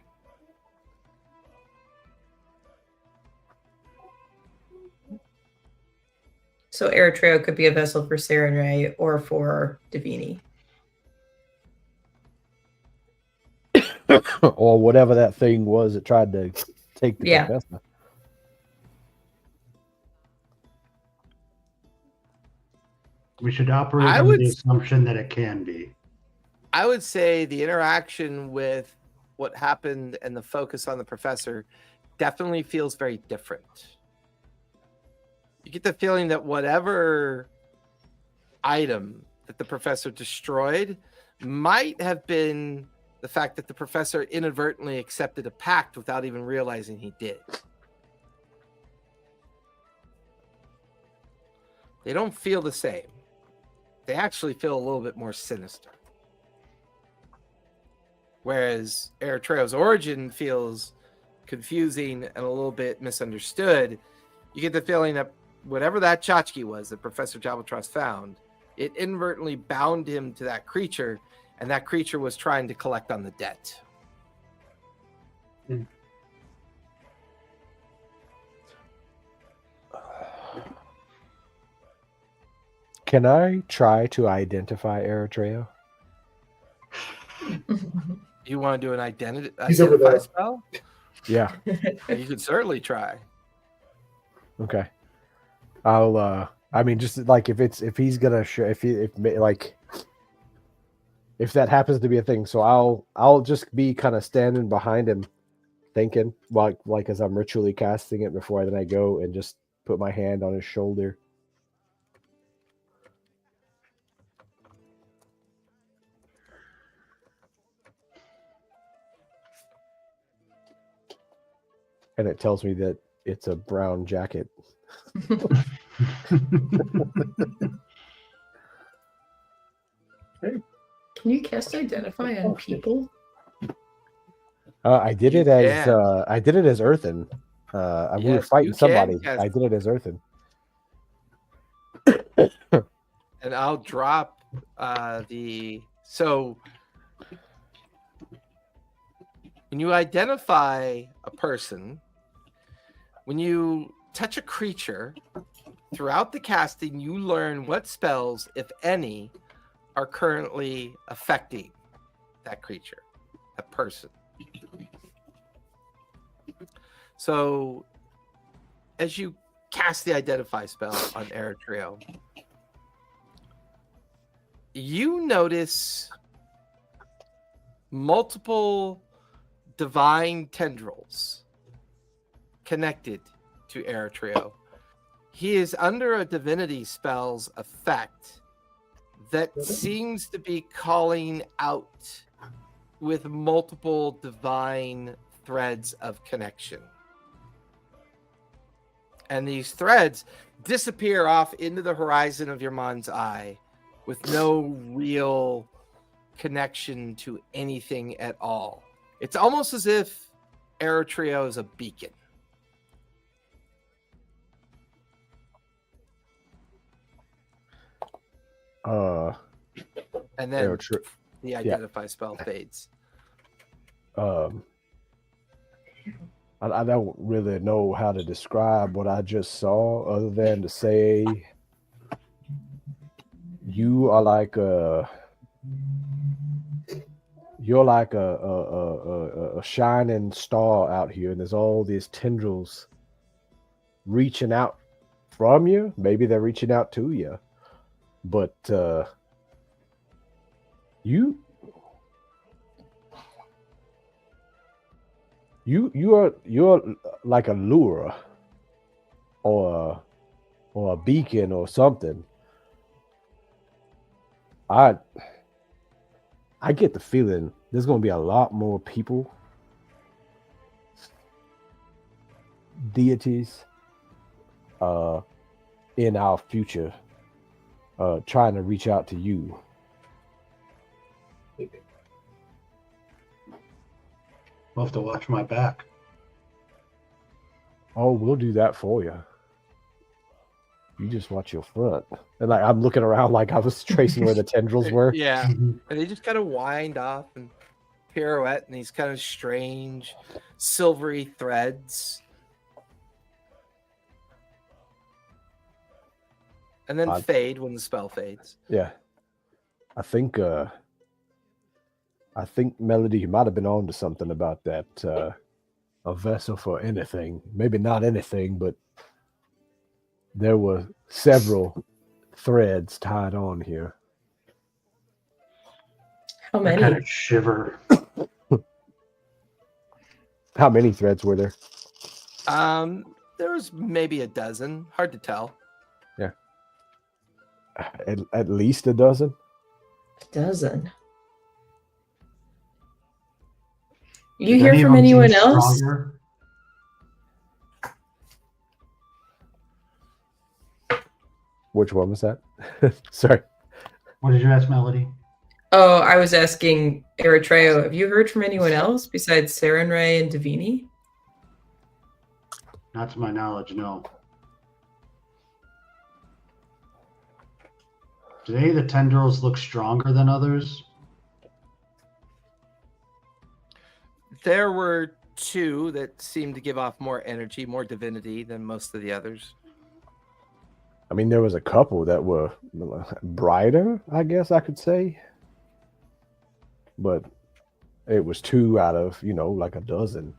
So Eritrea could be a vessel for Sarenrae or for Divini. or whatever that thing was that tried to take the Yeah. professor. We should operate I under would the s- assumption that it can be. I would say the interaction with what happened and the focus on the professor definitely feels very different. You get the feeling that whatever item that the professor destroyed might have been the fact that the professor inadvertently accepted a pact without even realizing he did. They don't feel the same. They actually feel a little bit more sinister. Whereas Eritrea's origin feels confusing and a little bit misunderstood, you get the feeling that whatever that tchotchke was that Professor Jabaltros found, it inadvertently bound him to that creature, and that creature was trying to collect on the debt. Can I try to identify Eritrea? You want to do an identify He's over there. spell? Yeah. You could certainly try. Okay. I'll I mean, just like if he's gonna show, if that happens to be a thing, so I'll just be kind of standing behind him, thinking like as I'm ritually casting it before then I go and just put my hand on his shoulder. And it tells me that it's a brown jacket. Can you cast identify on people? I did You it as can. Earthen. We were Yes, fighting you can somebody. cast- I did it as Earthen. And I'll drop so when you identify a person, when you touch a creature, throughout the casting, you learn what spells, if any, are currently affecting that creature, that person. So as you cast the identify spell on Eritrea, you notice multiple divine tendrils connected to Eritrea. He is under a divinity spell's effect that seems to be calling out with multiple divine threads of connection. And these threads disappear off into the horizon of your mind's eye with no real connection to anything at all. It's almost as if Eritrea is a beacon. And then the identify spell fades. I don't really know how to describe what I just saw other than to say you're like a shining star out here, and there's all these tendrils reaching out from you. Maybe they're reaching out to you, but you're like a lure or a beacon or something. I get the feeling there's going to be a lot more people, deities, in our future, trying to reach out to you. I'll have to watch my back. Oh, we'll do that for you. You just watch your front. And like I'm looking around like I was tracing where the tendrils were. Yeah. And they just kind of wind off and pirouette in these kind of strange silvery threads. And then fade when the spell fades. Yeah. I think I think, Melody, you might have been on to something about that. A vessel for anything. Maybe not anything, but there were several threads tied on here. How I many? kind of shiver. How many threads were there? There was maybe a dozen. Hard to tell. Yeah. At least a dozen? A dozen. You Did hear any of from them seem anyone else? stronger? Which one was that? Sorry. What did you ask, Melody? Oh, I was asking Eritreo, have you heard from anyone else besides Sarenrae and Davini? Not to my knowledge, no. Do any of the tendrils look stronger than others? There were two that seemed to give off more energy, more divinity than most of the others. I mean, there was a couple that were brighter, I guess I could say. But it was 2 out of, like a dozen.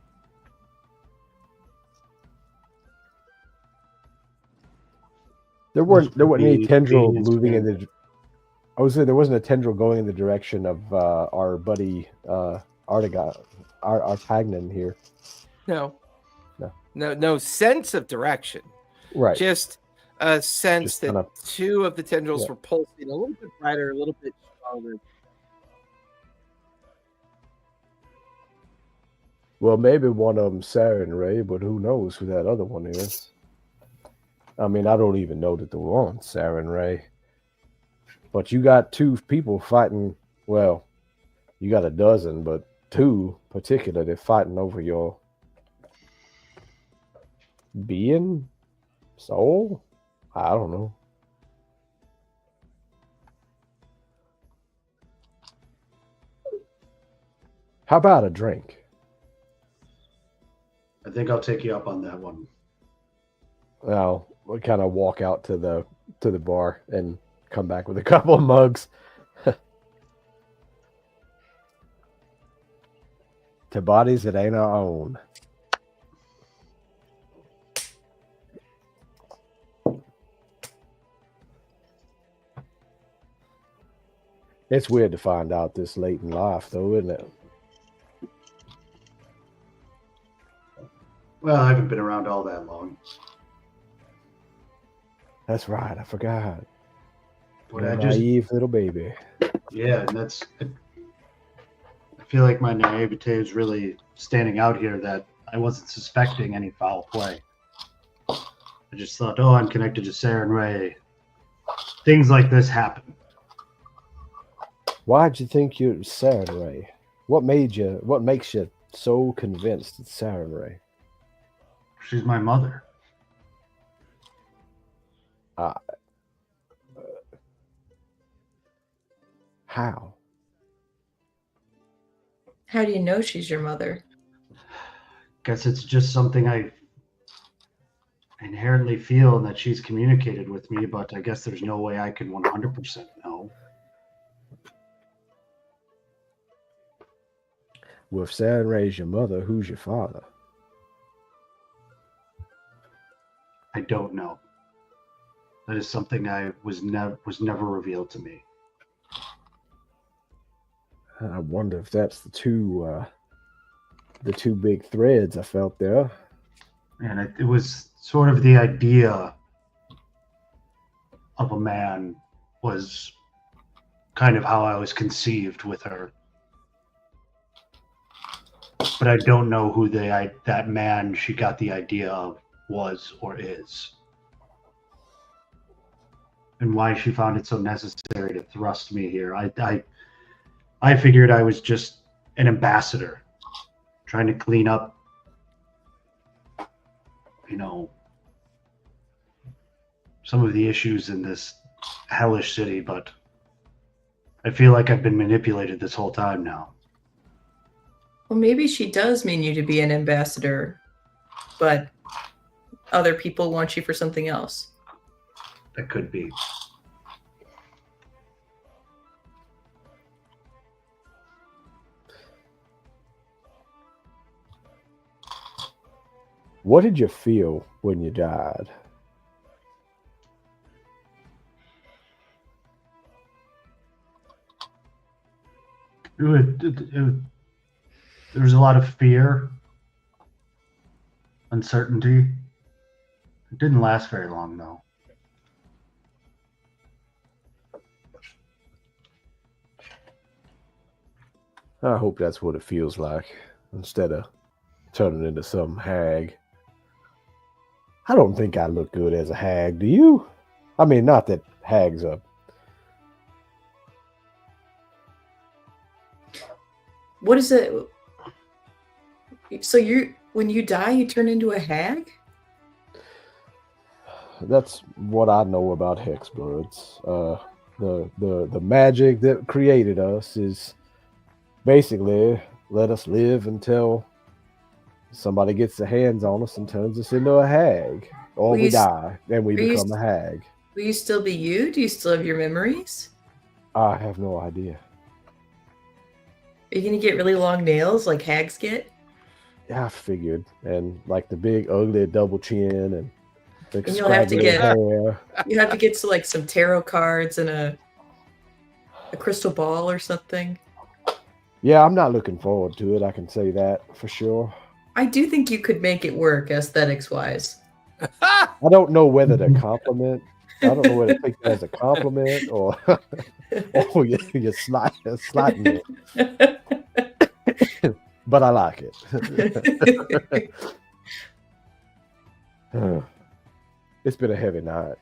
There weren't any tendril moving in the. I was saying there wasn't a tendril going in the direction of our buddy Artagnan here. No sense of direction. Right. Just a sense Just that kinda- 2 of the tendrils Yeah. were pulsing a little bit brighter, a little bit stronger. Well, maybe one of them Sarenrae, but who knows who that other one is? I mean, I don't even know that they were on Sarenrae. But you got 2 people fighting. Well, you got a dozen, but 2 particularly fighting over your being, soul. I don't know. How about a drink? I think I'll take you up on that one. Well, we'll kind of walk out to the bar and come back with a couple of mugs. To bodies that ain't our own. It's weird to find out this late in life, though, isn't it? Well, I haven't been around all that long. That's right. I forgot. But You're I a just, naive little baby. yeah, and that's. I feel like my naivete is really standing out here. That I wasn't suspecting any foul play. I just thought, oh, I'm connected to Sarenrae. Things like this happen. Why'd you think you're Sarenrae? What makes you so convinced it's Sarenrae? She's my mother. How? How do you know she's your mother? Guess it's just something I inherently feel that she's communicated with me, but I guess there's no way I can 100% know. Well, if Sarenrae's your mother, who's your father? I don't know. That is something I was never revealed to me. I wonder if that's the two big threads I felt there. And it was sort of the idea of a man was kind of how I was conceived with her. But I don't know who that man she got the idea of was or is. And why she found it so necessary to thrust me here. I figured I was just an ambassador trying to clean up, some of the issues in this hellish city, but I feel like I've been manipulated this whole time now. Well, maybe she does mean you to be an ambassador, but other people want you for something else. That could be. What did you feel when you died? There was a lot of fear, uncertainty. It didn't last very long, though. I hope that's what it feels like instead of turning into some hag. I don't think I look good as a hag, do you? I mean, not that hags are. What is it? So when you die, you turn into a hag? That's what I know about hexbloods. The magic that created us is basically let us live until somebody gets their hands on us and turns us into a hag, or Will we you die and we will you become a hag. Will you still be you? Do you still have your memories? I have no idea. Are you gonna get really long nails like hags get? Yeah, I figured, and like the big ugly double chin and the And you'll have to scraggly get- hair. You have to get to like some tarot cards and a crystal ball or something. Yeah, I'm not looking forward to it. I can say that for sure. I do think you could make it work aesthetics wise. I don't know whether to compliment. I don't know whether to take that as a compliment or oh, you're sliding it. But I like it. It's been a heavy night.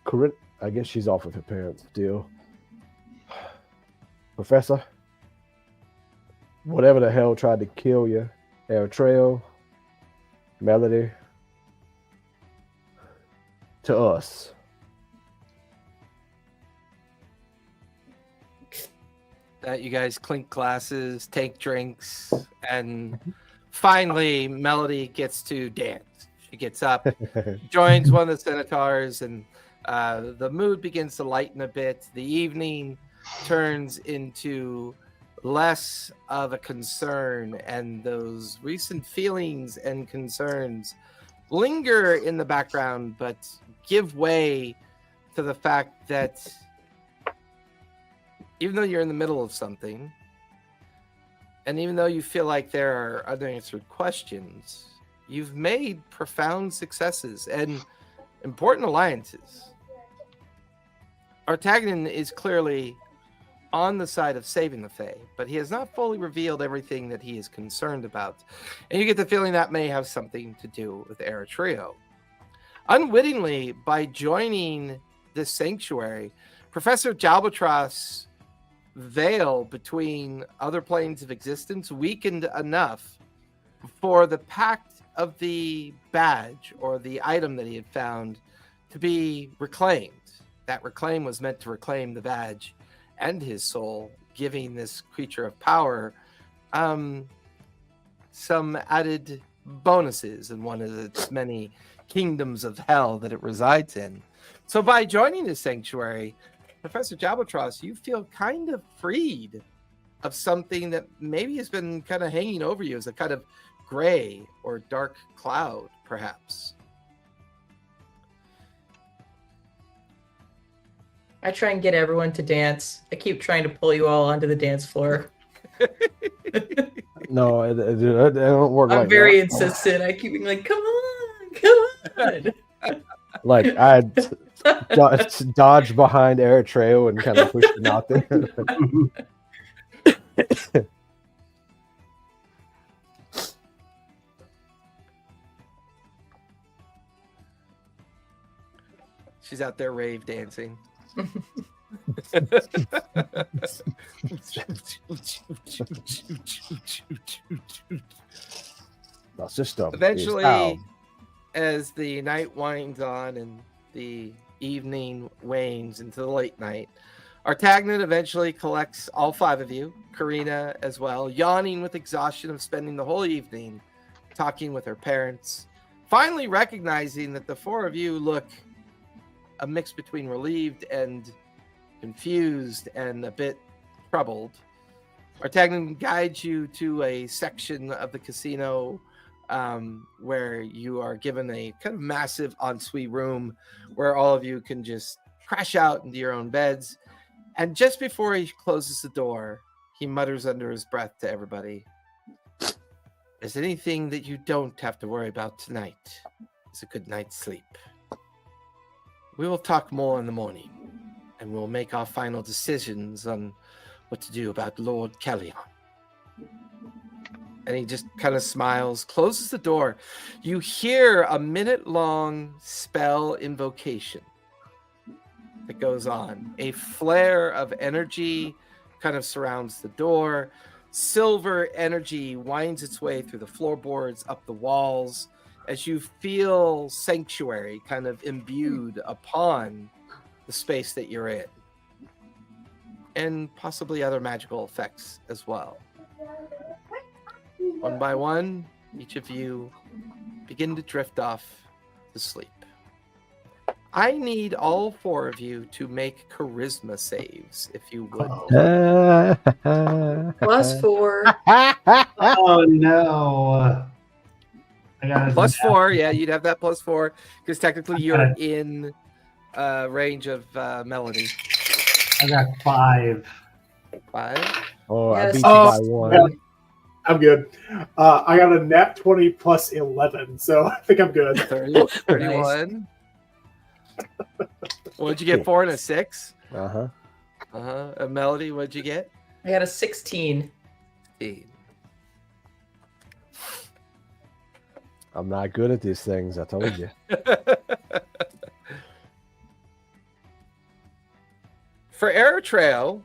Corinne, I guess she's off with her parents still. Professor, whatever the hell tried to kill you, Trail, Melody, to us. That you guys clink glasses, take drinks, and finally Melody gets to dance. She gets up, joins one of the Centaurs, and the mood begins to lighten a bit. The evening turns into less of a concern, and those recent feelings and concerns linger in the background, but give way to the fact that even though you're in the middle of something, and even though you feel like there are unanswered questions, you've made profound successes and important alliances. Artagnan is clearly on the side of saving the Fae, but he has not fully revealed everything that he is concerned about. And you get the feeling that may have something to do with Eritrea. Unwittingly, by joining this sanctuary, Professor Jalbatross' veil between other planes of existence weakened enough for the pact of the badge or the item that he had found to be reclaimed. That reclaim was meant to reclaim the badge and his soul, giving this creature of power some added bonuses in one of its many kingdoms of hell that it resides in. So by joining this sanctuary, Professor Jalbatross, you feel kind of freed of something that maybe has been kind of hanging over you as a kind of gray or dark cloud, perhaps. I try and get everyone to dance. I keep trying to pull you all onto the dance floor. No, it don't work. I'm like very that. insistent. I keep being like, come on. Like I dodge behind Eritrea and kind of push him out there. She's out there rave dancing. My system Eventually, is out. as the night winds on and the evening wanes into the late night, Artagnan eventually collects all five of you, Karina as well, yawning with exhaustion of spending the whole evening talking with her parents, finally recognizing that the four of you look a mix between relieved and confused and a bit troubled. Artagnan guides you to a section of the casino where you are given a kind of massive ensuite room where all of you can just crash out into your own beds. And just before he closes the door, he mutters under his breath to everybody, "There's anything that you don't have to worry about tonight is a good night's sleep. We will talk more in the morning, and we'll make our final decisions on what to do about Lord Callion." And he just kind of smiles, closes the door. You hear a minute-long spell invocation that goes on. A flare of energy kind of surrounds the door. Silver energy winds its way through the floorboards, up the walls, as you feel sanctuary kind of imbued upon the space that you're in. And possibly other magical effects as well. One by one, each of you begin to drift off to sleep. I need all 4 of you to make charisma saves, if you would. +4. Oh no! I got +4, yeah, you'd have that +4 because technically you're in range of Melody. I got 5. 5. Oh, I Yes. beat you by 1. I'm good. I got a nat 20 plus 11, so I think I'm good. 30, 31. What'd you get for it? A 6? Uh-huh. A Melody, what'd you get? I got a 16. 16. I'm not good at these things, I told you. For Arrow Trail,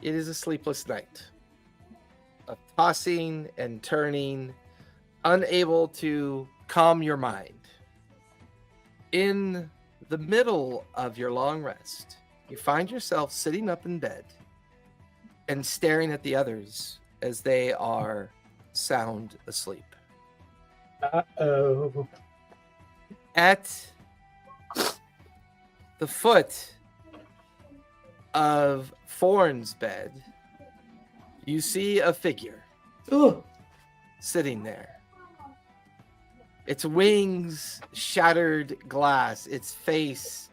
it is a sleepless night of tossing and turning, unable to calm your mind. In the middle of your long rest, you find yourself sitting up in bed and staring at the others as they are sound asleep. Uh-oh. At the foot of Thorn's bed, you see a figure Ooh. sitting there. Its wings shattered glass, its face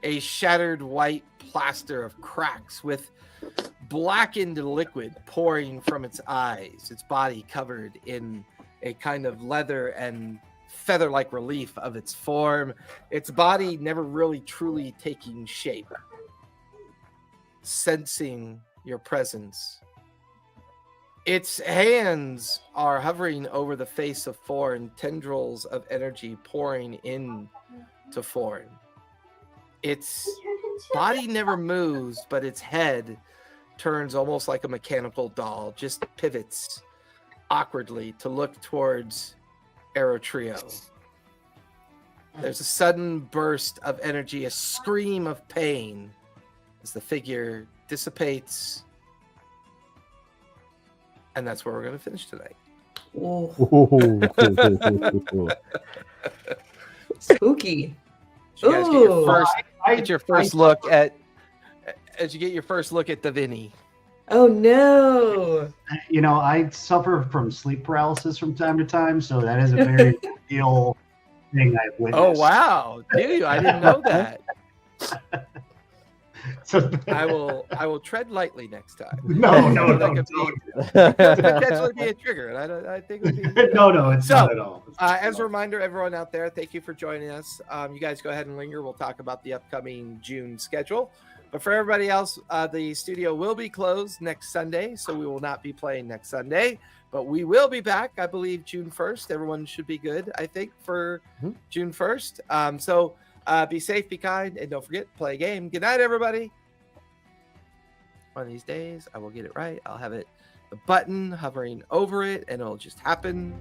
a shattered white plaster of cracks with blackened liquid pouring from its eyes, its body covered in a kind of leather and feather-like relief of its form, its body never really truly taking shape. Sensing your presence, its hands are hovering over the face of Thorn, tendrils of energy pouring in to Thorn. Its body never moves, but its head turns almost like a mechanical doll, just pivots awkwardly to look towards Arrow Trio. There's a sudden burst of energy, a scream of pain as the figure dissipates. And that's where we're going to finish tonight. Ooh. Ooh. Spooky. As you guys get your Ooh. first, get your first look at, as you get your first look at the Vinny. Oh no. You know, I suffer from sleep paralysis from time to time, so that is a very real thing I've witnessed. Oh wow, do you? I didn't know that. So I will tread lightly next time. no, That could potentially be a trigger, and I think it would be, no, it's So, not at all. as a reminder, everyone out there, thank you for joining us. You guys go ahead and linger. We'll talk about the upcoming June schedule. But for everybody else, the studio will be closed next Sunday, so we will not be playing next Sunday. But we will be back, I believe, June 1st. Everyone should be good, I think, for June 1st. So be safe, be kind, and don't forget, play a game. Good night, everybody. One of these days, I will get it right. I'll have the button hovering over it, and it'll just happen.